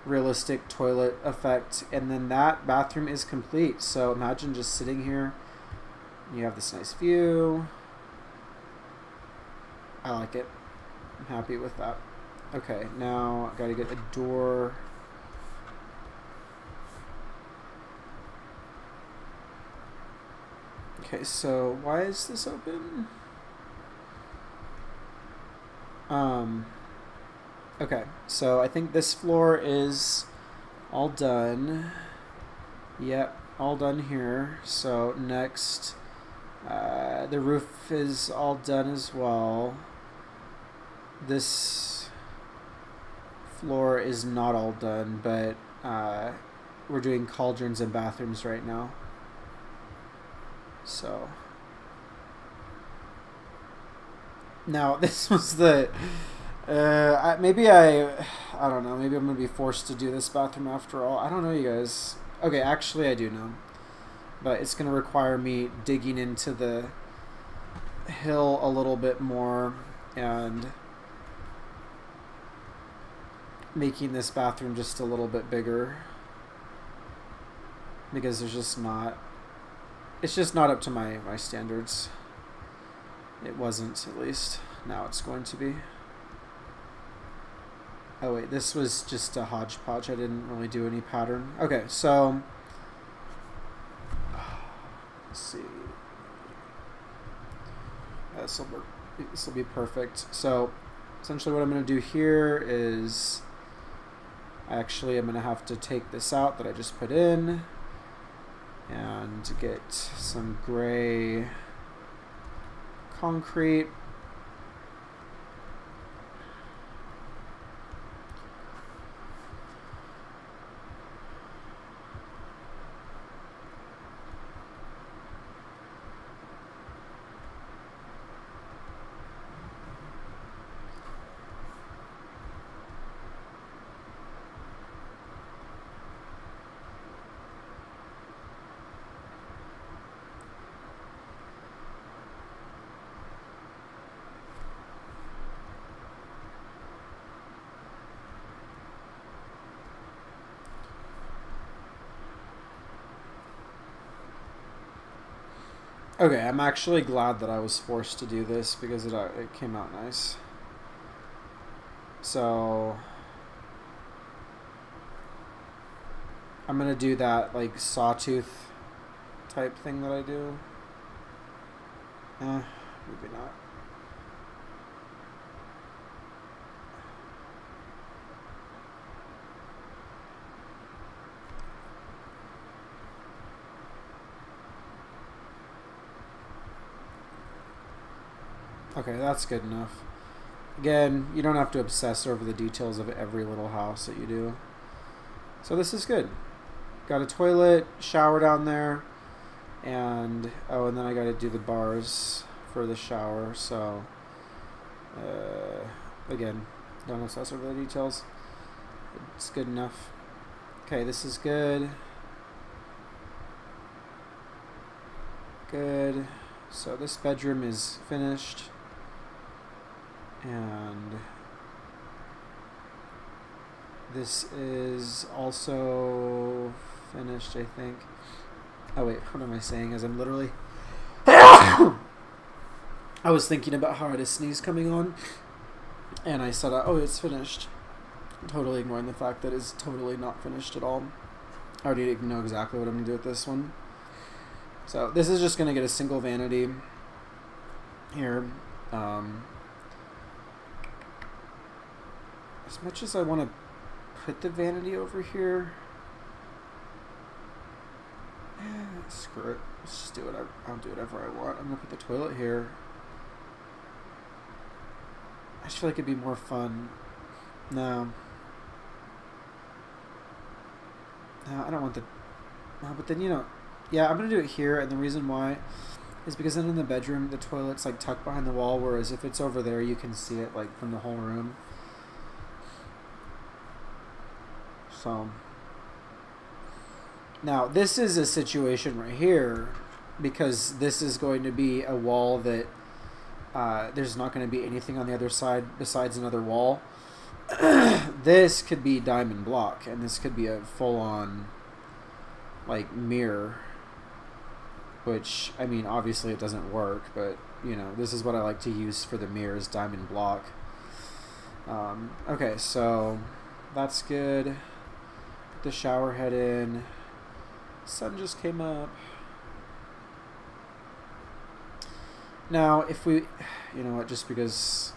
realistic toilet effect, and then that bathroom is complete. So imagine just sitting here, you have this nice view. I like it. I'm happy with that. Okay, now I gotta get a door. Okay, so why is this open? Okay, so I think this floor is all done. Yep, all done here. So next, the roof is all done as well. This floor is not all done, but we're doing cauldrons and bathrooms right now. So now this was the maybe I don't know, maybe I'm gonna be forced to do this bathroom after all. I don't know, you guys. Okay, actually I do know, but it's gonna require me digging into the hill a little bit more and making this bathroom just a little bit bigger, because it's just not up to my standards. It wasn't, at least. Now it's going to be. Oh wait, this was just a hodgepodge. I didn't really do any pattern. Okay, so let's see. This will work. This will be perfect. So essentially what I'm going to do here is actually I'm going to have to take this out that I just put in and get some gray concrete. Okay, I'm actually glad that I was forced to do this because it came out nice. So I'm gonna do that like sawtooth type thing that I do. Maybe not. Okay, that's good enough. Again, you don't have to obsess over the details of every little house that you do. So this is good. Got a toilet, shower down there, and and then I got to do the bars for the shower. So again, don't obsess over the details. It's good enough. Okay, this is good. Good. So this bedroom is finished. And this is also finished, I think. Oh wait, what am I saying? As I'm literally I was thinking about how I had a sneeze coming on, and I said, oh, it's finished. Totally ignoring the fact that it's totally not finished at all. I already know exactly what I'm going to do with this one. So this is just going to get a single vanity here. As much as I want to put the vanity over here, screw it. Let's just do it. I'll do whatever I want. I'm going to put the toilet here. I just feel like it'd be more fun. No, I don't want the... No, but then, yeah, I'm going to do it here, and the reason why is because then in the bedroom, the toilet's, like, tucked behind the wall, whereas if it's over there, you can see it, like, from the whole room. So, now, this is a situation right here, because this is going to be a wall that there's not going to be anything on the other side besides another wall. This could be diamond block, and this could be a full-on, like, mirror, which, I mean, obviously it doesn't work, but, this is what I like to use for the mirrors, diamond block. Okay, so that's good. Put the shower head in. Sun just came up. Now, if we, just because,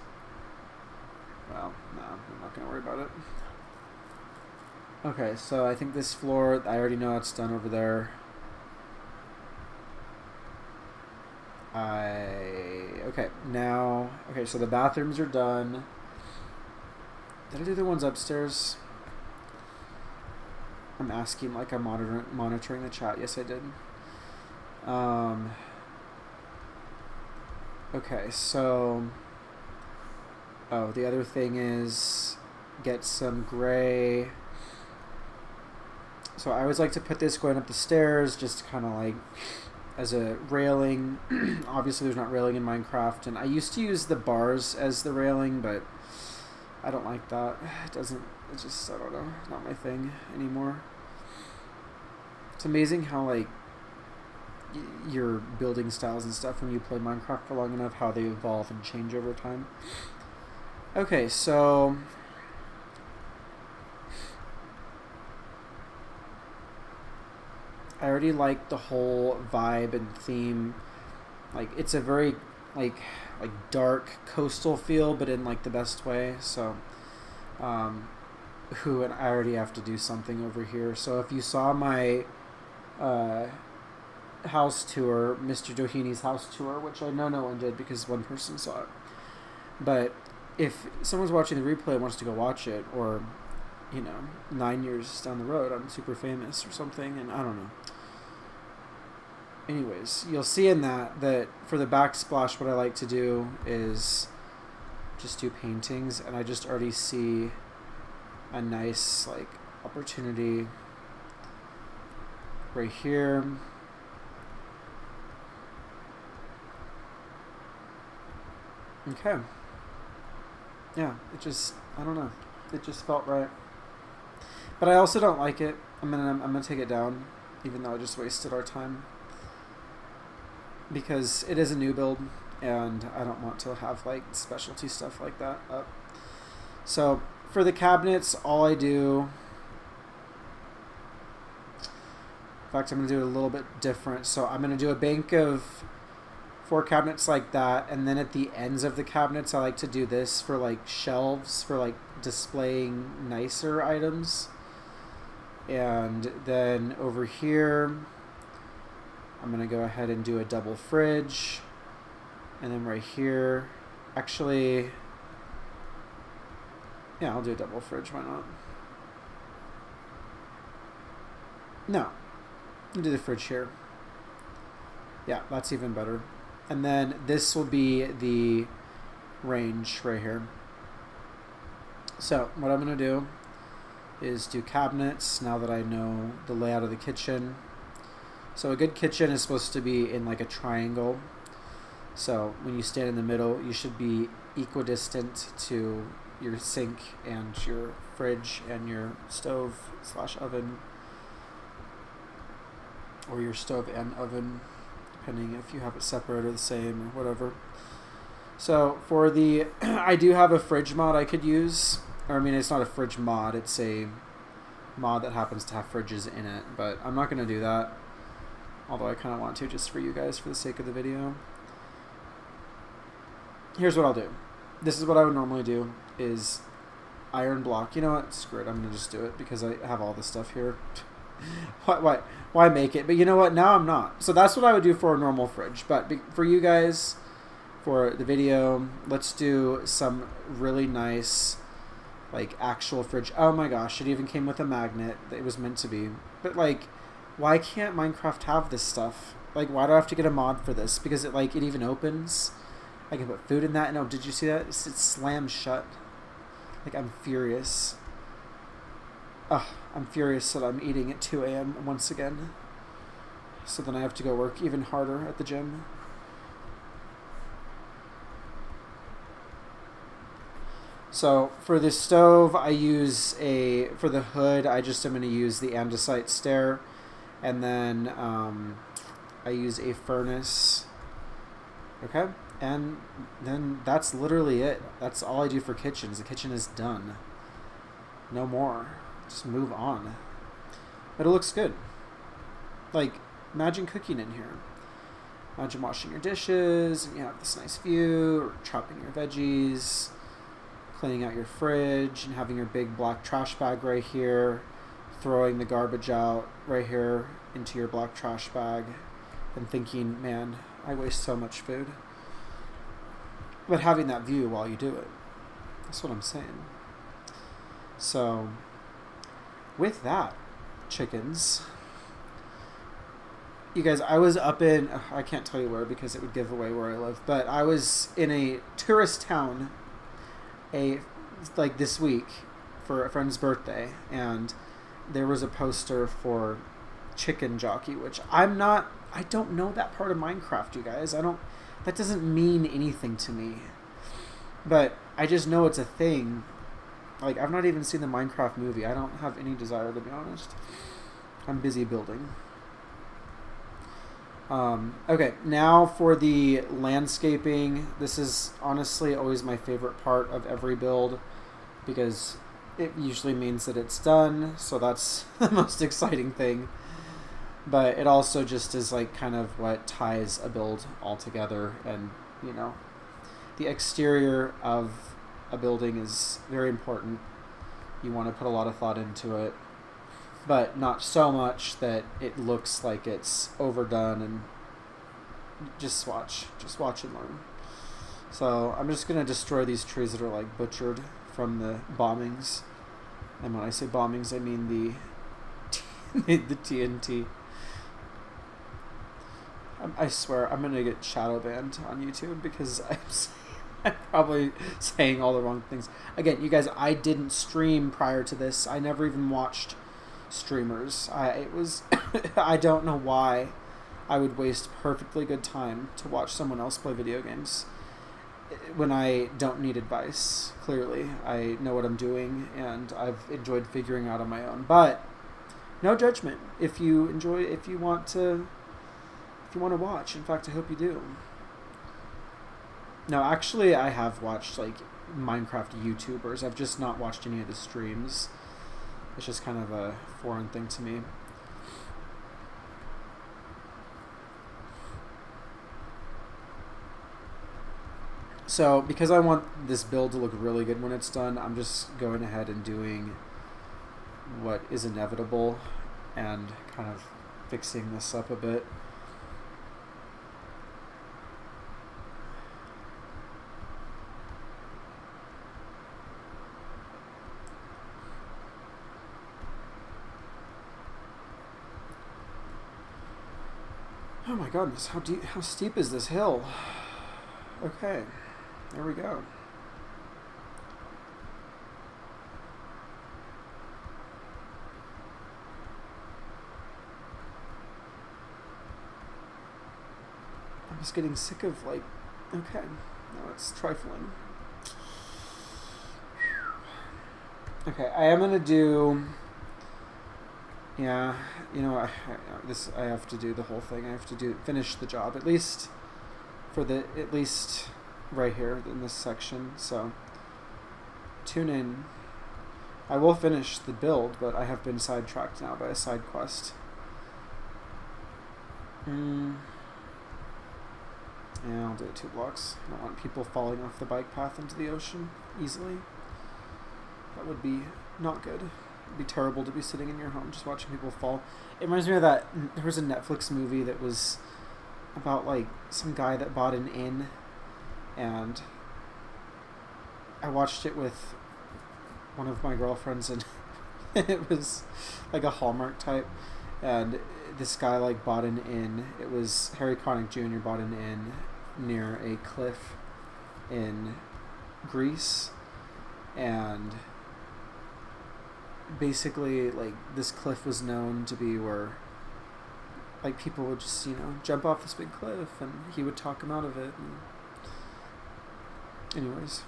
well, no, I'm not going to worry about it. Okay, so I think this floor, I already know it's done over there. Okay, so the bathrooms are done. Did I do the ones upstairs? I'm asking like I'm monitoring the chat. Yes, I did. Okay, so... Oh, the other thing is get some gray. So I always like to put this going up the stairs, just kind of like as a railing. Obviously there's not railing in Minecraft, and I used to use the bars as the railing, but I don't like that. It's just, I don't know, not my thing anymore. It's amazing how, like, your building styles and stuff when you play Minecraft for long enough, how they evolve and change over time. Okay, so I already like the whole vibe and theme. Like, it's a very like dark coastal feel, but in like the best way. So and I already have to do something over here. So if you saw my house tour, Mr. Doheny's house tour, which I know no one did because one person saw it, but if someone's watching the replay and wants to go watch it, or 9 years down the road I'm super famous or something, and I don't know. Anyways, you'll see in that for the backsplash, what I like to do is just do paintings, and I just already see a nice like opportunity right here. Okay. Yeah, I don't know. It just felt right. But I also don't like it. I'm gonna take it down, even though I just wasted our time. Because it is a new build, and I don't want to have like specialty stuff like that up. So for the cabinets, all I do, in fact, I'm going to do it a little bit different. So I'm going to do a bank of 4 cabinets like that, and then at the ends of the cabinets, I like to do this for like shelves for like displaying nicer items. And then over here, I'm going to go ahead and do a double fridge. And then right here, actually, Yeah, I'll do a double fridge. Why not? No. I'll do the fridge here. Yeah, that's even better. And then this will be the range right here. So what I'm going to do is do cabinets now that I know the layout of the kitchen. So a good kitchen is supposed to be in like a triangle. So when you stand in the middle, you should be equidistant to your sink and your fridge and your stove / oven, or your stove and oven, depending if you have it separate or the same or whatever. So for the, I do have a fridge mod I could use. Or I mean, it's not a fridge mod, it's a mod that happens to have fridges in it, but I'm not going to do that. Although I kind of want to just for you guys for the sake of the video. Here's what I'll do. This is what I would normally do, is iron block. You know what? Screw it. I'm going to just do it because I have all this stuff here. Why make it? But you know what? Now I'm not. So that's what I would do for a normal fridge. But for you guys, for the video, let's do some really nice, like, actual fridge. Oh my gosh, it even came with a magnet. It was meant to be. But, like, why can't Minecraft have this stuff? Like, why do I have to get a mod for this? Because it, like, it even opens. I can put food in that. No, did you see that? It slams shut. Like, I'm furious. Ugh, I'm furious that I'm eating at 2 a.m. once again. So then I have to go work even harder at the gym. So for the stove, I use for the hood, I just am going to use the andesite stair. And then I use a furnace. Okay. And then that's literally it. That's all I do for kitchens. The kitchen is done. No more. Just move on. But it looks good. Like, imagine cooking in here. Imagine washing your dishes, and you have this nice view, or chopping your veggies, cleaning out your fridge, and having your big black trash bag right here, throwing the garbage out right here into your black trash bag, and thinking, man, I waste so much food. But having that view while you do it. That's what I'm saying. So, with that, chickens, you guys, I was up in, I can't tell you where because it would give away where I live, but I was in a tourist town like this week for a friend's birthday, and there was a poster for Chicken Jockey, which I don't know that part of Minecraft, you guys. That doesn't mean anything to me, but I just know it's a thing. Like, I've not even seen the Minecraft movie. I don't have any desire, to be honest. I'm busy building. Okay, now for the landscaping. This is honestly always my favorite part of every build because it usually means that it's done, so that's the most exciting thing. But it also just is like kind of what ties a build all together, and you know, the exterior of a building is very important. You want to put a lot of thought into it, but not so much that it looks like it's overdone. And just watch and learn. So I'm just gonna destroy these trees that are like butchered from the bombings, and when I say bombings, I mean the TNT. I swear I'm gonna get shadow banned on YouTube because I'm probably saying all the wrong things. Again, you guys, I didn't stream prior to this. I never even watched streamers. I don't know why I would waste perfectly good time to watch someone else play video games when I don't need advice. Clearly, I know what I'm doing, and I've enjoyed figuring out on my own. But no judgment. If you want to watch. In fact, I hope you do. No, actually, I have watched like Minecraft YouTubers. I've just not watched any of the streams. It's just kind of a foreign thing to me. So, because I want this build to look really good when it's done, I'm just going ahead and doing what is inevitable and kind of fixing this up a bit. Oh my goodness, how steep is this hill? Okay, there we go. I was getting sick of, like, okay, now it's trifling. Okay, I am gonna do. Yeah, you know, I have to do the whole thing. I have to finish the job at least right here in this section. So tune in. I will finish the build, but I have been sidetracked now by a side quest. Yeah, I'll do it 2 blocks. I don't want people falling off the bike path into the ocean easily. That would be not good. It'd be terrible to be sitting in your home just watching people fall. It reminds me of that, there was a Netflix movie that was about, like, some guy that bought an inn, and I watched it with one of my girlfriends, and it was like a Hallmark type, and this guy, like, bought an inn. It was Harry Connick Jr. bought an inn near a cliff in Greece, and basically, like, this cliff was known to be where, like, people would just, you know, jump off this big cliff, and he would talk them out of it. And anyways.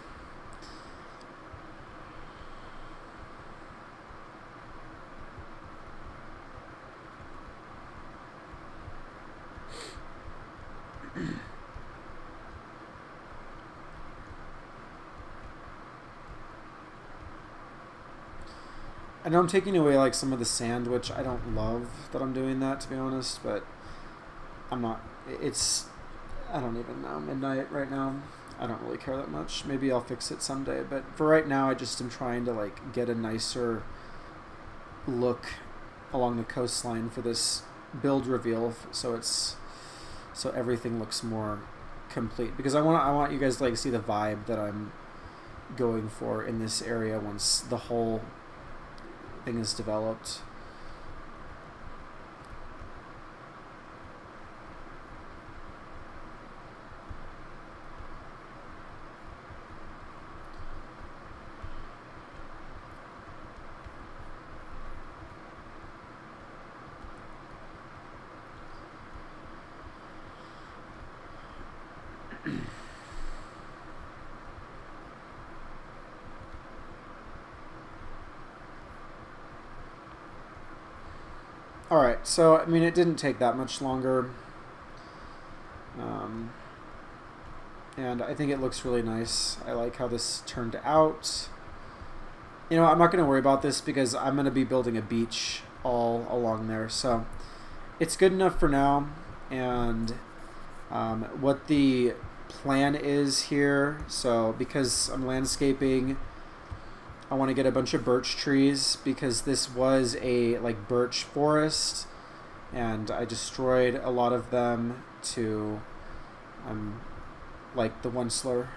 I know I'm taking away, like, some of the sand, which I don't love that I'm doing that, to be honest, but I'm not, I don't even know, midnight right now. I don't really care that much. Maybe I'll fix it someday, but for right now, I just am trying to, like, get a nicer look along the coastline for this build reveal, so everything looks more complete, because I want you guys to, like, see the vibe that I'm going for in this area once the whole thing is developed. Alright, so, I mean, it didn't take that much longer. And I think it looks really nice. I like how this turned out. You know, I'm not going to worry about this because I'm going to be building a beach all along there. So it's good enough for now. And what the plan is here, so because I'm landscaping, I want to get a bunch of birch trees because this was a, like, birch forest, and I destroyed a lot of them to, like the one slur,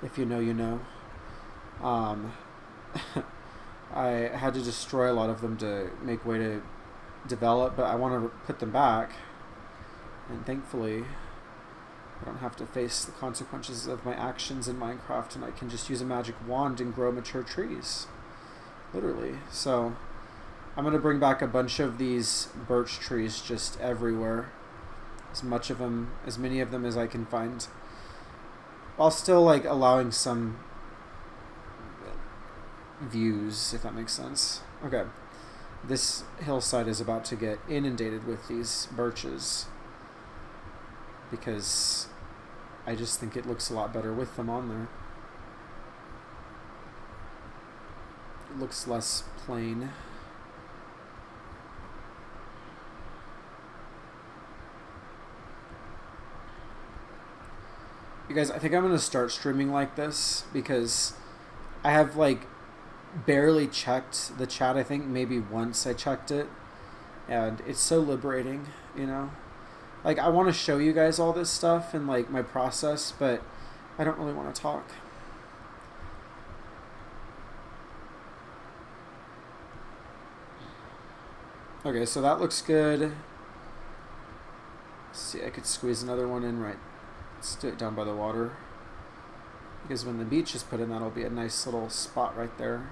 if you know, you know. I had to destroy a lot of them to make way to develop, but I want to put them back, and thankfully I don't have to face the consequences of my actions in Minecraft, and I can just use a magic wand and grow mature trees. Literally. So I'm going to bring back a bunch of these birch trees just everywhere. As many of them as I can find. While still, like, allowing some views, if that makes sense. Okay. This hillside is about to get inundated with these birches, because I just think it looks a lot better with them on there. It looks less plain. You guys, I think I'm going to start streaming like this because I have, like, barely checked the chat. I think maybe once I checked it, and it's so liberating, you know? Like, I want to show you guys all this stuff and, like, my process, but I don't really want to talk. Okay, so that looks good. see, I could squeeze another one in right. Let's do it down by the water. Because when the beach is put in, that'll be a nice little spot right there.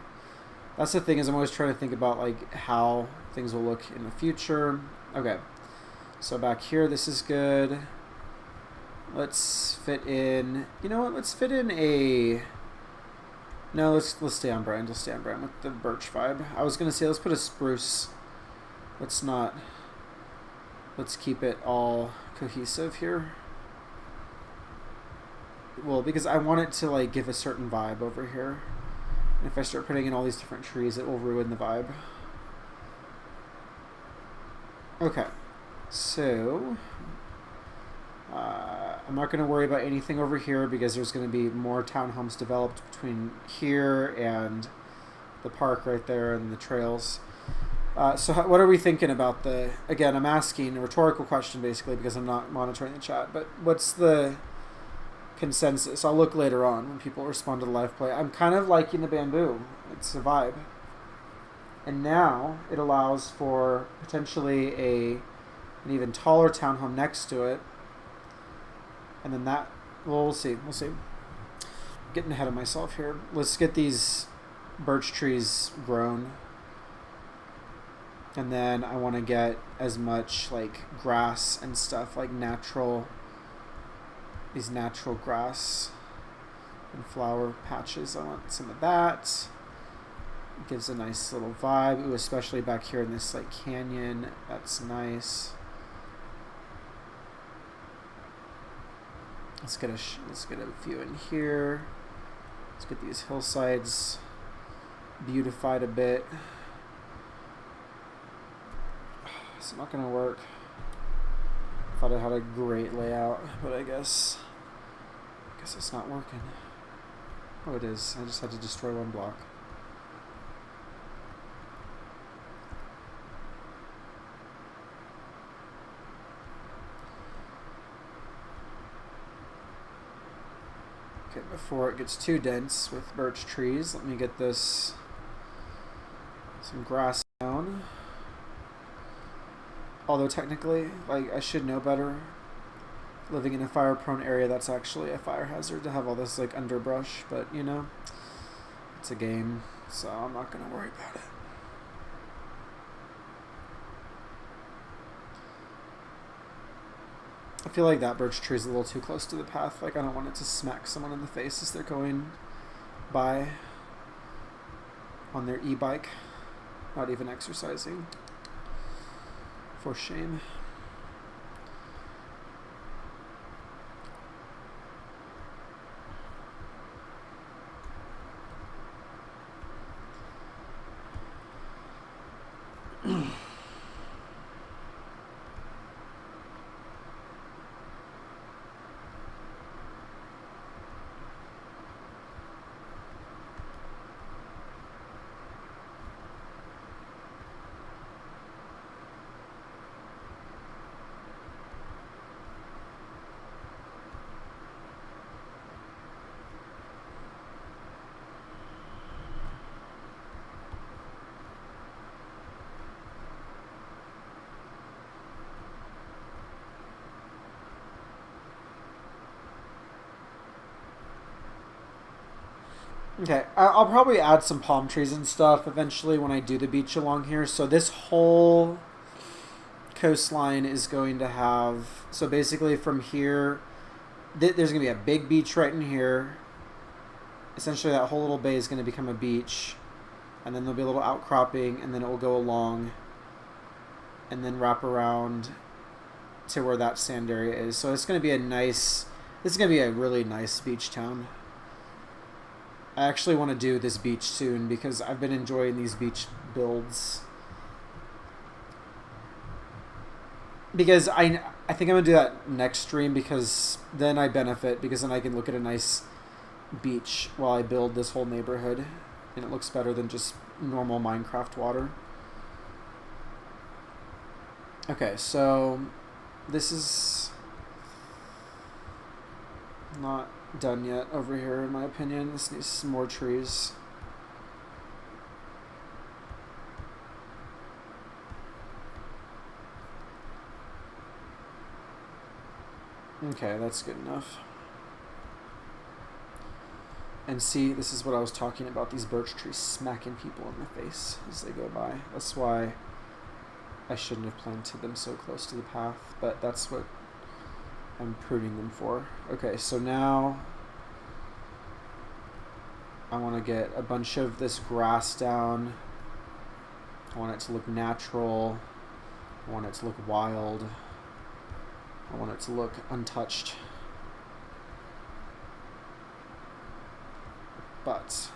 That's the thing, is I'm always trying to think about like how things will look in the future. Okay, so back here, this is good. Let's fit in, you know what, let's fit in a, no, let's stay on brand. Let's stay on brand with the birch vibe. I was gonna say let's put a spruce. Let's keep it all cohesive here. Well, because I want it to like give a certain vibe over here. And if I start putting in all these different trees, it will ruin the vibe. Okay, so I'm not going to worry about anything over here because there's going to be more townhomes developed between here and the park right there and the trails. So what are we thinking about the, again, I'm asking a rhetorical question basically because I'm not monitoring the chat, but what's the consensus? I'll look later on when people respond to the live play. I'm kind of liking the bamboo. It's a vibe. And now it allows for potentially an even taller townhome next to it. And then that, well, we'll see. We'll see. I'm getting ahead of myself here. Let's get these birch trees grown. And then I want to get as much like grass and stuff, like these natural grass and flower patches. I want some of that. It gives a nice little vibe. Ooh, especially back here in this like canyon. That's nice. Let's get a few in here. Let's get these hillsides beautified a bit. It's not gonna work. Thought I had a great layout, but I guess it's not working. Oh, it is. I just had to destroy one block. Okay, before it gets too dense with birch trees, let me get this some grass down. Although technically, like, I should know better. Living in a fire-prone area, that's actually a fire hazard to have all this like underbrush, but you know, it's a game, so I'm not gonna worry about it. I feel like that birch tree is a little too close to the path. Like, I don't want it to smack someone in the face as they're going by on their e-bike, not even exercising. For shame. Okay, I'll probably add some palm trees and stuff eventually when I do the beach along here. So this whole coastline is going to have, so basically from here, there's going to be a big beach right in here. Essentially that whole little bay is going to become a beach. And then there'll be a little outcropping, and then it will go along and then wrap around to where that sand area is. So it's going to be this is going to be a really nice beach town. I actually want to do this beach soon because I've been enjoying these beach builds. Because I think I'm going to do that next stream because then I benefit, because then I can look at a nice beach while I build this whole neighborhood. And it looks better than just normal Minecraft water. Okay, so this is not done yet over here, in my opinion. This needs some more trees. Okay, that's good enough. And see, this is what I was talking about, these birch trees smacking people in the face as they go by. That's why I shouldn't have planted them so close to the path, but that's what I'm pruning them for. Okay, so now I want to get a bunch of this grass down. I want it to look natural. I want it to look wild. I want it to look untouched. But,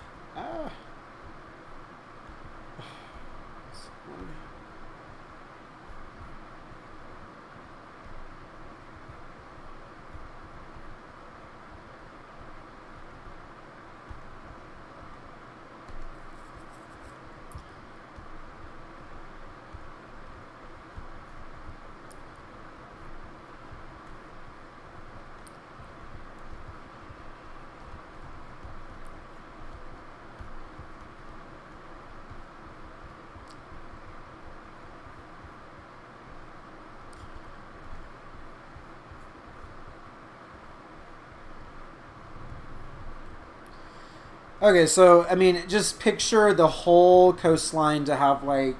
okay, so, I mean, just picture the whole coastline to have, like,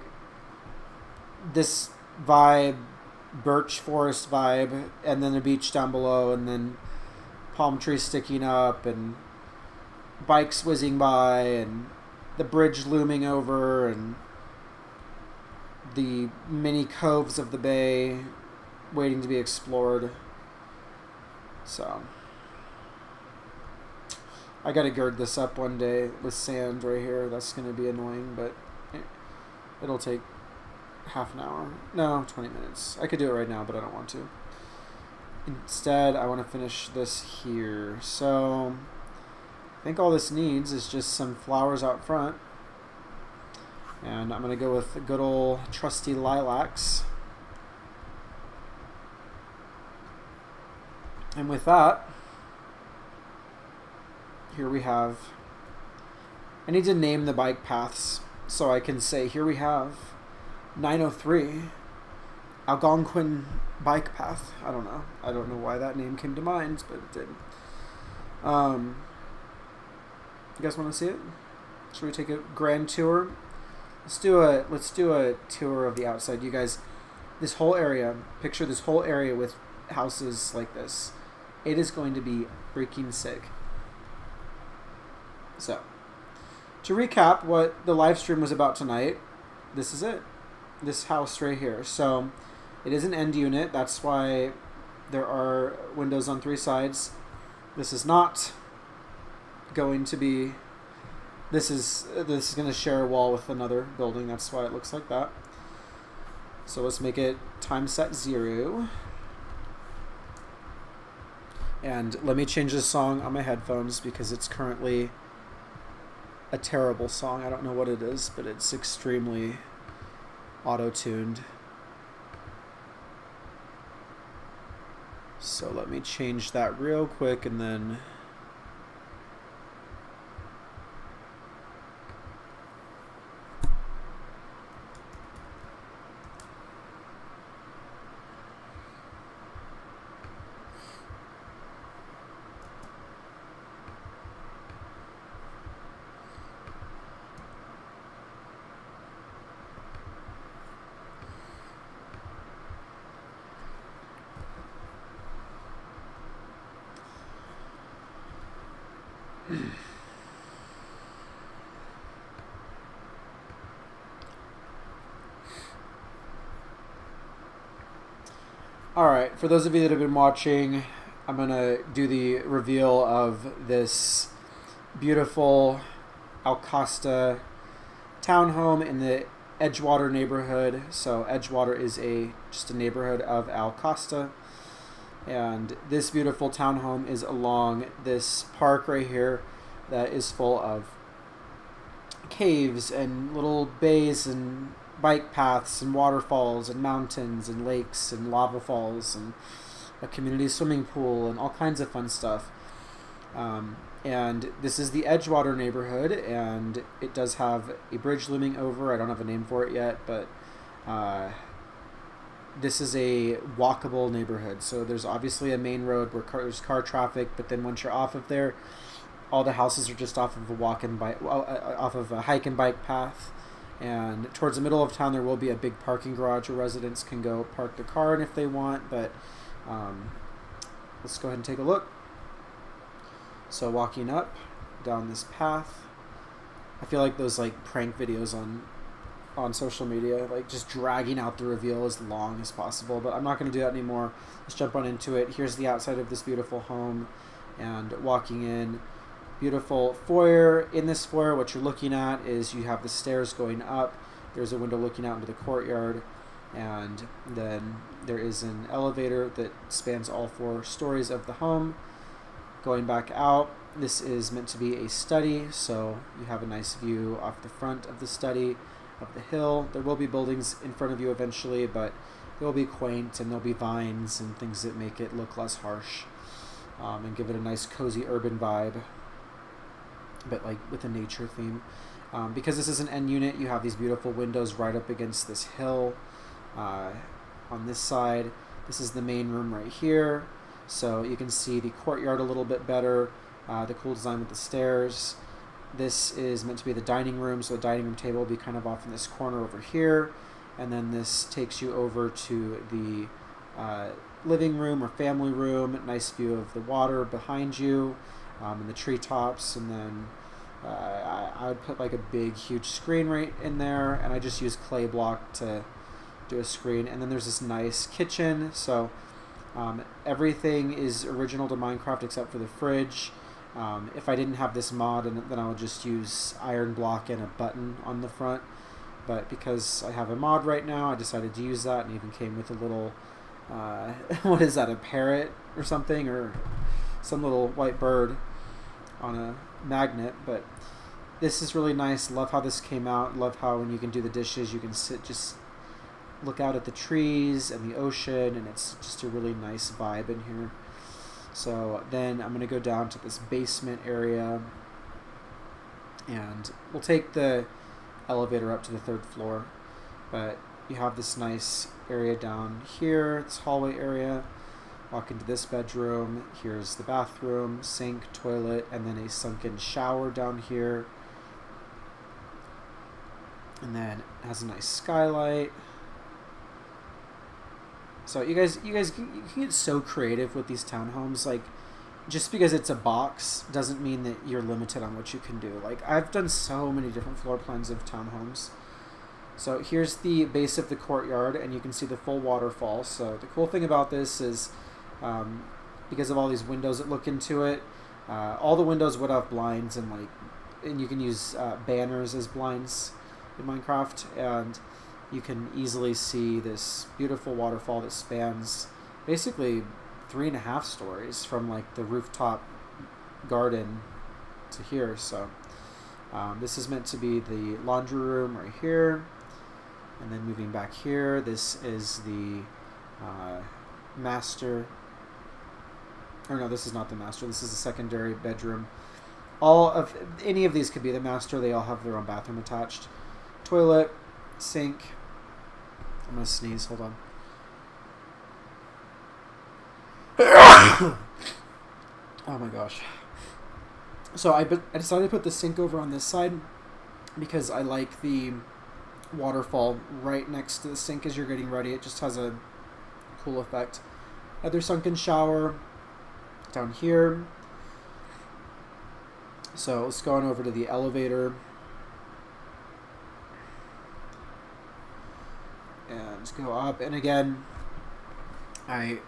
this vibe, birch forest vibe, and then a beach down below, and then palm trees sticking up, and bikes whizzing by, and the bridge looming over, and the many coves of the bay waiting to be explored. So I gotta gird this up one day with sand right here. That's gonna be annoying, but it'll take half an hour. No, 20 minutes. I could do it right now, but I don't want to. Instead, I want to finish this here. So I think all this needs is just some flowers out front. And I'm going to go with the good old trusty lilacs. And with that, here we have, I need to name the bike paths so I can say, here we have 903 Algonquin bike path. I don't know why that name came to mind, but it did. You guys want to see it? Should we take a grand tour? Let's do a tour of the outside. You guys, this whole area, picture this whole area with houses like this. It is going to be freaking sick. So, to recap what the live stream was about tonight, this is it. This house right here. So, it is an end unit. That's why there are windows on 3 sides. This is not going to be... This is going to share a wall with another building. That's why it looks like that. So let's make it time set 0. And let me change the song on my headphones because it's currently a terrible song. I don't know what it is, but it's extremely auto-tuned. So let me change that real quick and then... Alright, for those of you that have been watching, I'm going to do the reveal of this beautiful Alcosta townhome in the Edgewater neighborhood. So Edgewater is just a neighborhood of Alcosta. And this beautiful townhome is along this park right here that is full of caves and little bays and bike paths and waterfalls and mountains and lakes and lava falls and a community swimming pool and all kinds of fun stuff. And this is the Edgewater neighborhood, and it does have a bridge looming over. I don't have a name for it yet, but this is a walkable neighborhood. So there's obviously a main road where there's car traffic, but then once you're off of there, all the houses are just off of a off of a hike and bike path. And towards the middle of town, there will be a big parking garage where residents can go park their car in if they want. But let's go ahead and take a look. So walking up down this path, I feel like those like prank videos on social media, like just dragging out the reveal as long as possible. But I'm not going to do that anymore. Let's jump on into it. Here's the outside of this beautiful home, and walking in. Beautiful foyer. In this foyer, what you're looking at is you have the stairs going up. There's a window looking out into the courtyard, and then there is an elevator that spans all 4 stories of the home. Going back out, this is meant to be a study, so you have a nice view off the front of the study of the hill. There will be buildings in front of you eventually, but it will be quaint, and there'll be vines and things that make it look less harsh, and give it a nice cozy urban vibe, but like with a nature theme. Because this is an end unit, you have these beautiful windows right up against this hill. On this side, this is the main room right here, so you can see the courtyard a little bit better. The cool design with the stairs. This is meant to be the dining room, so the dining room table will be kind of off in this corner over here, and then this takes you over to the living room or family room. Nice view of the water behind you, and the treetops, and then I would put like a big huge screen right in there, and I just use clay block to do a screen. And then there's this nice kitchen, so everything is original to Minecraft except for the fridge. If I didn't have this mod, then I would just use iron block and a button on the front, but because I have a mod right now, I decided to use that, and even came with a little what is that, a parrot or something, or some little white bird on a magnet. But this is really nice. Love how this came out. Love how when you can do the dishes, you can just look out at the trees and the ocean, and it's just a really nice vibe in here. So then I'm going to go down to this basement area, and we'll take the elevator up to the 3rd floor. But you have this nice area down here, this hallway area. Walk into this bedroom. Here's the bathroom, sink, toilet, and then a sunken shower down here. And then it has a nice skylight. So you guys can get so creative with these townhomes. Like, just because it's a box doesn't mean that you're limited on what you can do. Like, I've done so many different floor plans of townhomes. So here's the base of the courtyard, and you can see the full waterfall. So the cool thing about this is, because of all these windows that look into it, all the windows would have blinds, and you can use banners as blinds in Minecraft, and you can easily see this beautiful waterfall that spans basically 3.5 stories from like the rooftop garden to here. So this is meant to be the laundry room right here, and then moving back here, this is the master. Or no, this is not the master. This is the secondary bedroom. All of any of these could be the master. They all have their own bathroom attached. Toilet, sink. I'm gonna sneeze. Hold on. Oh my gosh. So I decided to put the sink over on this side because I like the waterfall right next to the sink as you're getting ready. It just has a cool effect. Other sunken shower down here. So let's go on over to the elevator. And go up. And again, I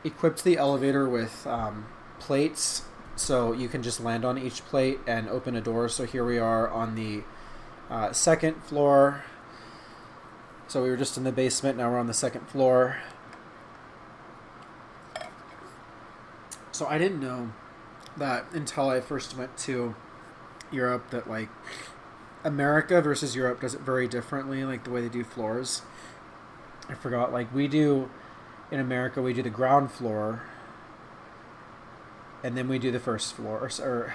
equipped the elevator with plates, so you can just land on each plate and open a door. So here we are on the 2nd floor. So we were just in the basement, now we're on the 2nd floor. So I didn't know that until I first went to Europe, that like America versus Europe does it very differently, like the way they do floors. I forgot, like we do in America, we do the ground floor, and then we do the 1st floor, or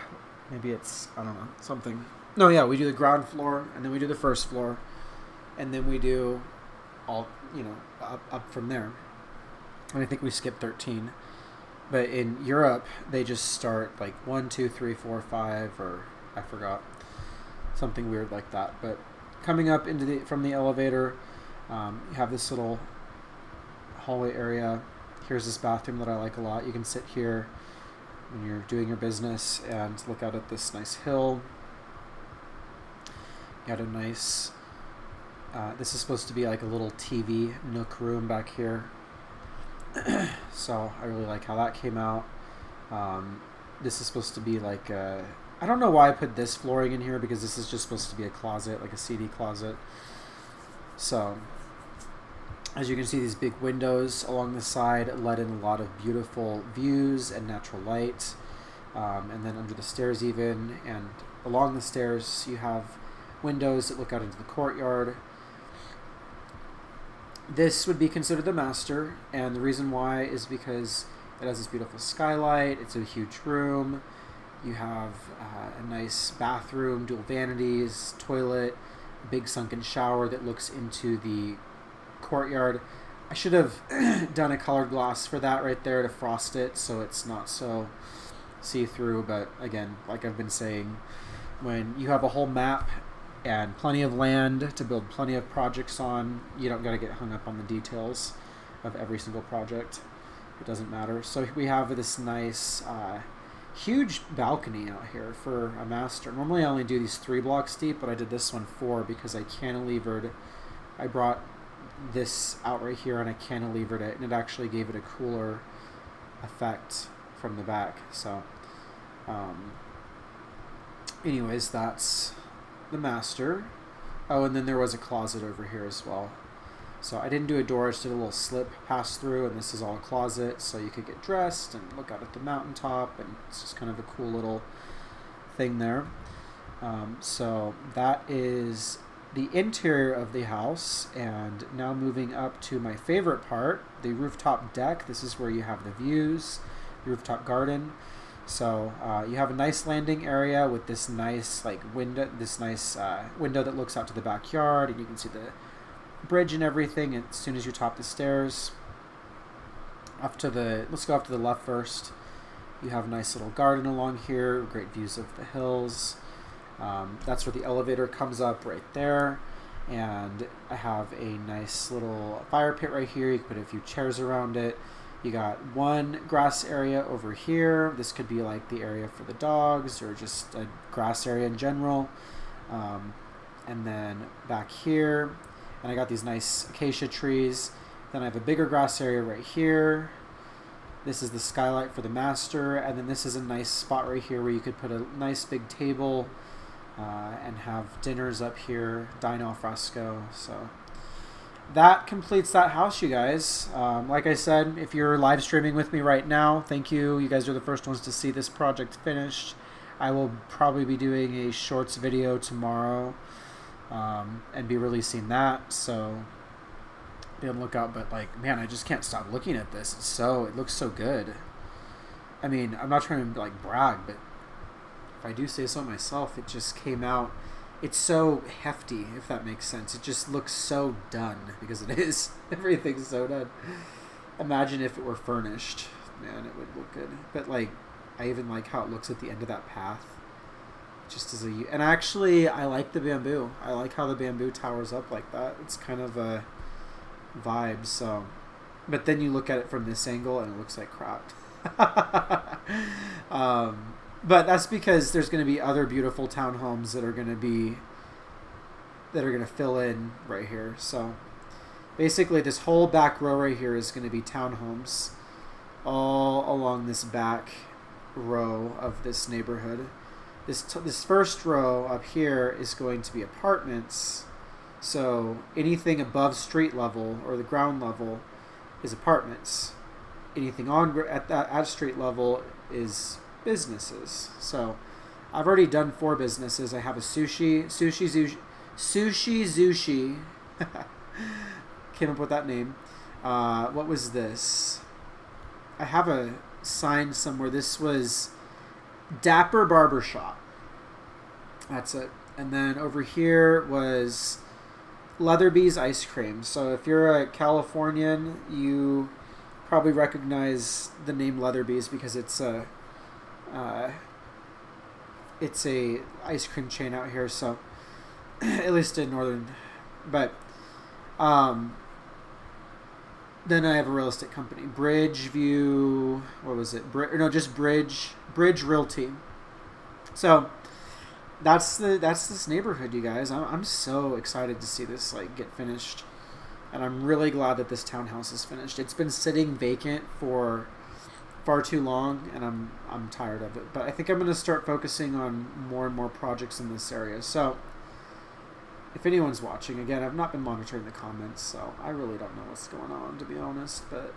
maybe it's, I don't know, something. No, yeah, we do the ground floor, and then we do the 1st floor, and then we do all, up from there. And I think we skipped 13. But in Europe, they just start like 1, 2, 3, 4, 5, or I forgot, something weird like that. But coming up from the elevator, you have this little hallway area. Here's this bathroom that I like a lot. You can sit here when you're doing your business and look out at this nice hill. You got a nice, this is supposed to be like a little TV nook room back here. So I really like how that came out. This is supposed to be like I don't know why I put this flooring in here, because this is just supposed to be a closet, like a CD closet. So as you can see, these big windows along the side let in a lot of beautiful views and natural light. And then under the stairs even, and along the stairs, you have windows that look out into the courtyard. This would be considered the master, and the reason why is because it has this beautiful skylight. It's a huge room. You have a nice bathroom, dual vanities, toilet, a big sunken shower that looks into the courtyard. I should have done a colored glass for that right there to frost it so it's not so see-through, but again, like I've been saying, when you have a whole map and plenty of land to build plenty of projects on, you don't got to get hung up on the details of every single project. It doesn't matter. So we have this nice huge balcony out here for a master. Normally I only do these 3 blocks deep, but I did this one 4 because I cantilevered. I brought this out right here and I cantilevered it, and it actually gave it a cooler effect from the back. So anyways, that's the master. Oh, and then there was a closet over here as well. So I didn't do a door, I just did a little slip pass through, and this is all a closet, so you could get dressed and look out at the mountaintop, and it's just kind of a cool little thing there. So that is the interior of the house, and now moving up to my favorite part, the rooftop deck. This is where you have the views, the rooftop garden. So you have a nice landing area with this nice window, window that looks out to the backyard, and you can see the bridge and everything as soon as you top the stairs. Let's go off to the left first. You have a nice little garden along here, great views of the hills. That's where the elevator comes up right there, and I have a nice little fire pit right here. You can put a few chairs around it. You got one grass area over here. This could be like the area for the dogs or just a grass area in general. And then back here, and I got these nice acacia trees. Then I have a bigger grass area right here. This is the skylight for the master, and then this is a nice spot right here where you could put a nice big table and have dinners up here, dine al fresco. So that completes that house, you guys. Like I said, if you're live streaming with me right now, thank you. You guys are the first ones to see this project finished. I will probably be doing a shorts video tomorrow and be releasing that, so be on the lookout. But man, I just can't stop looking at this. It looks so good. I mean, I'm not trying to brag, but if I do say so myself, it just came out. It's so hefty, if that makes sense. It just looks so done, because it is. Everything's so done. Imagine if it were furnished. Man, it would look good. But I even like how it looks at the end of that path. Just as and actually, I like the bamboo. I like how the bamboo towers up like that. It's kind of a vibe. So, but then you look at it from this angle and it looks like crap. But that's because there's going to be other beautiful townhomes that are going to fill in right here. So basically, this whole back row right here is going to be townhomes all along this back row of this neighborhood. This first row up here is going to be apartments. So anything above street level or the ground level is apartments. Anything at street level is businesses. So I've already done 4 businesses. I have a sushi Zushi. Came up with that name. What was this? I have a sign somewhere. This was Dapper Barbershop. That's it. And then over here was Leatherby's ice cream. So if you're a Californian, you probably recognize the name Leatherby's because uh, it's a ice cream chain out here. So at least in northern, but then I have a real estate company, Bridgeview. What was it? Just Bridge Realty. So that's this neighborhood, you guys. I'm so excited to see this like get finished, and I'm really glad that this townhouse is finished. It's been sitting vacant for far too long, and I'm tired of it. But I think I'm going to start focusing on more and more projects in this area. So if anyone's watching, again, I've not been monitoring the comments, so I really don't know what's going on, to be honest. But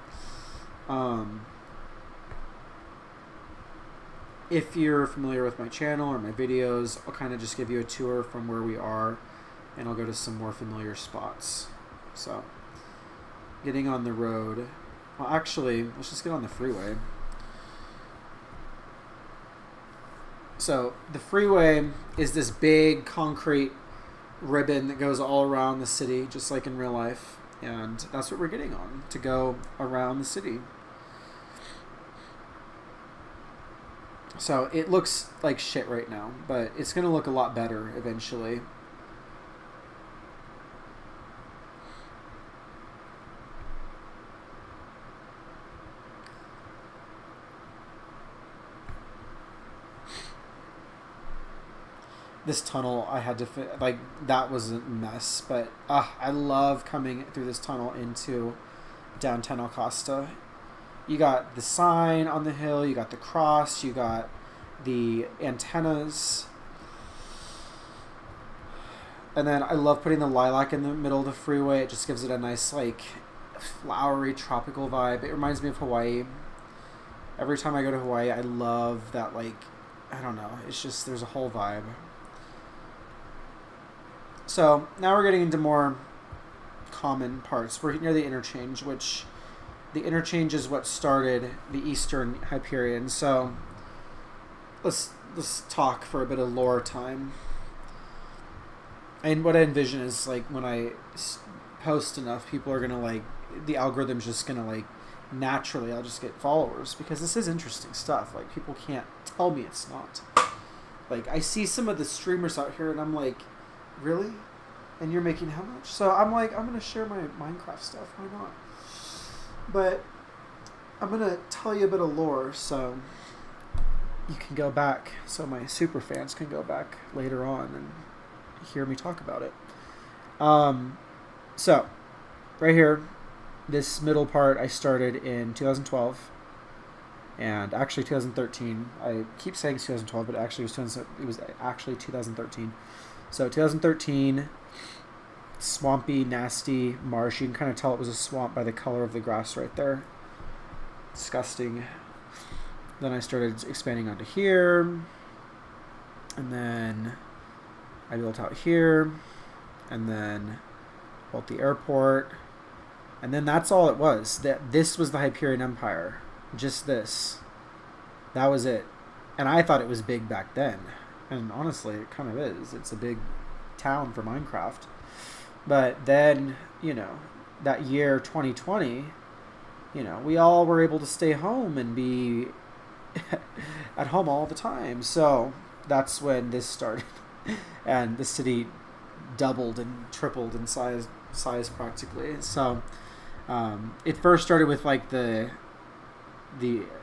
if you're familiar with my channel or my videos, I'll kind of just give you a tour from where we are, and I'll go to some more familiar spots. So getting on the road. Well, actually, let's just get on the freeway. So the freeway is this big concrete ribbon that goes all around the city, just like in real life, and that's what we're getting on, to go around the city. So it looks like shit right now, but it's going to look a lot better eventually. This tunnel, I had to like, that was a mess, but I love coming through this tunnel into downtown El Costa. You got the sign on the hill, you got the cross, you got the antennas, and then I love putting the lilac in the middle of the freeway. It just gives it a nice like flowery tropical vibe. It reminds me of Hawaii. Every time I go to Hawaii, I love that, like, I don't know, it's just, there's a whole vibe. So now we're getting into more common parts. We're near the interchange, which the interchange is what started the Eastern Hyperion. So let's talk for a bit of lore time. And what I envision is, like, when I post enough, people are gonna, like, the algorithm's just gonna, like, naturally, I'll just get followers, because this is interesting stuff. Like, people can't tell me it's not. Like, I see some of the streamers out here, and I'm like, really? And you're making how much? So I'm like, I'm going to share my Minecraft stuff. Why not? But I'm going to tell you a bit of lore, so you can go back, so my super fans can go back later on and hear me talk about it. So right here, this middle part I started in 2012. And actually 2013. I keep saying 2012, but actually it was actually 2013. So 2013, swampy, nasty marsh. You can kind of tell it was a swamp by the color of the grass right there. Disgusting. Then I started expanding onto here. And then I built out here. And then built the airport. And then that's all it was. This was the Hyperion Empire. Just this. That was it. And I thought it was big back then. And honestly, it kind of is. It's a big town for Minecraft. But then, you know, that year 2020, you know, we all were able to stay home and be at home all the time. So that's when this started. And the city doubled and tripled in size practically. So it first started with, like, the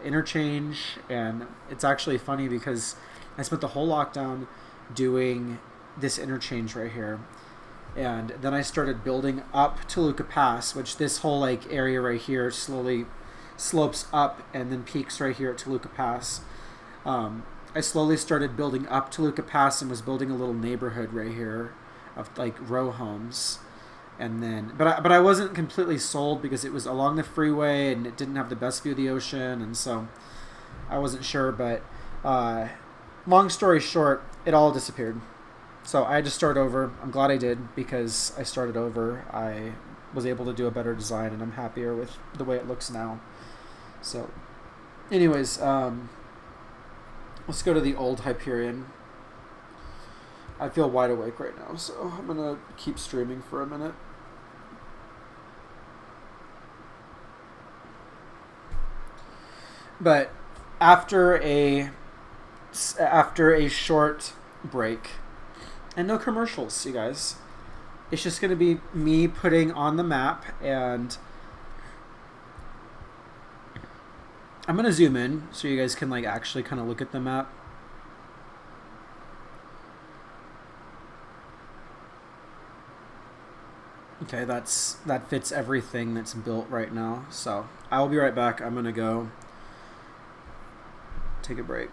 interchange, and it's actually funny because I spent the whole lockdown doing this interchange right here, and then I started building up Toluca Pass, which this whole, like, area right here slowly slopes up and then peaks right here at Toluca Pass. I slowly started building up Toluca Pass and was building a little neighborhood right here of, like, row homes. And then, but I wasn't completely sold because it was along the freeway and it didn't have the best view of the ocean, and so I wasn't sure. But long story short, it all disappeared. So I had to start over. I'm glad I did, because I started over. I was able to do a better design, and I'm happier with the way it looks now. So, anyways, let's go to the old Hyperion. I feel wide awake right now, so I'm gonna keep streaming for a minute. But after a short break and no commercials, you guys, it's just gonna be me putting on the map, and I'm gonna zoom in so you guys can like actually kind of look at the map. Okay, that fits everything that's built right now. So I will be right back. I'm gonna go take a break.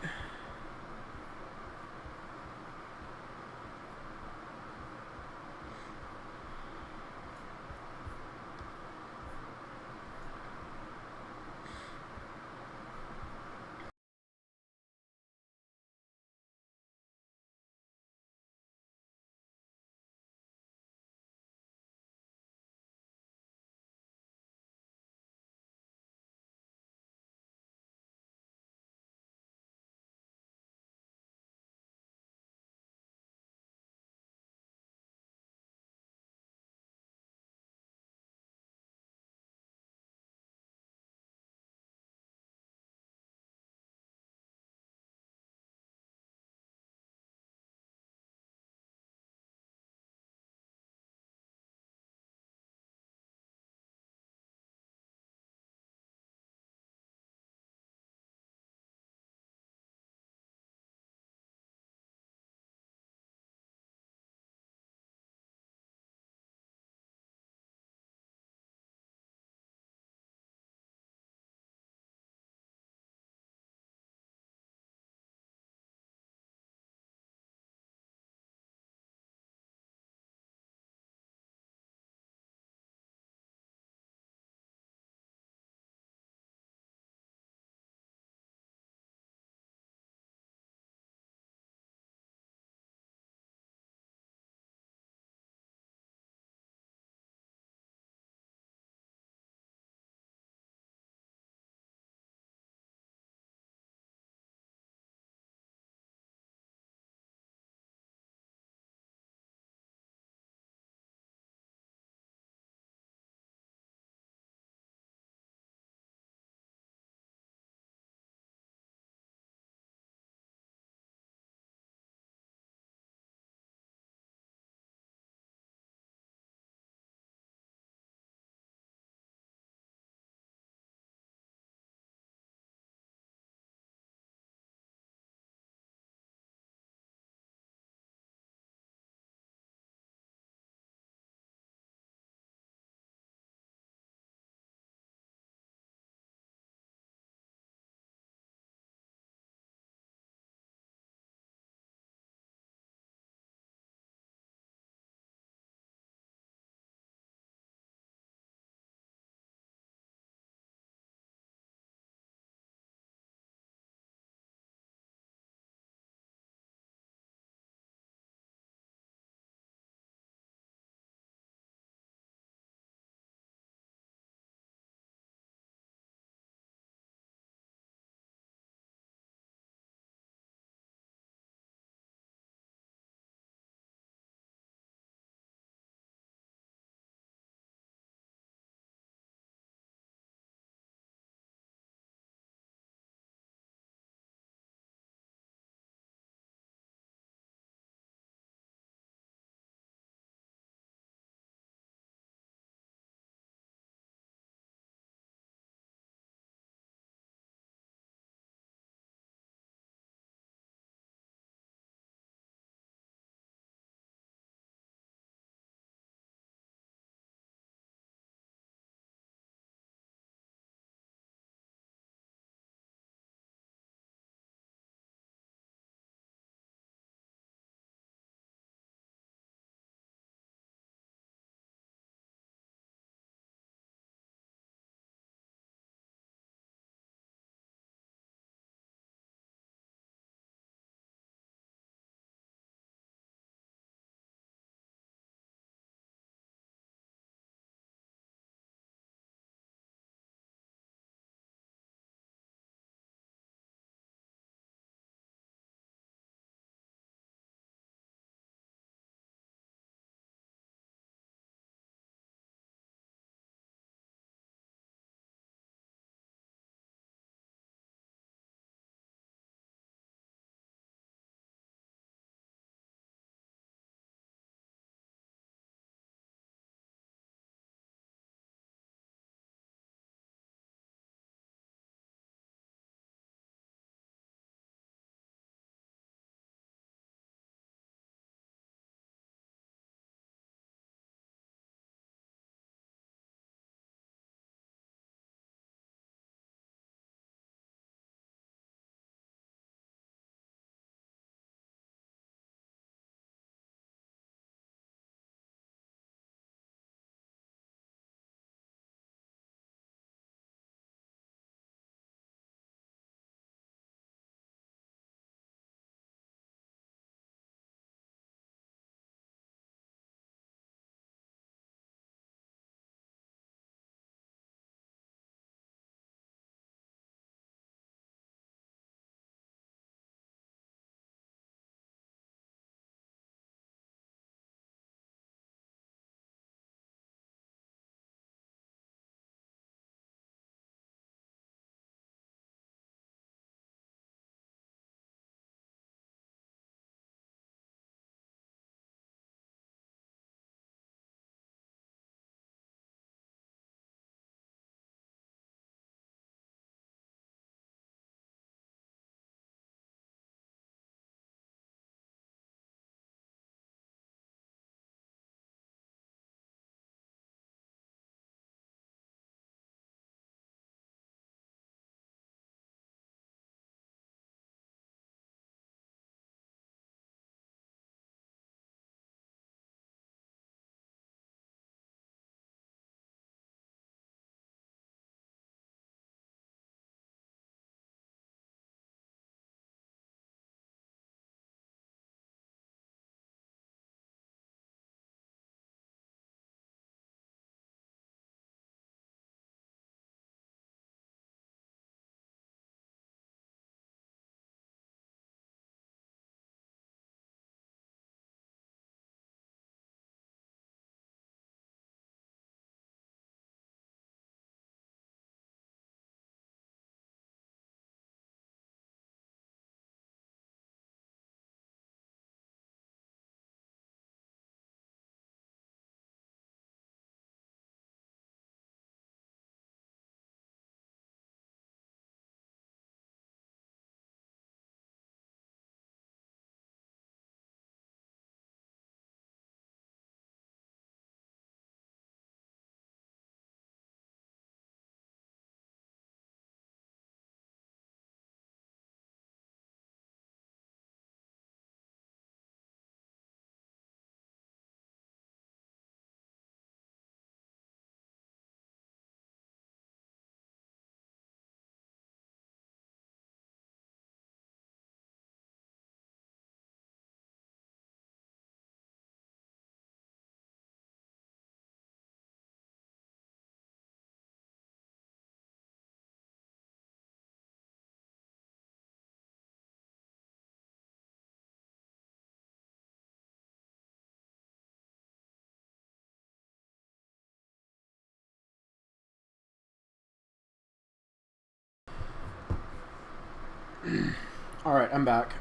All right, I'm back.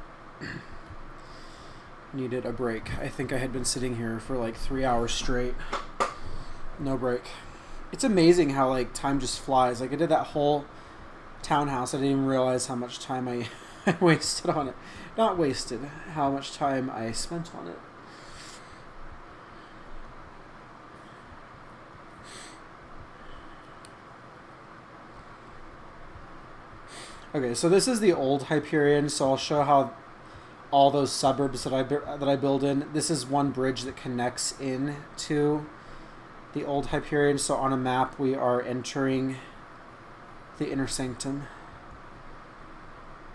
Needed a break. I think I had been sitting here for like 3 hours straight. No break. It's amazing how like time just flies. Like I did that whole townhouse. I didn't even realize how much time I wasted on it. Not wasted, how much time I spent on it. Okay, so this is the old Hyperion, so I'll show how all those suburbs that I build in. This is one bridge that connects in to the old Hyperion. So on a map, we are entering the inner sanctum,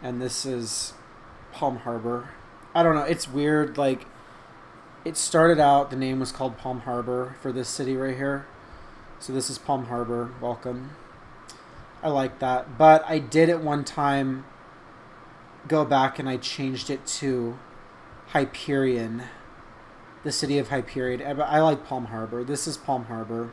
and this is Palm Harbor. I don't know. It's weird. Like, it started out, the name was called Palm Harbor for this city right here. So this is Palm Harbor. Welcome. I like that. But I did at one time go back and I changed it to Hyperion, the city of Hyperion. I like Palm Harbor. This is Palm Harbor.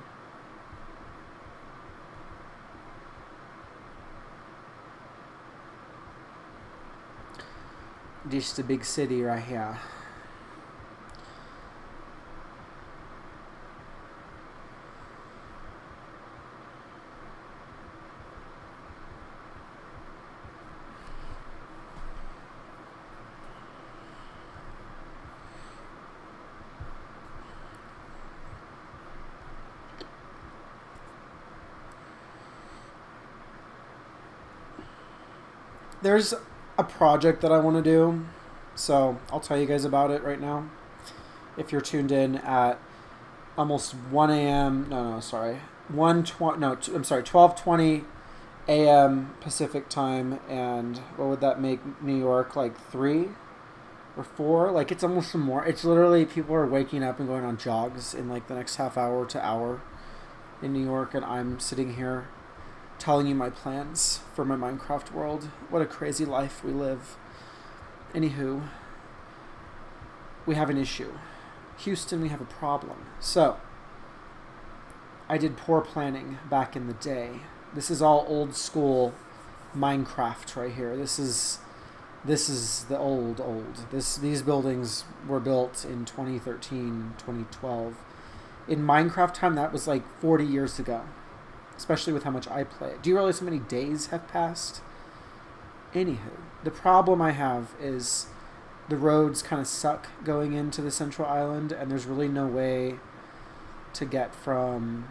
Just a big city right here. There's a project that I want to do, so I'll tell you guys about it right now. If you're tuned in at almost 1 a.m. No, sorry. 12:20 a.m. Pacific time, and what would that make New York, like 3 or 4? Like, it's almost some more. It's literally people are waking up and going on jogs in like the next half hour to hour in New York, and I'm sitting here telling you my plans for my Minecraft world. What a crazy life we live. Anywho, we have an issue. Houston, we have a problem. So, I did poor planning back in the day. This is all old school Minecraft right here. This is the old. These buildings were built in 2013, 2012. In Minecraft time, that was like 40 years ago. Especially with how much I play it. Do you realize how many days have passed? Anywho, the problem I have is the roads kind of suck going into the central island, and there's really no way to get from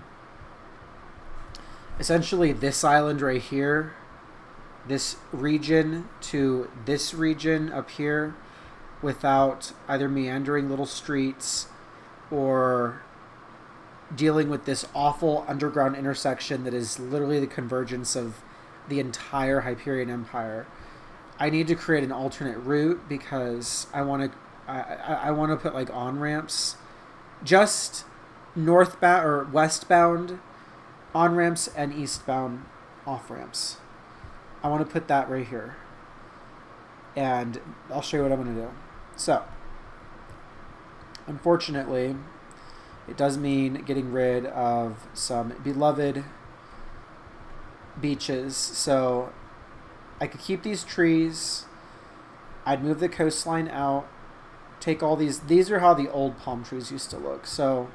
essentially this island right here, this region, to this region up here without either meandering little streets or dealing with this awful underground intersection that is literally the convergence of the entire Hyperion Empire. I need to create an alternate route because I want to put like on-ramps, just northbound or westbound on-ramps and eastbound off-ramps. I want to put that right here, and I'll show you what I'm going to do. So, unfortunately, it does mean getting rid of some beloved beaches. So I could keep these trees. I'd move the coastline out. Take all these. These are how the old palm trees used to look. So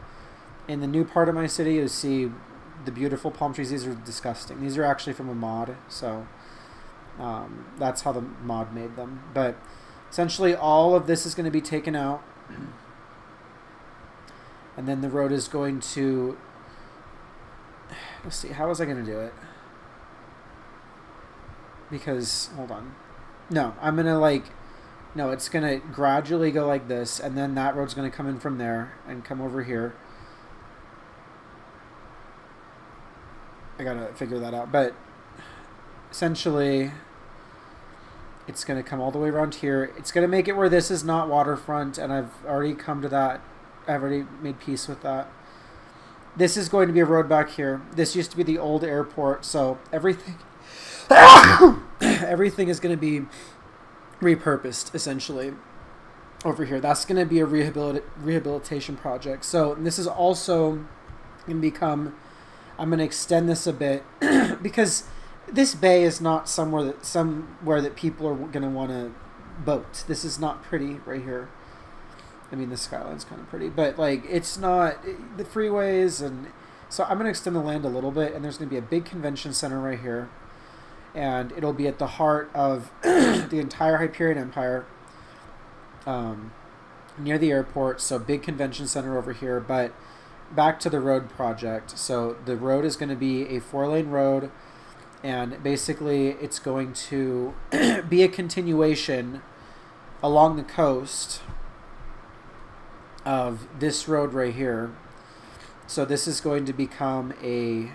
in the new part of my city, you'll see the beautiful palm trees. These are disgusting. These are actually from a mod. So that's how the mod made them. But essentially all of this is going to be taken out. And then the road is going to, let's see, how was I going to do it? Because, hold on. No, I'm going to no, it's going to gradually go like this, and then that road's going to come in from there and come over here. I got to figure that out. But essentially, it's going to come all the way around here. It's going to make it where this is not waterfront, and I've already come to that. I've already made peace with that. This is going to be a road back here. This used to be the old airport, so everything everything is going to be repurposed, essentially, over here. That's going to be a rehabilitation project. So this is also going to become, I'm going to extend this a bit, because this bay is not somewhere that people are going to want to boat. This is not pretty right here. I mean, the skyline's kind of pretty, but like it's not the freeways. And so I'm going to extend the land a little bit, and there's going to be a big convention center right here, and it'll be at the heart of the entire Hyperion Empire, near the airport. So big convention center over here. But back to the road project. So the road is going to be a 4-lane road, and basically it's going to be a continuation along the coast of this road right here. So this is going to become this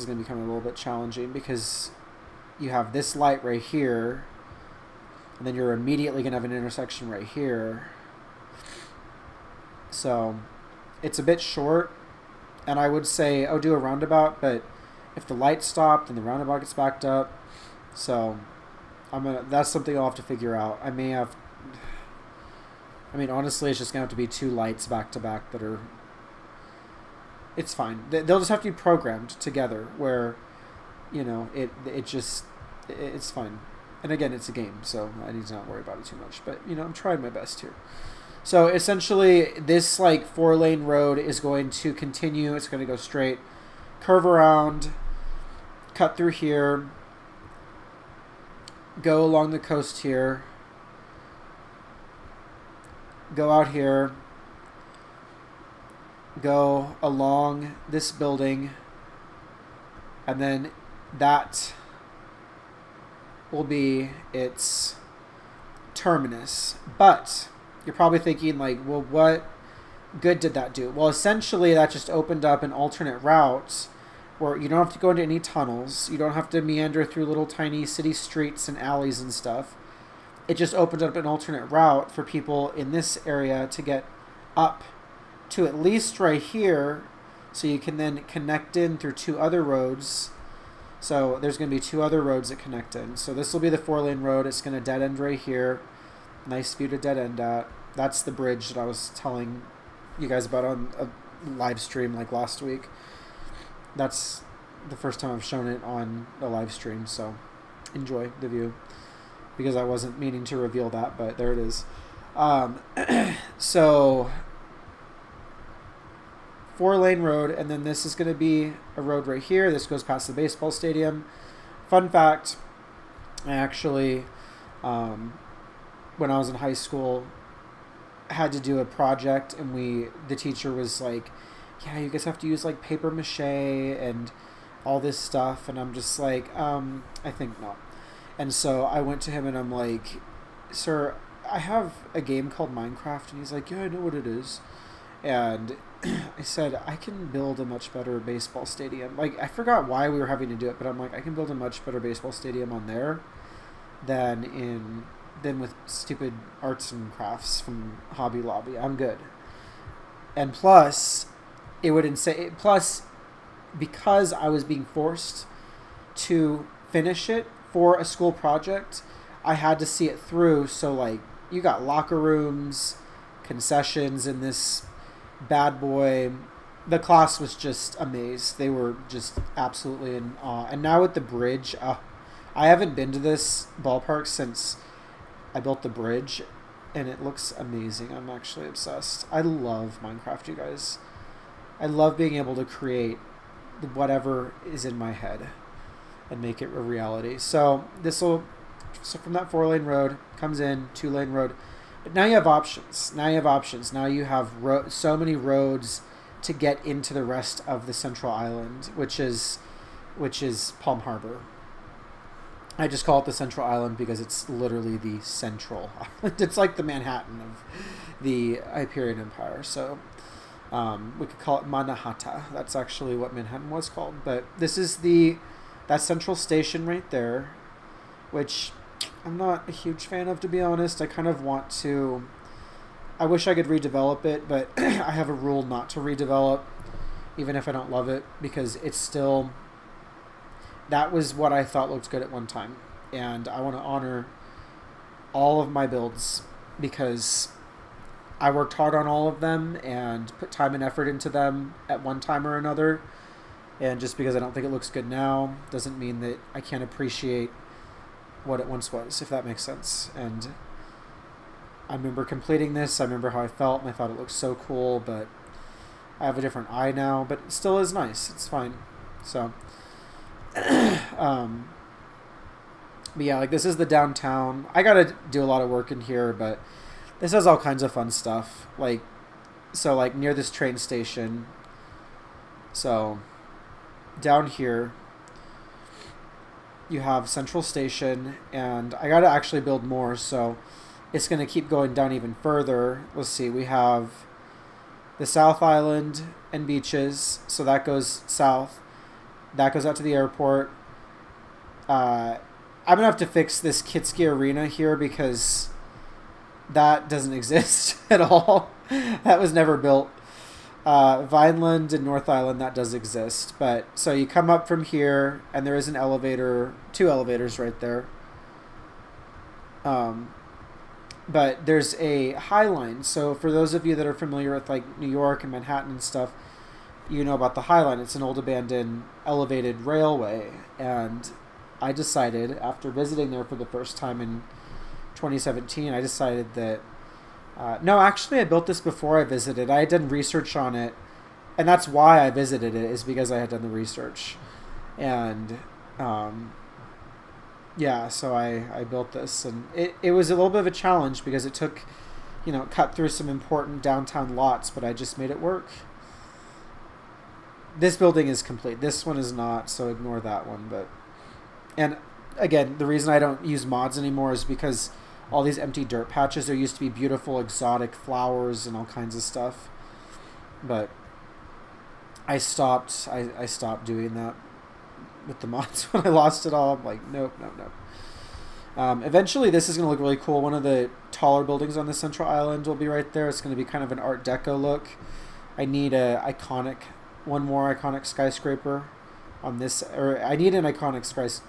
is going to become a little bit challenging because you have this light right here, and then you're immediately going to have an intersection right here. So it's a bit short, and I would say, do a roundabout, but if the light stopped, then the roundabout gets backed up. So that's something I'll have to figure out. Honestly, it's just going to have to be 2 lights back to back that are... It's fine. They'll just have to be programmed together where, it's fine. And again, it's a game, so I need to not worry about it too much. But, I'm trying my best here. So essentially, this 4-lane road is going to continue. It's going to go straight, curve around, cut through here, go along the coast here, go out here, go along this building, and then that will be its terminus. But you're probably thinking, well, what good did that do? Well, essentially, that just opened up an alternate route where you don't have to go into any tunnels. You don't have to meander through little tiny city streets and alleys and stuff. It just opened up an alternate route for people in this area to get up to at least right here, so you can then connect in through 2 other roads. So there's going to be 2 other roads that connect in. So this will be the 4-lane road. It's going to dead end right here. Nice view to dead end at. That's the bridge that I was telling you guys about on a live stream last week. That's the first time I've shown it on a live stream, so enjoy the view, because I wasn't meaning to reveal that, but there it is. So 4-lane road, and then this is going to be a road right here. This goes past the baseball stadium. Fun fact, I actually, when I was in high school, had to do a project, and the teacher was like, yeah, you guys have to use paper mache and all this stuff, and I'm just like, I think not. And so I went to him and I'm like, sir, I have a game called Minecraft. And he's like, yeah, I know what it is. And I said, I can build a much better baseball stadium. I forgot why we were having to do it, but I'm like, I can build a much better baseball stadium on there than with stupid arts and crafts from Hobby Lobby. I'm good. And plus, because I was being forced to finish it for a school project, I had to see it through. So you got locker rooms, concessions in this bad boy. The class was just amazed. They were just absolutely in awe. And now with the bridge, I haven't been to this ballpark since I built the bridge, and it looks amazing. I'm actually obsessed. I love Minecraft, you guys. I love being able to create whatever is in my head and make it a reality. So from that 4-lane road comes in 2-lane road, but now you have options. Now you have so many roads to get into the rest of the Central Island, which is Palm Harbor. I just call it the Central Island because it's literally the Central Island. It's like the Manhattan of the Hyperion Empire. So we could call it Manhattan. That's actually what Manhattan was called. But this is that central station right there, which I'm not a huge fan of, to be honest. I kind of want to... I wish I could redevelop it, but I have a rule not to redevelop, even if I don't love it, because it's still... That was what I thought looked good at one time. And I want to honor all of my builds because I worked hard on all of them and put time and effort into them at one time or another. And just because I don't think it looks good now doesn't mean that I can't appreciate what it once was, if that makes sense. And I remember completing this. I remember how I felt, and I thought it looked so cool, but I have a different eye now, but it still is nice. It's fine. So, but yeah, like this is the downtown. I gotta do a lot of work in here, but this has all kinds of fun stuff. Like, so like near this train station. So, down here, you have Central Station, and I gotta actually build more, so it's gonna keep going down even further. Let's see, we have the South Island and beaches, so that goes south. That goes out to the airport. I'm gonna have to fix this Kitski Arena here because that doesn't exist at all. That was never built. Vineland and North Island, that does exist. But so you come up from here, and there is an elevator, 2 elevators right there. But there's a High Line. So for those of you that are familiar with like New York and Manhattan and stuff, you know about the High Line. It's an old abandoned elevated railway, and I decided after visiting there for the first time in 2017, I decided that no, actually I built this before I visited. I had done research on it, and that's why I visited it, is because I had done the research. And yeah, so I built this, and it was a little bit of a challenge because it took, cut through some important downtown lots, but I just made it work. This building is complete. This one is not, so ignore that one. And again, the reason I don't use mods anymore is because all these empty dirt patches, there used to be beautiful exotic flowers and all kinds of stuff. But I stopped doing that with the mods when I lost it all. I'm like, nope. Eventually this is going to look really cool. One of the taller buildings on the Central Island will be right there. It's going to be kind of an Art Deco look. I need one more iconic skyscraper on this, or I need an iconic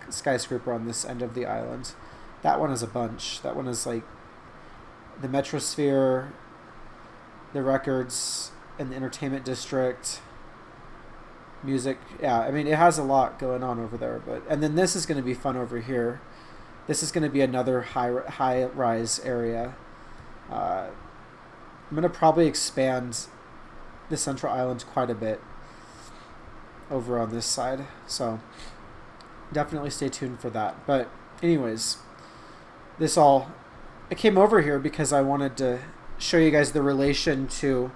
skyscraper on this end of the island. That one is a bunch. That one is like the Metrosphere, the Records, and the Entertainment District, music. Yeah, I mean, it has a lot going on over there. And then this is going to be fun over here. This is going to be another high-rise area. I'm going to probably expand the Central Island quite a bit over on this side. So definitely stay tuned for that. But anyways, I came over here because I wanted to show you guys the relation to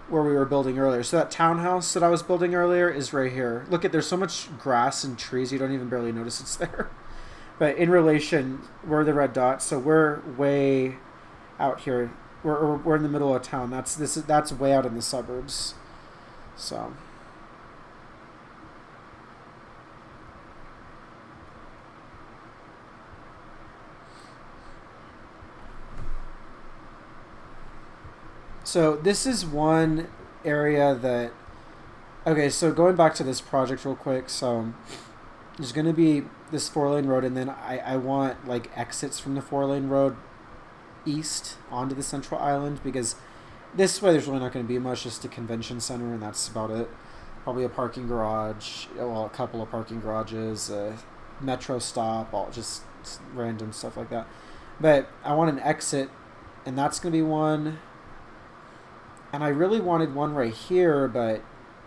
where we were building earlier. So that townhouse that I was building earlier is right here. Look there's so much grass and trees you don't even barely notice it's there. But in relation, we're the red dots, so we're way out here. We're in the middle of town. That's way out in the suburbs. So this is one area that... Okay, so going back to this project real quick. So there's going to be this 4-lane road, and then I want like exits from the 4-lane road east onto the Central Island, because this way there's really not going to be much, just a convention center, and that's about it. Probably a parking garage, a couple of parking garages, a metro stop, all just random stuff like that. But I want an exit, and that's going to be one. And I really wanted one right here, but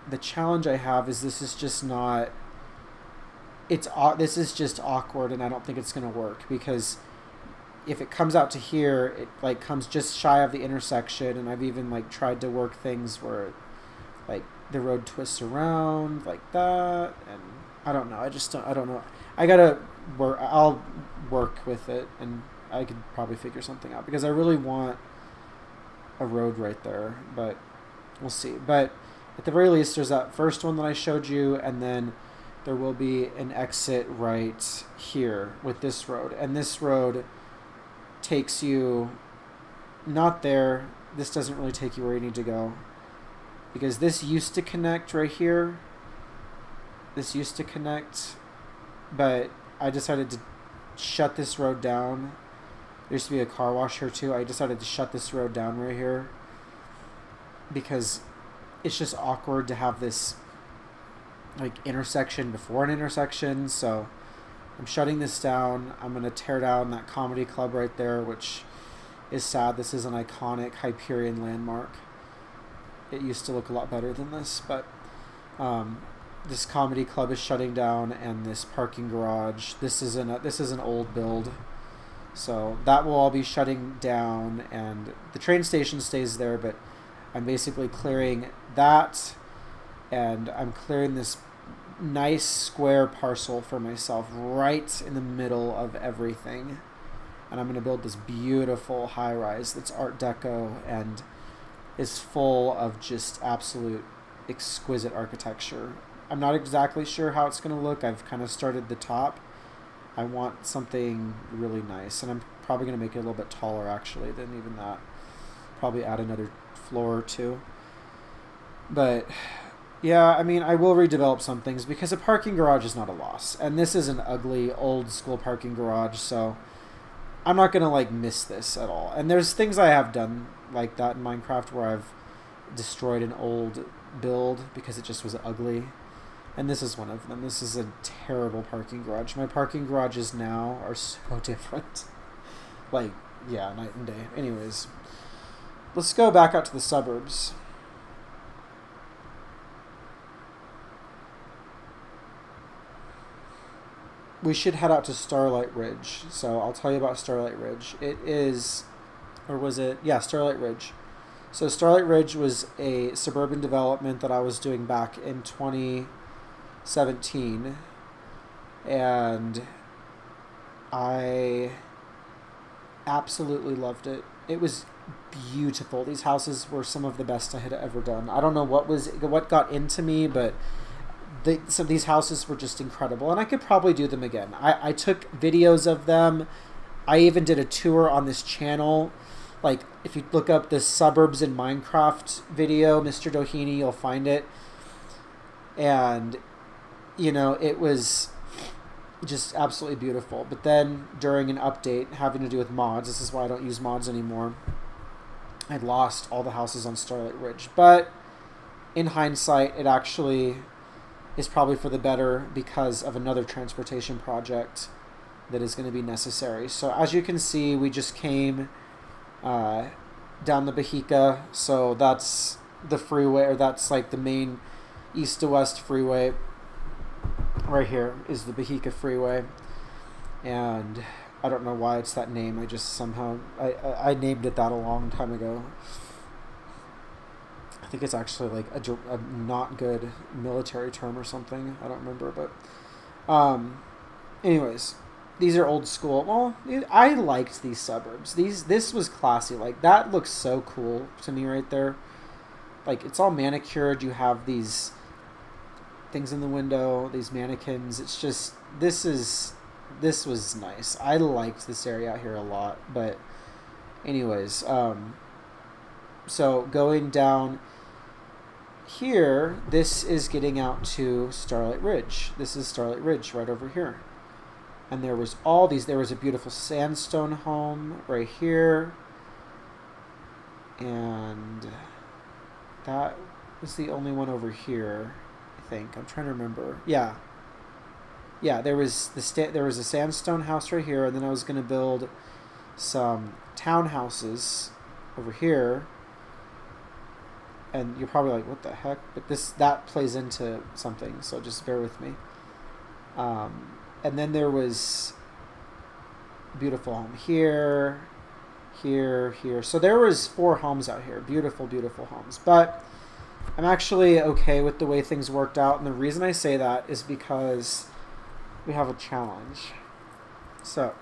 the challenge I have is this is just not... This is just awkward, and I don't think it's going to work, because if it comes out to here, it like comes just shy of the intersection, and I've even like tried to work things where like the road twists around like that, and I don't know. I don't know. I'll work with it, and I could probably figure something out, because I really want a road right there, but we'll see. But at the very least, there's that first one that I showed you, and then there will be an exit right here with this road, and this road takes you not there. This doesn't really take you where you need to go, because this used to connect right here. This used to connect, but I decided to shut this road down. There used to be a car wash here too. I decided to shut this road down right here because it's just awkward to have this like intersection before an intersection. So I'm shutting this down. I'm going to tear down that comedy club right there, which is sad. This is an iconic Hyperion landmark. It used to look a lot better than this, but this comedy club is shutting down, and this parking garage. This is an old build, so that will all be shutting down, and the train station stays there. But I'm basically clearing that, and I'm clearing this nice square parcel for myself right in the middle of everything, and I'm going to build this beautiful high-rise that's Art Deco and is full of just absolute exquisite architecture. I'm not exactly sure how it's going to look. I've kind of started the top. I want something really nice, and I'm probably going to make it a little bit taller actually than even that. Probably add another floor or two. But yeah, I mean, I will redevelop some things because a parking garage is not a loss, and this is an ugly old school parking garage, so I'm not going to like miss this at all. And there's things I have done like that in Minecraft where I've destroyed an old build because it just was ugly. And this is one of them. This is a terrible parking garage. My parking garages now are so different. Like, yeah, night and day. Anyways, let's go back out to the suburbs. We should head out to Starlight Ridge. So I'll tell you about Starlight Ridge. It is, or was it? Yeah, Starlight Ridge. So Starlight Ridge was a suburban development that I was doing back in 2017. And I absolutely loved it. It was beautiful. These houses were some of the best I had ever done. I don't know what got into me, but some of these houses were just incredible, and I could probably do them again. I took videos of them. I even did a tour on this channel. Like, if you look up the Suburbs in Minecraft video, Mr. Doheny, you'll find it. And, you know, it was just absolutely beautiful. But then, during an update having to do with mods, this is why I don't use mods anymore, I'd lost all the houses on Starlight Ridge. But, in hindsight, it actually is probably for the better because of another transportation project that is going to be necessary. So as you can see, we just came down the Bahika. So that's the freeway, or that's like the main east to west freeway. Right here is the Bahika freeway. And I don't know why it's that name. I just somehow, I named it that a long time ago. I think it's actually like a not good military term or something. I don't remember, but anyways, these are old school. Well, I liked these suburbs. This was classy. Like, that looks so cool to me right there. Like, it's all manicured. You have these things in the window, these mannequins. It's just, this was nice. I liked this area out here a lot. But anyways, so going down here, this is getting out to Starlight Ridge. This is Starlight Ridge right over here. And there was a beautiful sandstone home right here. And that was the only one over here, I think. I'm trying to remember. Yeah. Yeah, there was a sandstone house right here, and then I was going to build some townhouses over here. And you're probably like, what the heck? But that plays into something, so just bear with me. And then there was a beautiful home here, here. So there was 4 homes out here. Beautiful, beautiful homes. But I'm actually okay with the way things worked out. And the reason I say that is because we have a challenge. So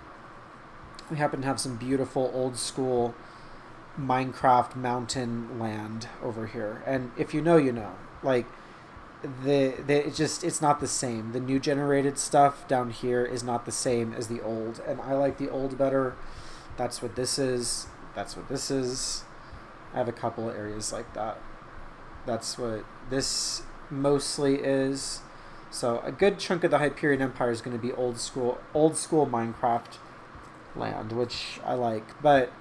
we happen to have some beautiful old school Minecraft mountain land over here, and if you know, you know. Like, it's not the same. The new generated stuff down here is not the same as the old, and I like the old better. That's what this is. That's what this is. I have a couple of areas like that. That's what this mostly is. So a good chunk of the Hyperion Empire is going to be old school Minecraft land, which I like. But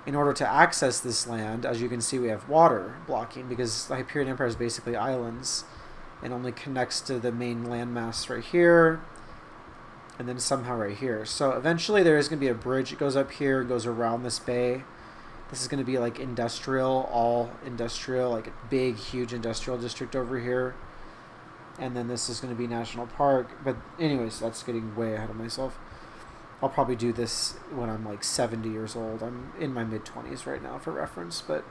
in order to access this land, as you can see, we have water blocking because the Hyperion Empire is basically islands. and only connects to the main landmass right here, and then somehow right here. So eventually there is going to be a bridge that goes up here, goes around this bay. This is going to be like industrial, all industrial, like a big, huge industrial district over here. And then this is going to be national park. But anyways, that's getting way ahead of myself. I'll probably do this when I'm like 70 years old. I'm in my mid-20s right now for reference. But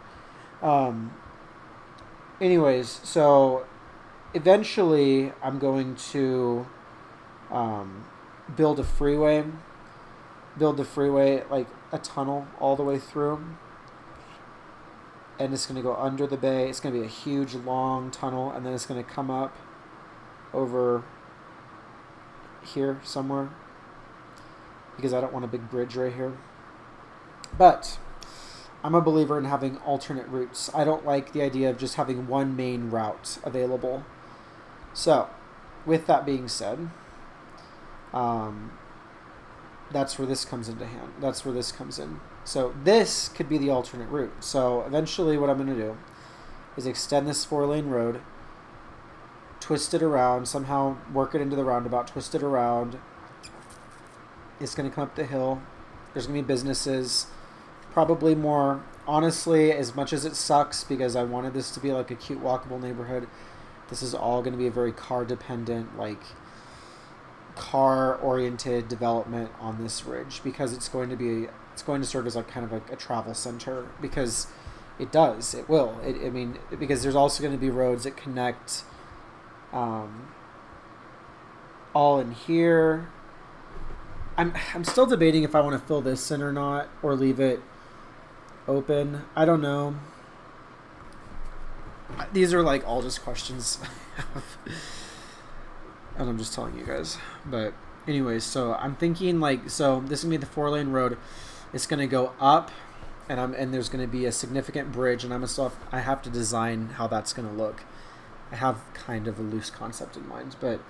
anyways, so eventually I'm going to build the freeway like a tunnel all the way through, and it's going to go under the bay. It's going to be a huge long tunnel, and then it's going to come up over here somewhere, because I don't want a big bridge right here. But I'm a believer in having alternate routes. I don't like the idea of just having one main route available. So with that being said, that's where this comes into hand. That's where this comes in. So this could be the alternate route. So eventually what I'm going to do is extend this 4-lane road, twist it around, somehow work it into the roundabout, twist it around. It's going to come up the hill. There's going to be businesses, probably more. Honestly, as much as it sucks because I wanted this to be like a cute walkable neighborhood, this is all going to be a very car-dependent, like car-oriented development on this ridge, because it's going to serve as like kind of like a travel center, because it will. I mean, because there's also going to be roads that connect all in here. I'm still debating if I want to fill this in or not, or leave it open. I don't know. These are like all just questions and I'm just telling you guys. But anyways, so I'm thinking like, so this is gonna be the 4-lane road. It's gonna go up, and there's gonna be a significant bridge, and I have to design how that's gonna look. I have kind of a loose concept in mind, but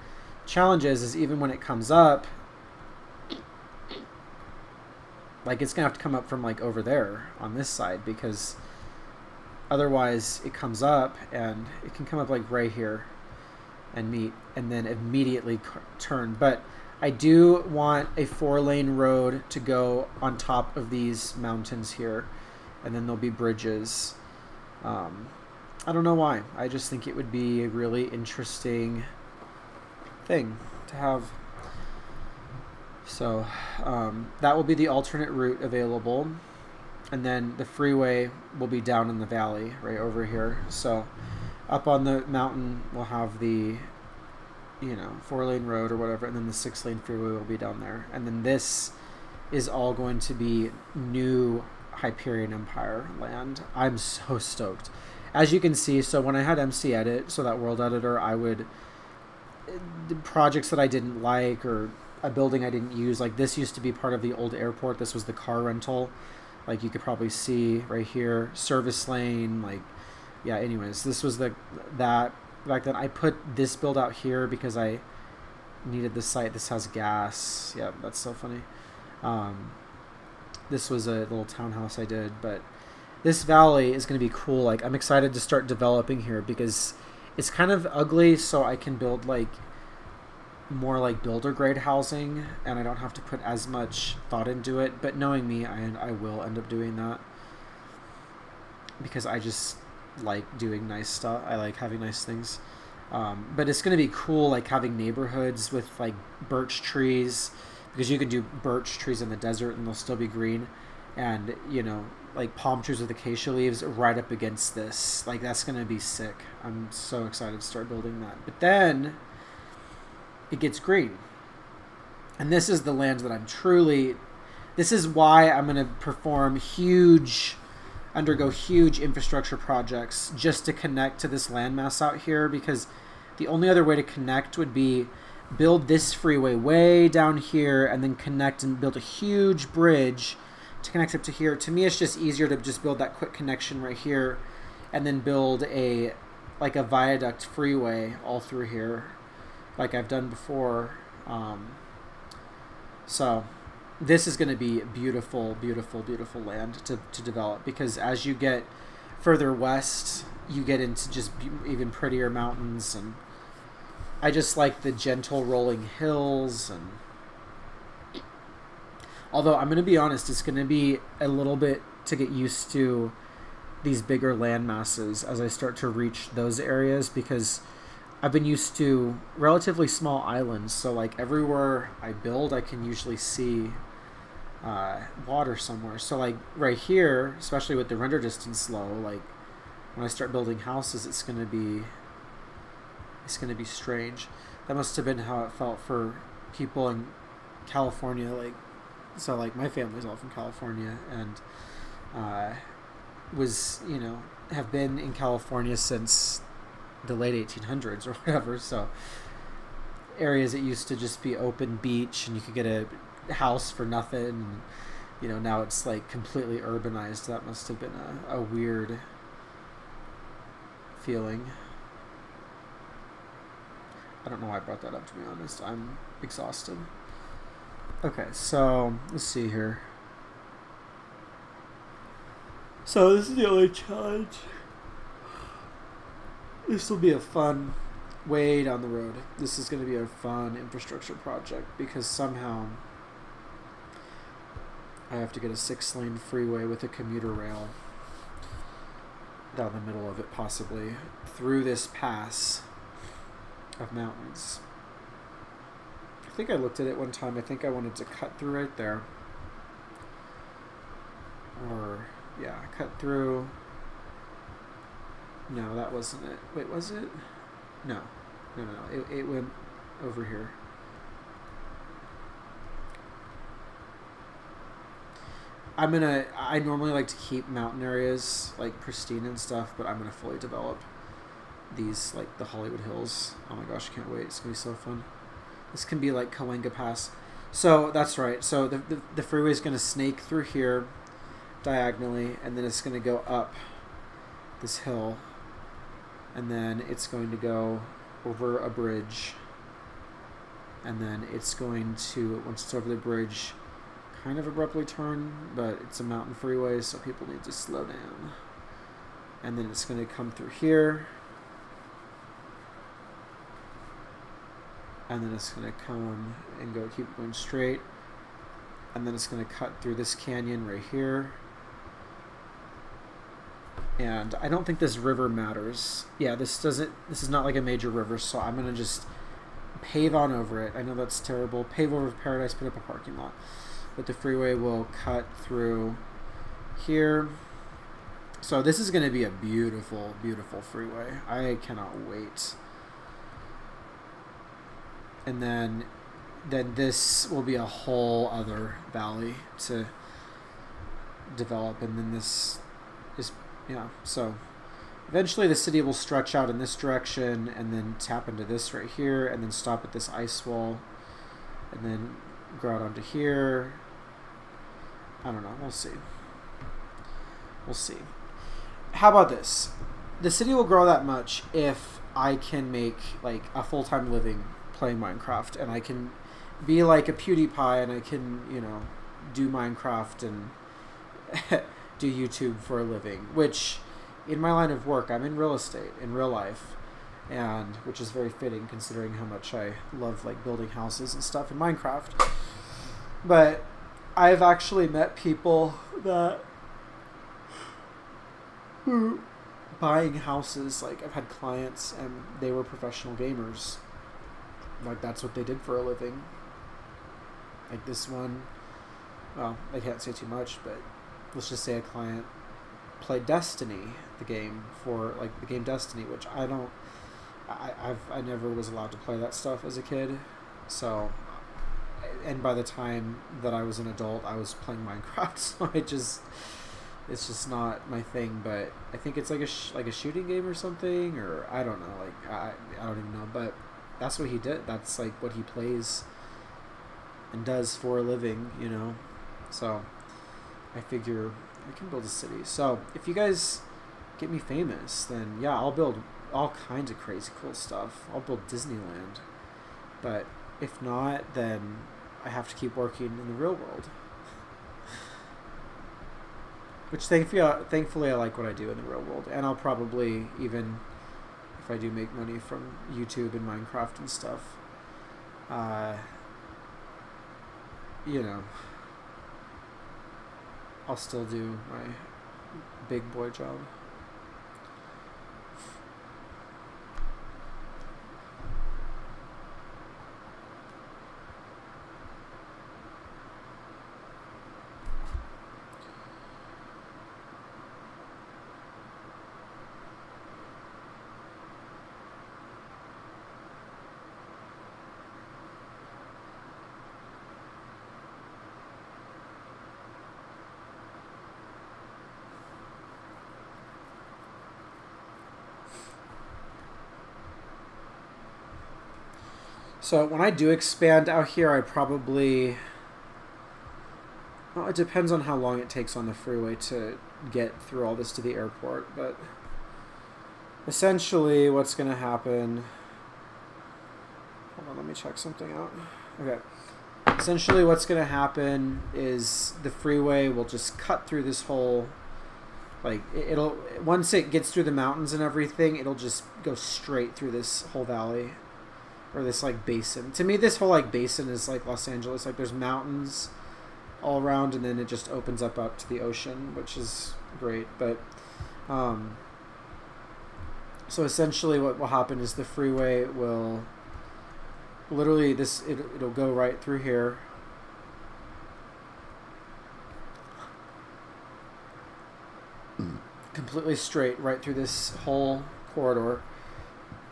challenge is even when it comes up, like it's gonna have to come up from like over there on this side, because otherwise it comes up, and it can come up like right here and meet, and then immediately turn. But I do want a 4-lane road to go on top of these mountains here, and then there'll be bridges. I don't know why. I just think it would be a really interesting thing to have. So that will be the alternate route available, and then the freeway will be down in the valley right over here. So up on the mountain we'll have the 4-lane road or whatever, and then the 6-lane freeway will be down there. And then this is all going to be new Hyperion Empire land. I'm so stoked. As you can see, so when I had MC Edit, so that world editor, I would, the projects that I didn't like or a building I didn't use, like this used to be part of the old airport. This was the car rental. Like you could probably see right here, service lane, like, yeah, anyways, this was that back then. I put this build out here because I needed the site. This has gas. Yeah, that's so funny. This was a little townhouse I did, but this valley is going to be cool. Like I'm excited to start developing here because it's kind of ugly, so I can build like more like builder grade housing, and I don't have to put as much thought into it. But knowing me, I will end up doing that because I just like doing nice stuff. I like having nice things. But it's going to be cool, like having neighborhoods with like birch trees, because you can do birch trees in the desert and they'll still be green, and like palm trees with acacia leaves right up against this. Like that's going to be sick. I'm so excited to start building that. But then it gets green, and this is the land that this is why I'm going to undergo huge infrastructure projects just to connect to this landmass out here, because the only other way to connect would be build this freeway way down here and then connect and build a huge bridge to connect up to here. To me, it's just easier to just build that quick connection right here and then build a viaduct freeway all through here like I've done before. So this is going to be beautiful, beautiful, beautiful land to develop, because as you get further west, you get into just even prettier mountains, and I just like the gentle rolling hills. And although I'm going to be honest, it's going to be a little bit to get used to these bigger land masses as I start to reach those areas, because I've been used to relatively small islands. So like everywhere I build, I can usually see water somewhere. So like right here, especially with the render distance low, like when I start building houses, it's gonna be strange. That must have been how it felt for people in California. Like, so like my family's all from California, and was, you know, have been in California since the late 1800s or whatever. So areas that used to just be open beach and you could get a house for nothing, and, you know, now it's like completely urbanized. That must have been a weird feeling. I don't know why I brought that up, to be honest. I'm exhausted. Okay, so let's see here. So this is the only challenge. This will be a fun, way down the road. This is going to be a fun infrastructure project, because somehow I have to get a 6-lane freeway with a commuter rail down the middle of it, possibly, through this pass of mountains. I think I looked at it one time. I think I wanted to cut through right there. Or, yeah, cut through. No, that wasn't it. Wait, was it? No. It went over here. I normally like to keep mountain areas like pristine and stuff, but I'm gonna fully develop these, like the Hollywood Hills. Oh my gosh, I can't wait. It's gonna be so fun. This can be like Cahuenga Pass. So that's right. So the freeway is gonna snake through here diagonally, and then it's gonna go up this hill, and then it's going to go over a bridge, and then it's going to, once it's over the bridge, kind of abruptly turn, but it's a mountain freeway, so people need to slow down. And then it's going to come through here, and then it's going to come and go, keep going straight, and then it's going to cut through this canyon right here. And I don't think this river matters. Yeah, this is not like a major river, so I'm going to just pave on over it. I know that's terrible. Pave over Paradise, put up a parking lot. But the freeway will cut through here. So this is going to be a beautiful, beautiful freeway. I cannot wait. And then this will be a whole other valley to develop. And then this is, yeah, so eventually the city will stretch out in this direction and then tap into this right here and then stop at this ice wall and then grow out onto here. I don't know. We'll see. We'll see. How about this? The city will grow that much if I can make like a full-time living playing Minecraft, and I can be like a PewDiePie, and I can, you know, do Minecraft and do YouTube for a living, which in my line of work, I'm in real estate in real life, and which is very fitting considering how much I love like building houses and stuff in Minecraft. But I've actually met people that were buying houses. Like, I've had clients and they were professional gamers. Like, that's what they did for a living. Like this one, well, I can't say too much, but let's just say a client played Destiny, the game, for like the game Destiny, which I never was allowed to play that stuff as a kid. So, and by the time that I was an adult, I was playing Minecraft. So it's just not my thing. But I think it's like a shooting game or something, or I don't know. Like I don't even know. But that's what he did. That's like what he plays and does for a living, you know. So I figure I can build a city. So if you guys get me famous, then yeah, I'll build all kinds of crazy cool stuff. I'll build Disneyland. But if not, then I have to keep working in the real world. Which thankfully I like what I do in the real world. And I'll probably, even if I do make money from YouTube and Minecraft and stuff. You know, I'll still do my big boy job. So when I do expand out here, I probably... Well, it depends on how long it takes on the freeway to get through all this to the airport, but essentially what's going to happen... Hold on, let me check something out. Okay. Essentially what's going to happen is the freeway will just cut through this whole... Like, it'll... Once it gets through the mountains and everything, it'll just go straight through this whole valley. Or this, like, basin. To me, this whole, like, basin is like Los Angeles. Like, there's mountains all around, and then it just opens up out to the ocean, which is great. But, so essentially what will happen is the freeway will literally, it'll go right through here. Completely straight, right through this whole corridor.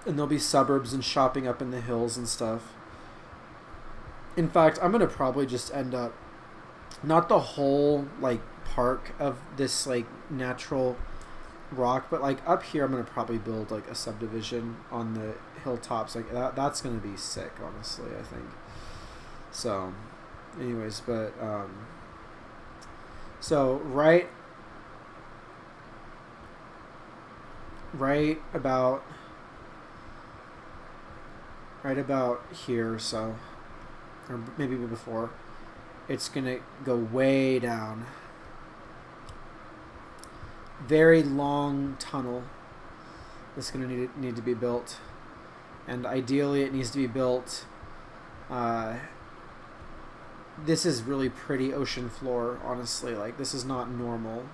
And there'll be suburbs and shopping up in the hills and stuff. In fact, I'm going to probably just end up, not the whole, like, park of this, like, natural rock, but, like, up here I'm going to probably build, like, a subdivision on the hilltops. Like, that's going to be sick, honestly, I think. So, anyways, but, so, right about here, so, or maybe before, it's gonna go way down. Very long tunnel that's gonna need to be built, and ideally it needs to be built. This is really pretty ocean floor, honestly. Like, this is not normal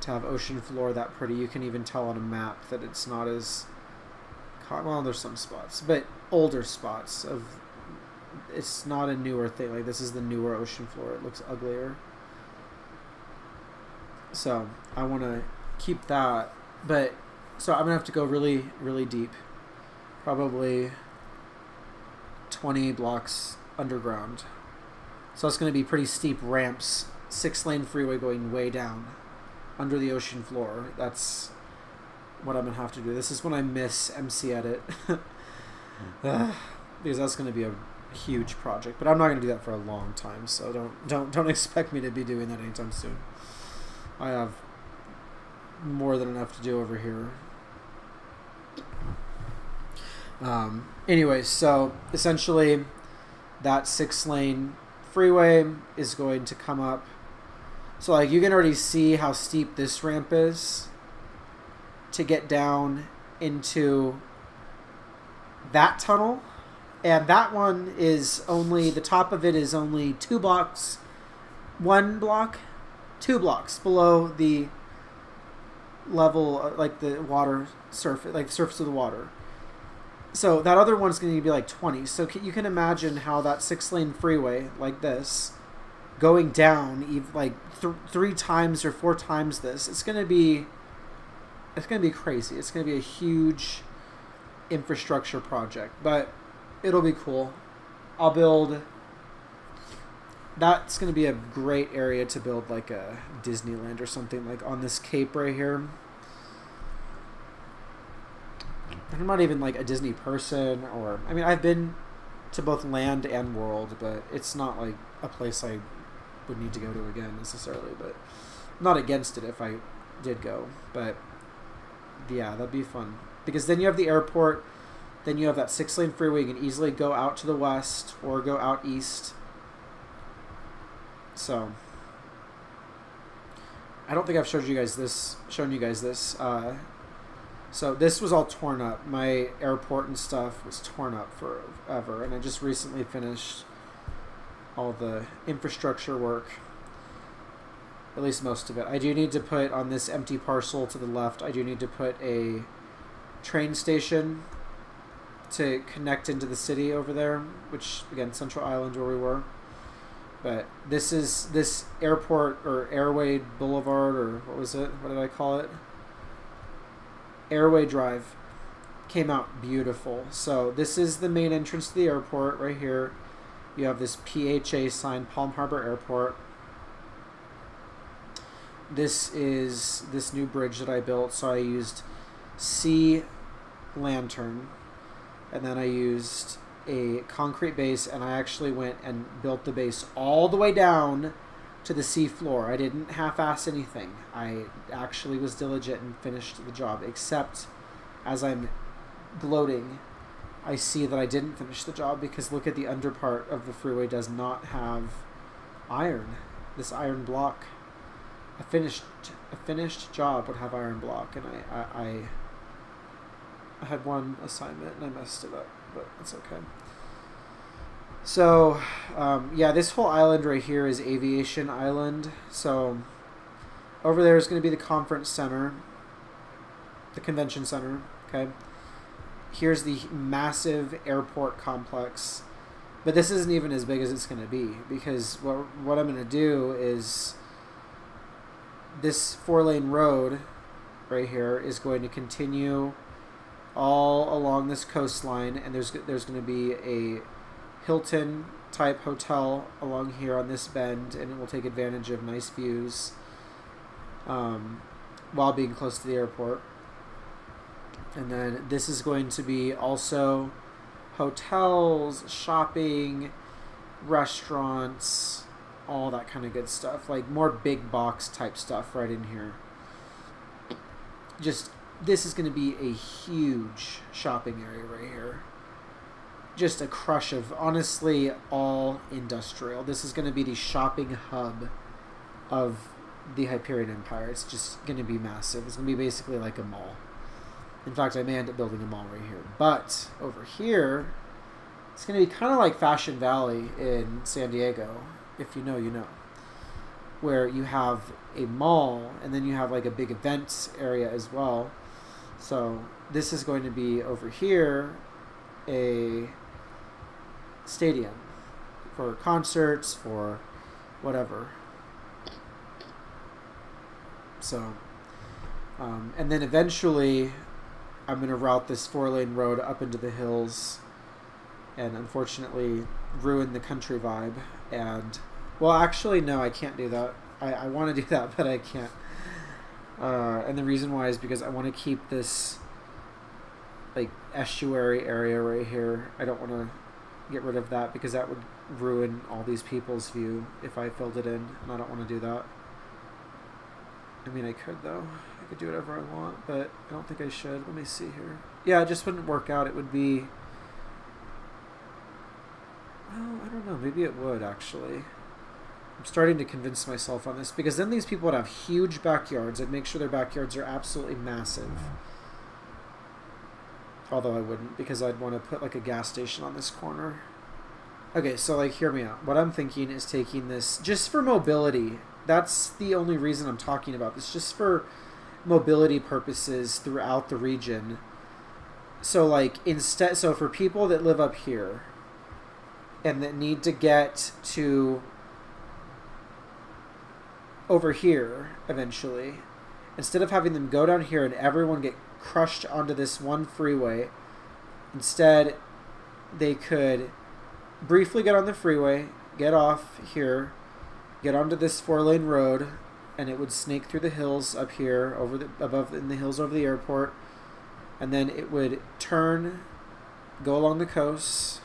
to have ocean floor that pretty. You can even tell on a map that it's not as... Well, there's some spots, but older spots of... It's not a newer thing. Like, this is the newer ocean floor. It looks uglier. So, I want to keep that. But, so I'm going to have to go really, really deep. Probably 20 blocks underground. So it's going to be pretty steep ramps. 6-lane freeway going way down under the ocean floor. That's what I'm going to have to do. This is when I miss MC Edit. Because that's going to be a huge project. But I'm not going to do that for a long time. So don't expect me to be doing that anytime soon. I have more than enough to do over here. Anyways, so essentially that 6-lane freeway is going to come up. So, like, you can already see how steep this ramp is to get down into that tunnel. And that one is only, the top of it is only 2 blocks, 2 blocks below the level, like the water surface, like the surface of the water. So that other one's going to be like 20. So you can imagine how that 6-lane freeway like this going down like 3 times or 4 times this. It's going to be crazy. It's going to be a huge infrastructure project, but it'll be cool. I'll build... That's going to be a great area to build like a Disneyland or something, like on this cape right here. I'm not even like a Disney person, or... I mean, I've been to both Land and World, but it's not like a place I would need to go to again necessarily, but I'm not against it if I did go. But yeah, that'd be fun. Because then you have the airport, then you have that 6-lane freeway. You can easily go out to the west or go out east. So I don't think I've shown you guys this. So this was all torn up. My airport and stuff was torn up forever, and I just recently finished all the infrastructure work, at least most of it. I do need to put on this empty parcel to the left, I do need to put a train station to connect into the city over there, which, again, Central Island where we were. But this airport, or Airway Boulevard, or what was it? What did I call it? Airway Drive came out beautiful. So this is the main entrance to the airport right here. You have this PHA sign, Palm Harbor Airport. This is this new bridge that I built. So I used sea lantern, and then I used a concrete base, and I actually went and built the base all the way down to the sea floor. I didn't half-ass anything. I actually was diligent and finished the job, except as I'm gloating, I see that I didn't finish the job, because look at the under part of the freeway does not have iron. This iron block, a finished job would have iron block, and I had one assignment and I messed it up, but it's okay. So, yeah, this whole island right here is Aviation Island. So, over there is going to be the conference center, the convention center, okay? Here's the massive airport complex. But this isn't even as big as it's going to be, because what I'm going to do is this 4-lane road right here is going to continue all along this coastline, and there's going to be a Hilton type hotel along here on this bend, and it will take advantage of nice views while being close to the airport. And then this is going to be also hotels, shopping, restaurants, all that kind of good stuff, like more big box type stuff right in here. Just, this is going to be a huge shopping area right here. Just a crush of, honestly, all industrial. This is going to be the shopping hub of the Hyperion Empire. It's just going to be massive. It's going to be basically like a mall. In fact, I may end up building a mall right here. But over here, it's going to be kind of like Fashion Valley in San Diego. If you know, you know. Where you have a mall, and then you have like a big events area as well. So this is going to be over here a stadium for concerts, for whatever. So, and then eventually I'm going to route this 4-lane road up into the hills and unfortunately ruin the country vibe. And, well, actually, no, I can't do that. I want to do that, but I can't. And the reason why is because I want to keep this like estuary area right here. I don't want to get rid of that, because that would ruin all these people's view if I filled it in, and I don't want to do that. I mean, I could, though. I could do whatever I want, but I don't think I should. Let me see here. Yeah, it just wouldn't work out. It would be... Well, I don't know. Maybe it would, actually. I'm starting to convince myself on this, because then these people would have huge backyards. I'd make sure their backyards are absolutely massive. Although I wouldn't, because I'd want to put like a gas station on this corner. Okay, so like, hear me out. What I'm thinking is taking this just for mobility. That's the only reason I'm talking about this, just for mobility purposes throughout the region. So like, instead, so for people that live up here and that need to get to over here eventually, instead of having them go down here and everyone get crushed onto this one freeway, instead they could briefly get on the freeway, get off here, get onto this 4-lane road, and it would snake through the hills up here, over the above in the hills over the airport, and then it would turn, go along the coast,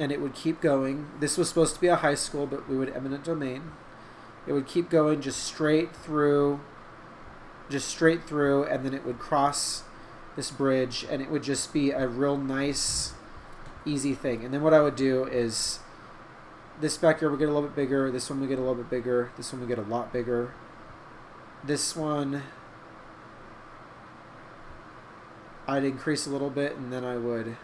and it would keep going. This was supposed to be a high school, but we would eminent domain. It would keep going just straight through, and then it would cross this bridge, and it would just be a real nice, easy thing. And then what I would do is this backyard would get a little bit bigger, this one would get a little bit bigger, this one would get a lot bigger. This one I'd increase a little bit and then I would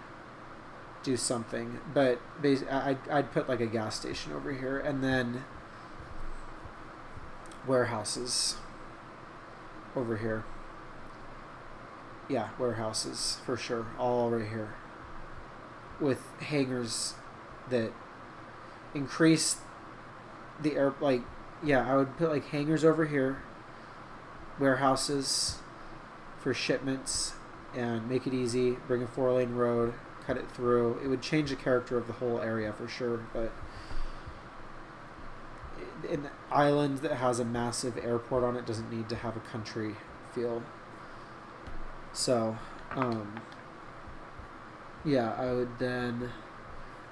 do something. But I'd put like a gas station over here and then warehouses over here. Yeah, warehouses for sure. All right here. With hangars that increase the air, like, yeah, I would put like hangars over here, warehouses for shipments, and make it easy. Bring a 4-lane road, cut it through. It would change the character of the whole area for sure. But an island that has a massive airport on it doesn't need to have a country feel. So, yeah,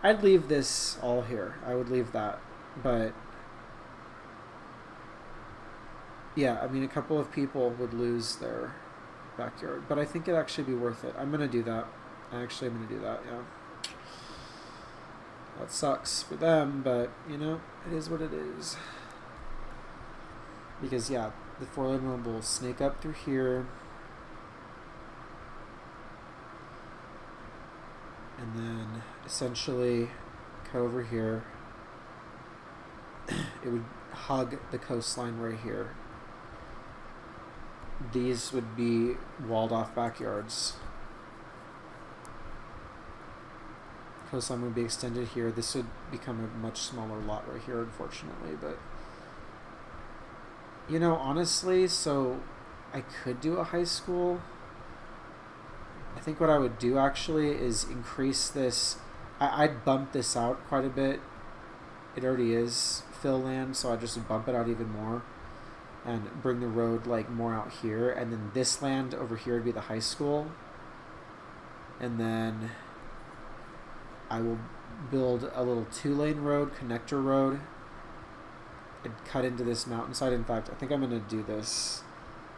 I'd leave this all here. I would leave that. But, yeah, I mean, a couple of people would lose their backyard. But I think it'd actually be worth it. I'm going to do that. I'm going to do that, yeah. That sucks for them, but, you know, it is what it is. Because, yeah, the 4-lane road will snake up through here. And then essentially cut over here. It would hug the coastline right here. These would be walled off backyards. Coastline would be extended here. This would become a much smaller lot right here, unfortunately. But, you know, honestly, so I could do a high school. I think what I would do actually is increase this. I'd bump this out quite a bit. It already is fill land, so I'd just bump it out even more and bring the road like more out here. And then this land over here would be the high school. And then I will build a little 2-lane road, connector road, and cut into this mountainside. In fact, I think I'm going to do this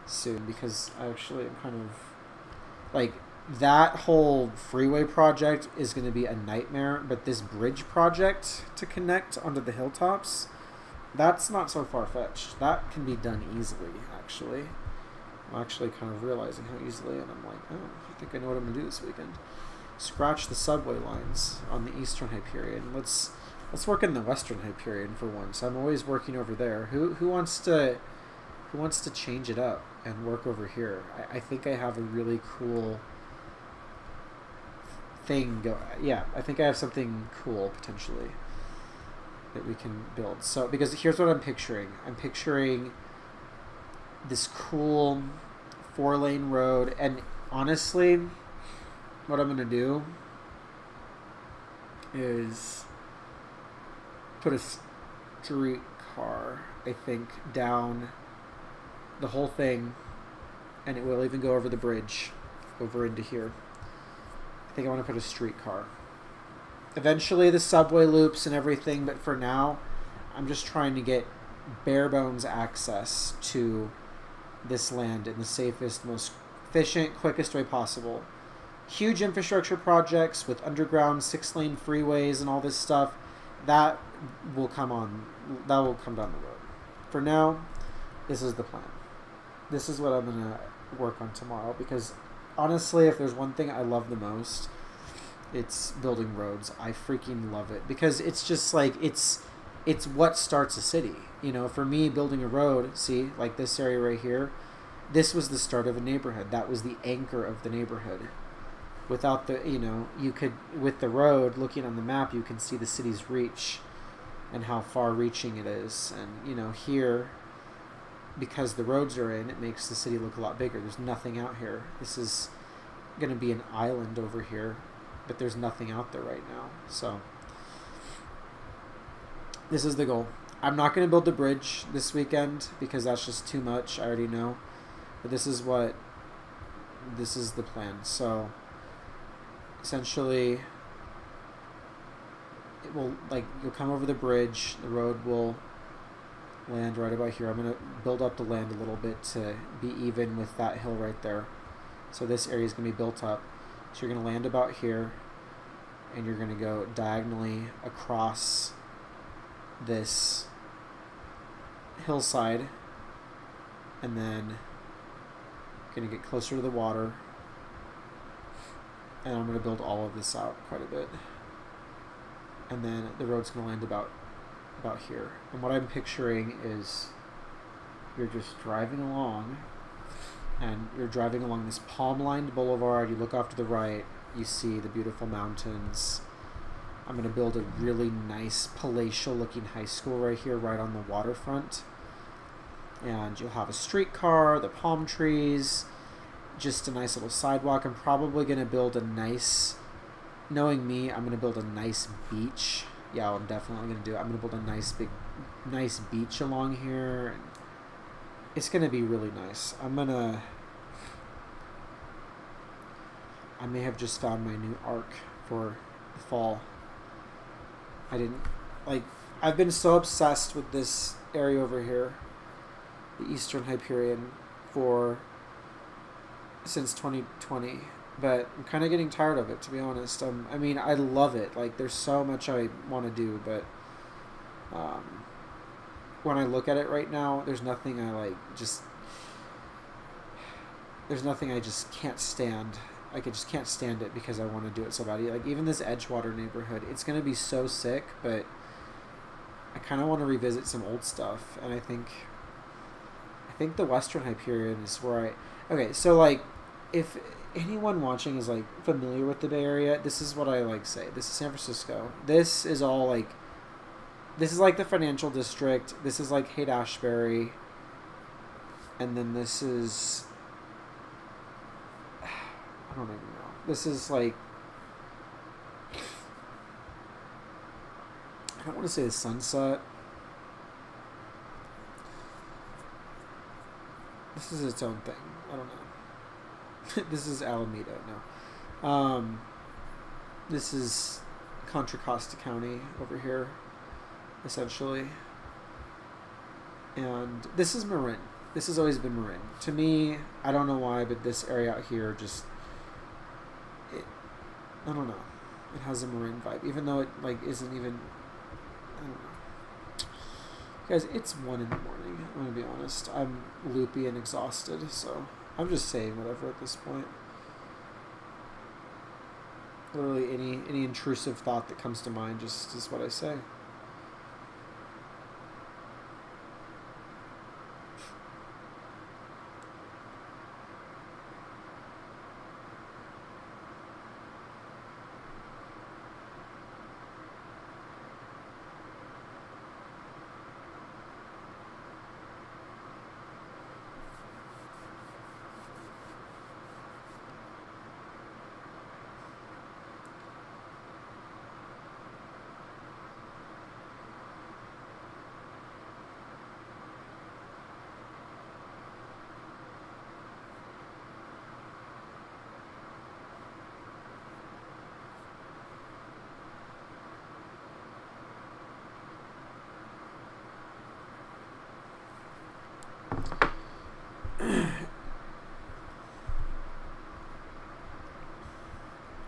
soon because I actually am kind of like, that whole freeway project is going to be a nightmare, but this bridge project to connect onto the hilltops, that's not so far-fetched. That can be done easily, actually. I'm actually kind of realizing how easily, and I'm like, oh, I think I know what I'm going to do this weekend. Scratch the subway lines on the Eastern Hyperion. Let's work in the Western Hyperion for once. I'm always working over there. Who wants to change it up and work over here? I think I have a really cool thing go. Yeah, I think I have something cool potentially that we can build. So, because here's what I'm picturing. I'm picturing this cool 4-lane road, and honestly, what I'm gonna do is put a streetcar, I think, down the whole thing, and it will even go over the bridge over into here. I think I want to put a streetcar. Eventually the subway loops and everything, but for now, I'm just trying to get bare bones access to this land in the safest, most efficient, quickest way possible. Huge infrastructure projects with underground 6-lane freeways and all this stuff, that will come down the road. For now, this is the plan. This is what I'm going to work on tomorrow, because honestly, if there's one thing I love the most, it's building roads. I freaking love it, because it's just like, it's what starts a city. You know, for me, building a road, see, like this area right here, this was the start of a neighborhood. That was the anchor of the neighborhood. Without the, you know, you could, with the road, looking on the map, you can see the city's reach and how far reaching it is. And, you know, here, because the roads are in, it makes the city look a lot bigger. There's nothing out here. This is going to be an island over here, but there's nothing out there right now. So this is the goal. I'm not going to build the bridge this weekend because that's just too much. I already know. But this is the plan. So essentially, it will, like, you'll come over the bridge, the road will land right about here. I'm going to build up the land a little bit to be even with that hill right there. So this area is going to be built up. So you're going to land about here, and you're going to go diagonally across this hillside, and then going to get closer to the water, And I'm going to build all of this out quite a bit. And then the road's going to land about here. And what I'm picturing is you're just driving along, and you're driving along this palm-lined boulevard. You look off to the right, you see the beautiful mountains. I'm going to build a really nice palatial-looking high school right here, right on the waterfront. And you'll have a streetcar, the palm trees, just a nice little sidewalk. I'm probably going to build a nice, knowing me, I'm going to build a nice beach. Yeah, I'm definitely going to do it. I'm going to build a nice beach along here. It's going to be really nice. I may have just found my new arc for the fall. I've been so obsessed with this area over here, the Eastern Hyperion, since 2020, but I'm kind of getting tired of it, to be honest. I mean, I love it. Like, there's so much I want to do, but when I look at it right now, there's nothing I just can't stand. Like, I just can't stand it because I want to do it so badly. Like, even this Edgewater neighborhood, it's going to be so sick, but I kind of want to revisit some old stuff, and I think the Western Hyperion is where okay, so, like, if anyone watching is, like, familiar with the Bay Area, this is what I, like, say. This is San Francisco. This is all, like, this is, like, the financial district. This is, like, Haight-Ashbury. And then this is, I don't even know. This is, like, I don't want to say the Sunset. This is its own thing. I don't know. This is Alameda. No. This is Contra Costa County over here, essentially. And this is Marin. This has always been Marin. To me, I don't know why, but this area out here just, I don't know. It has a Marin vibe, even though it, like, isn't even, I don't know. Guys, it's 1 a.m. I'm going to be honest. I'm loopy and exhausted, so I'm just saying whatever at this point. Literally any intrusive thought that comes to mind just is what I say.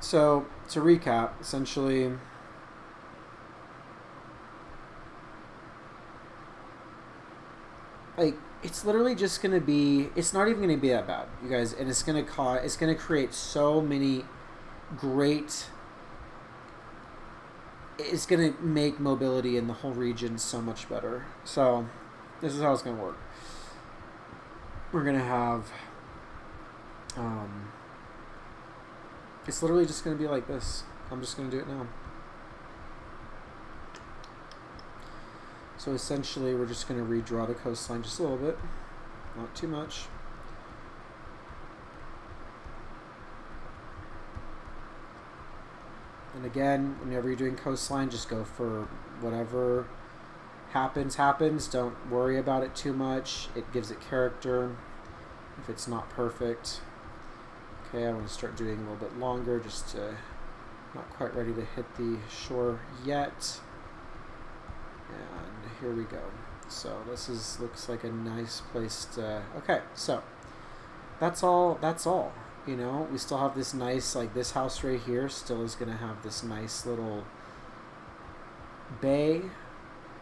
So, to recap, essentially, like, it's literally just going to be, it's not even going to be that bad, you guys, and it's going to create so many great, it's going to make mobility in the whole region so much better. So, this is how it's going to work. We're going to have, it's literally just going to be like this. I'm just going to do it now. So essentially, we're just going to redraw the coastline just a little bit. Not too much. And again, whenever you're doing coastline, just go for whatever happens. Don't worry about it too much. It gives it character if it's not perfect. Okay, I want to start doing a little bit longer, just not quite ready to hit the shore yet. And here we go. So this looks like a nice place to, okay, so that's all, you know. We still have this nice, like, this house right here still is going to have this nice little bay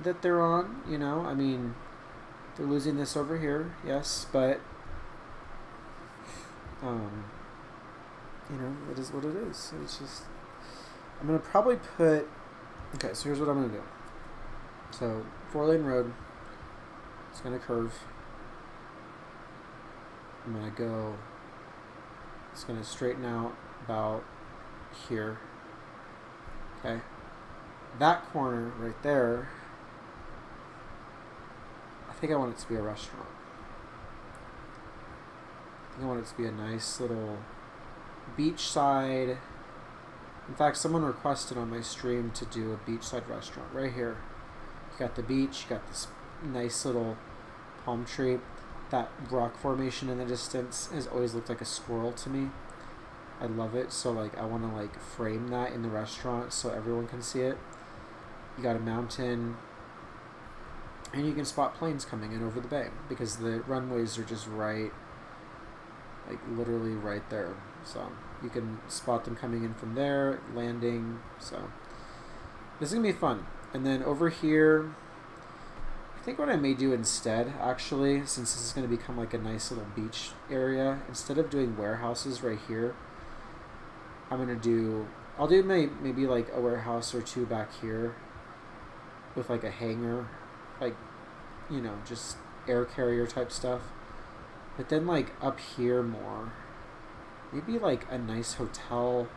that they're on, you know. I mean, they're losing this over here, yes, but you know, it is what it is. It's just, I'm going to probably put, okay, so here's what I'm going to do. So 4-lane road, it's going to curve. I'm going to go, it's going to straighten out about here. Okay. That corner right there, I think I want it to be a restaurant. I think I want it to be a nice little beachside. In fact, someone requested on my stream to do a beachside restaurant right here. You got the beach, you got this nice little palm tree. That rock formation in the distance has always looked like a squirrel to me. I love it. So like I want to like frame that in the restaurant so everyone can see it. You got a mountain, and you can spot planes coming in over the bay because the runways are just right, like literally right there. So you can spot them coming in from there, landing. So this is gonna be fun. And then over here, I think what I may do instead, actually, since this is going to become like a nice little beach area, instead of doing warehouses right here, I'll do maybe like a warehouse or two back here with like a hangar, like, you know, just air carrier type stuff. But then like up here more, maybe like a nice hotel,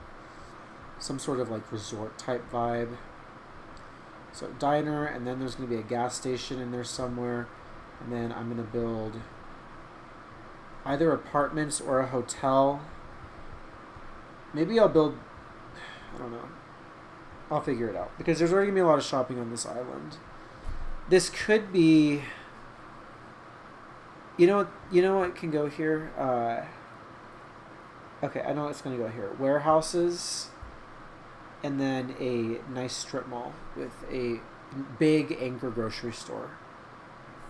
some sort of like resort type vibe. So diner, and then there's going to be a gas station in there somewhere. And then I'm going to build either apartments or a hotel. Maybe I'll build, I don't know. I'll figure it out. Because there's already going to be a lot of shopping on this island. This could be, you know what can go here? Okay, I know what's going to go here. Warehouses. And then a nice strip mall with a big anchor grocery store.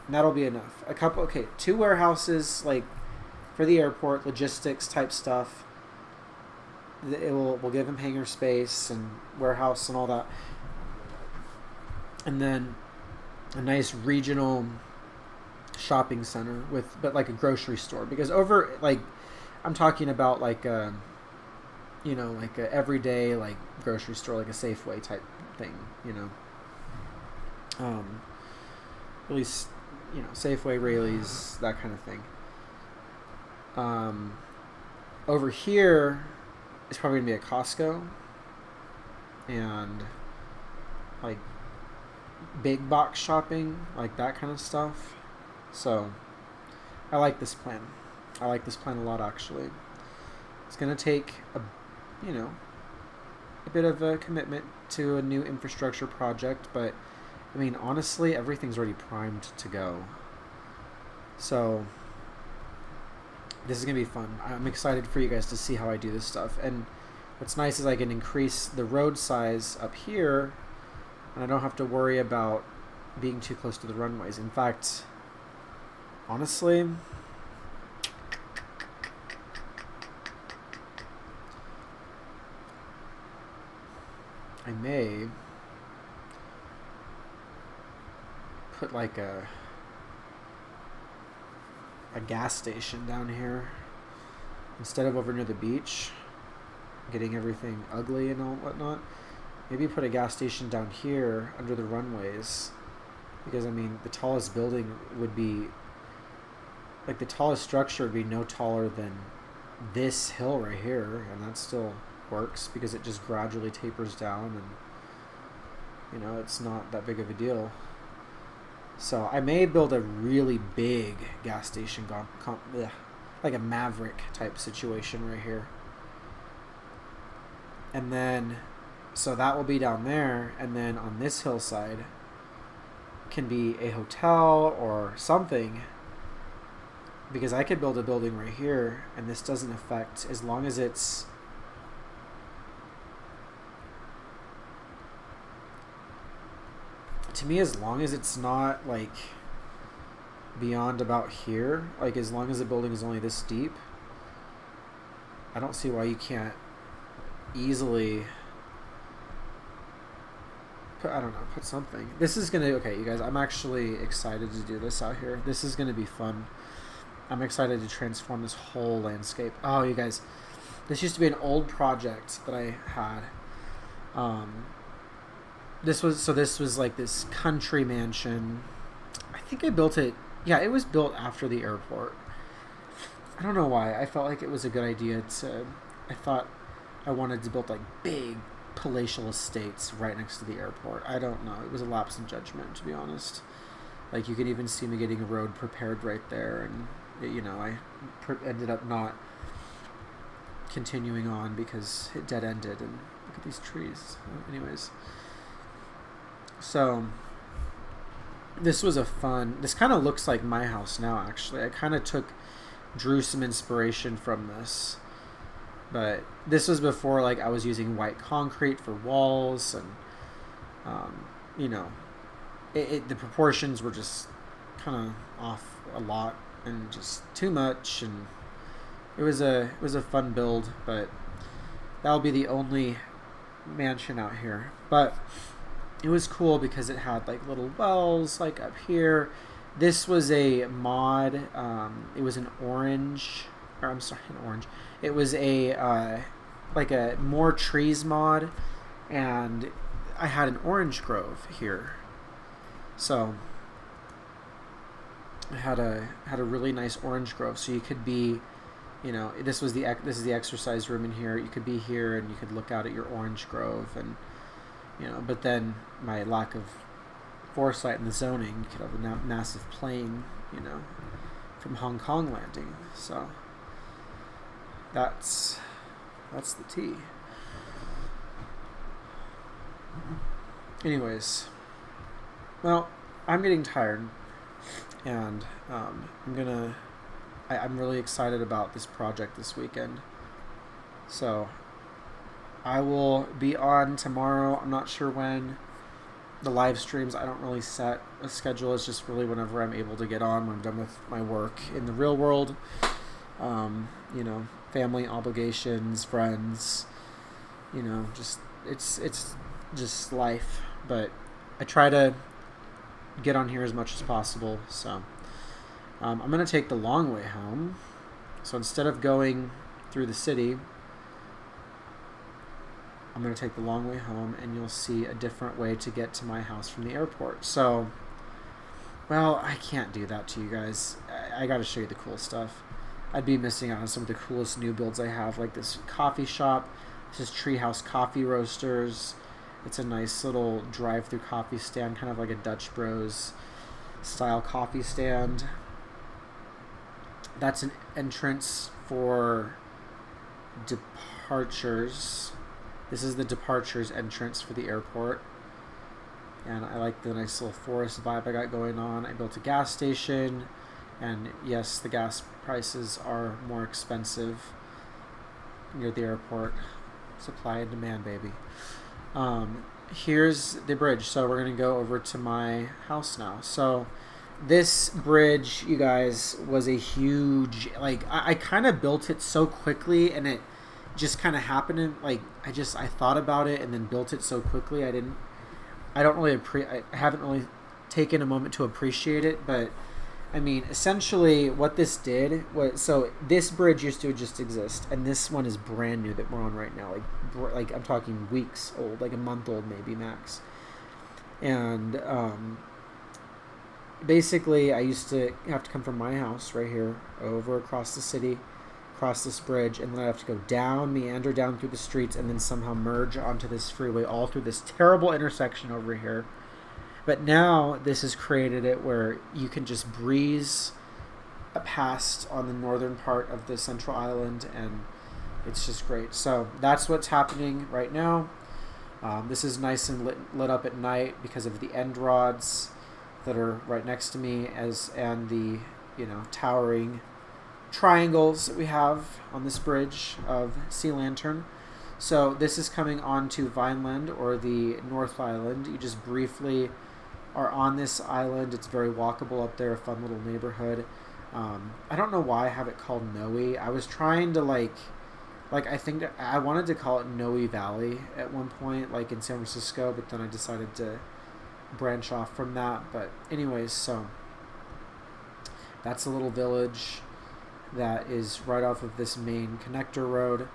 And that'll be enough. 2 warehouses, like, for the airport, logistics type stuff. We'll give them hangar space and warehouse and all that. And then a nice regional shopping center but like a grocery store. Because I'm talking about like a everyday like grocery store, like a Safeway type thing, you know. At least, you know, Safeway, Rayleigh's, that kind of thing. Over here is probably gonna be a Costco and like big box shopping, like that kind of stuff. So I like this plan. I like this plan a lot, actually. It's gonna take a bit of a commitment to a new infrastructure project, but I mean, honestly, everything's already primed to go. So this is gonna be fun. I'm excited for you guys to see how I do this stuff. And what's nice is I can increase the road size up here, and I don't have to worry about being too close to the runways. In fact, honestly, I may put like a gas station down here instead of over near the beach, getting everything ugly and all whatnot. Maybe put a gas station down here under the runways, because I mean the tallest building would be like the tallest structure would be no taller than this hill right here, and that still works because it just gradually tapers down, and you know, it's not that big of a deal. So I may build a really big gas station, like a Maverick type situation right here, and then so that will be down there, and then on this hillside can be a hotel or something, because I could build a building right here and this doesn't affect, as long as it's to me, as long as it's not like beyond about here, like as long as the building is only this deep, I don't see why you can't easily put something. This is gonna, okay, you guys, I'm actually excited to do this out here. This is gonna be fun. I'm excited to transform this whole landscape. Oh, you guys, This used to be an old project that I had. Um, this was like this country mansion. I think I built it. Yeah, it was built after the airport. I don't know why. I felt like it was a good idea to. I thought I wanted to build like big palatial estates right next to the airport. I don't know. It was a lapse in judgment, to be honest. Like you could even see me getting a road prepared right there, and I ended up not continuing on because it dead ended. And look at these trees. Anyways, so this was a fun. This kind of looks like my house now. Actually, I kind of drew some inspiration from this, but this was before like I was using white concrete for walls, and you know, the proportions were just kind of off a lot and just too much, and it was a fun build, but that'll be the only mansion out here. But it was cool because it had like little wells like up here. This was a mod. It was an orange, or I'm sorry, an orange. It was a like a more trees mod, and I had an orange grove here. So I had a really nice orange grove. So you could be, this is the exercise room in here. You could be here and you could look out at your orange grove, and but then my lack of foresight in the zoning, you could have a massive plane, from Hong Kong landing. So that's the tea. Anyways, well, I'm getting tired, and I'm really excited about this project this weekend. So I will be on tomorrow. I'm not sure when. The live streams, I don't really set a schedule. It's just really whenever I'm able to get on when I'm done with my work in the real world. Family obligations, friends, just it's just life. But I try to get on here as much as possible. So I'm going to take the long way home. So instead of going through the city, I'm going to take the long way home, and you'll see a different way to get to my house from the airport. So, well, I can't do that to you guys. I got to show you the cool stuff. I'd be missing out on some of the coolest new builds I have, like this coffee shop. This is Treehouse Coffee Roasters. It's a nice little drive-through coffee stand, kind of like a Dutch Bros style coffee stand. That's an entrance for departures. This is the departures entrance for the airport, and I like the nice little forest vibe I got going on. I built a gas station, and yes, the gas prices are more expensive near the airport. Supply and demand, baby. Here's the bridge. So we're going to go over to my house now. So this bridge, you guys, was a huge, I kind of built it so quickly, and it just kind of happened. I thought about it and then built it so quickly. I haven't really taken a moment to appreciate it, but I mean, essentially what this did was, so this bridge used to just exist, and this one is brand new that we're on right now. Like I'm talking weeks old, like a month old maybe max. And basically I used to have to come from my house right here over across the city, cross this bridge, and then I have to go meander down through the streets, and then somehow merge onto this freeway all through this terrible intersection over here. But now this has created it where you can just breeze past on the northern part of the central island, and it's just great. So that's what's happening right now. This is nice and lit up at night because of the end rods that are right next to me, and the towering triangles that we have on this bridge of Sea Lantern. So this is coming onto Vineland, or the North Island. You just briefly are on this island. It's very walkable up there, a fun little neighborhood. I don't know why I have it called Noe. I was trying to I think I wanted to call it Noe Valley at one point, like in San Francisco, but then I decided to branch off from that. But anyways, so that's a little village that is right off of this main connector road.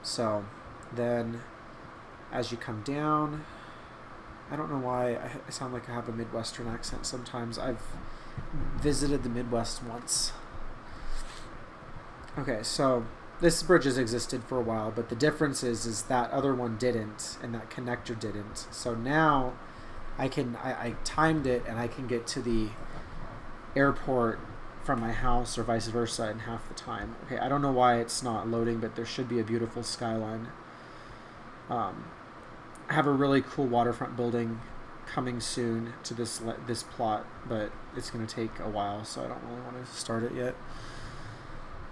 So then as you come down, I don't know why I sound like I have a Midwestern accent sometimes. I've visited the Midwest once. Okay, so this bridge has existed for a while, but the difference is that other one didn't, and that connector didn't. So now I timed it, and I can get to the airport from my house or vice versa in half the time. Okay, I don't know why it's not loading, but there should be a beautiful skyline. I have a really cool waterfront building coming soon to this plot, but it's going to take a while, so I don't really want to start it yet.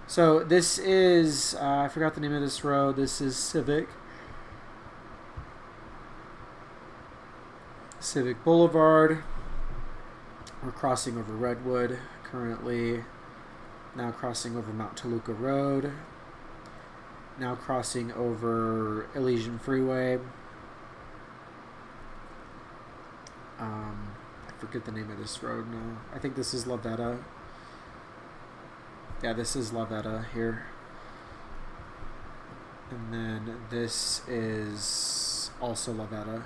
So this is, I forgot the name of this road. This is Civic Boulevard. We're crossing over Redwood currently. Now crossing over Mount Toluca Road. Now crossing over Elysian Freeway. I forget the name of this road now. I think this is La Veta. Yeah, this is La Veta here. And then this is also La Veta.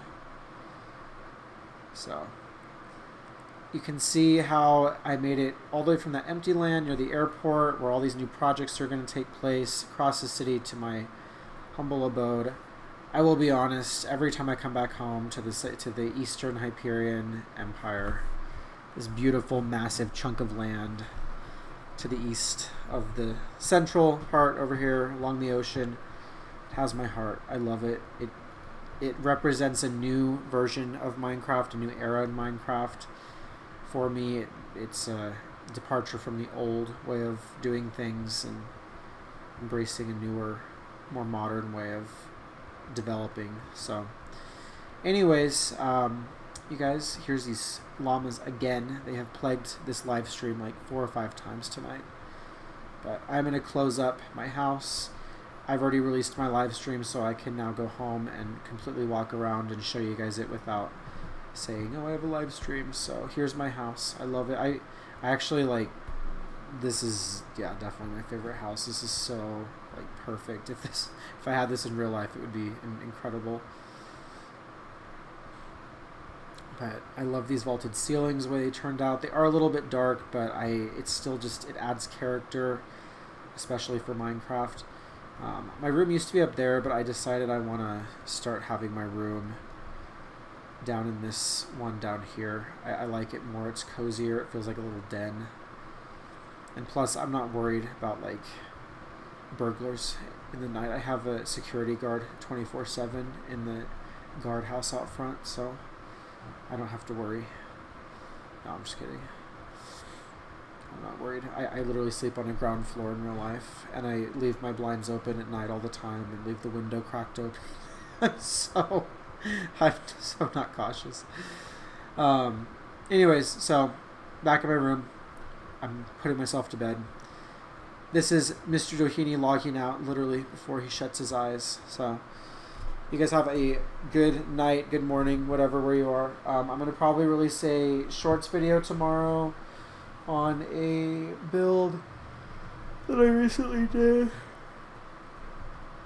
So you can see how I made it all the way from that empty land near the airport where all these new projects are going to take place across the city to my humble abode. I will be honest, every time I come back home to the Eastern Hyperion Empire, this beautiful massive chunk of land to the east of the central part over here along the ocean, it has my heart. I love it. It represents a new version of Minecraft, a new era in Minecraft. For me, it's a departure from the old way of doing things and embracing a newer, more modern way of developing. So anyways, you guys, here's these llamas again. They have plagued this live stream like 4 or 5 times tonight. But I'm going to close up my house. I've already released my live stream, so I can now go home and completely walk around and show you guys it without saying, oh, I have a live stream. So here's my house. I love it. I actually like, this is, yeah, definitely my favorite house. This is so like perfect. If I had this in real life, it would be incredible. But I love these vaulted ceilings, the way they turned out. They are a little bit dark, but it's still just, it adds character, especially for Minecraft. My room used to be up there, but I decided I want to start having my room down in this one down here. I like it more. It's cozier. It feels like a little den. And plus, I'm not worried about like burglars in the night. I have a security guard 24/7 in the guardhouse out front, so I don't have to worry. No, I'm just kidding. I'm not worried. I literally sleep on a ground floor in real life, and I leave my blinds open at night all the time and leave the window cracked open. So I'm so not cautious. Anyways, so back in my room. I'm putting myself to bed. This is Mr. Doheny logging out literally before he shuts his eyes. So you guys have a good night, good morning, whatever, where you are. I'm going to probably release a shorts video tomorrow on a build that I recently did.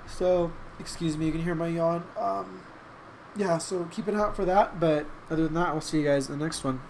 So, excuse me, you can hear my yawn. Yeah, so keep an eye out for that. But other than that, I'll see you guys in the next one.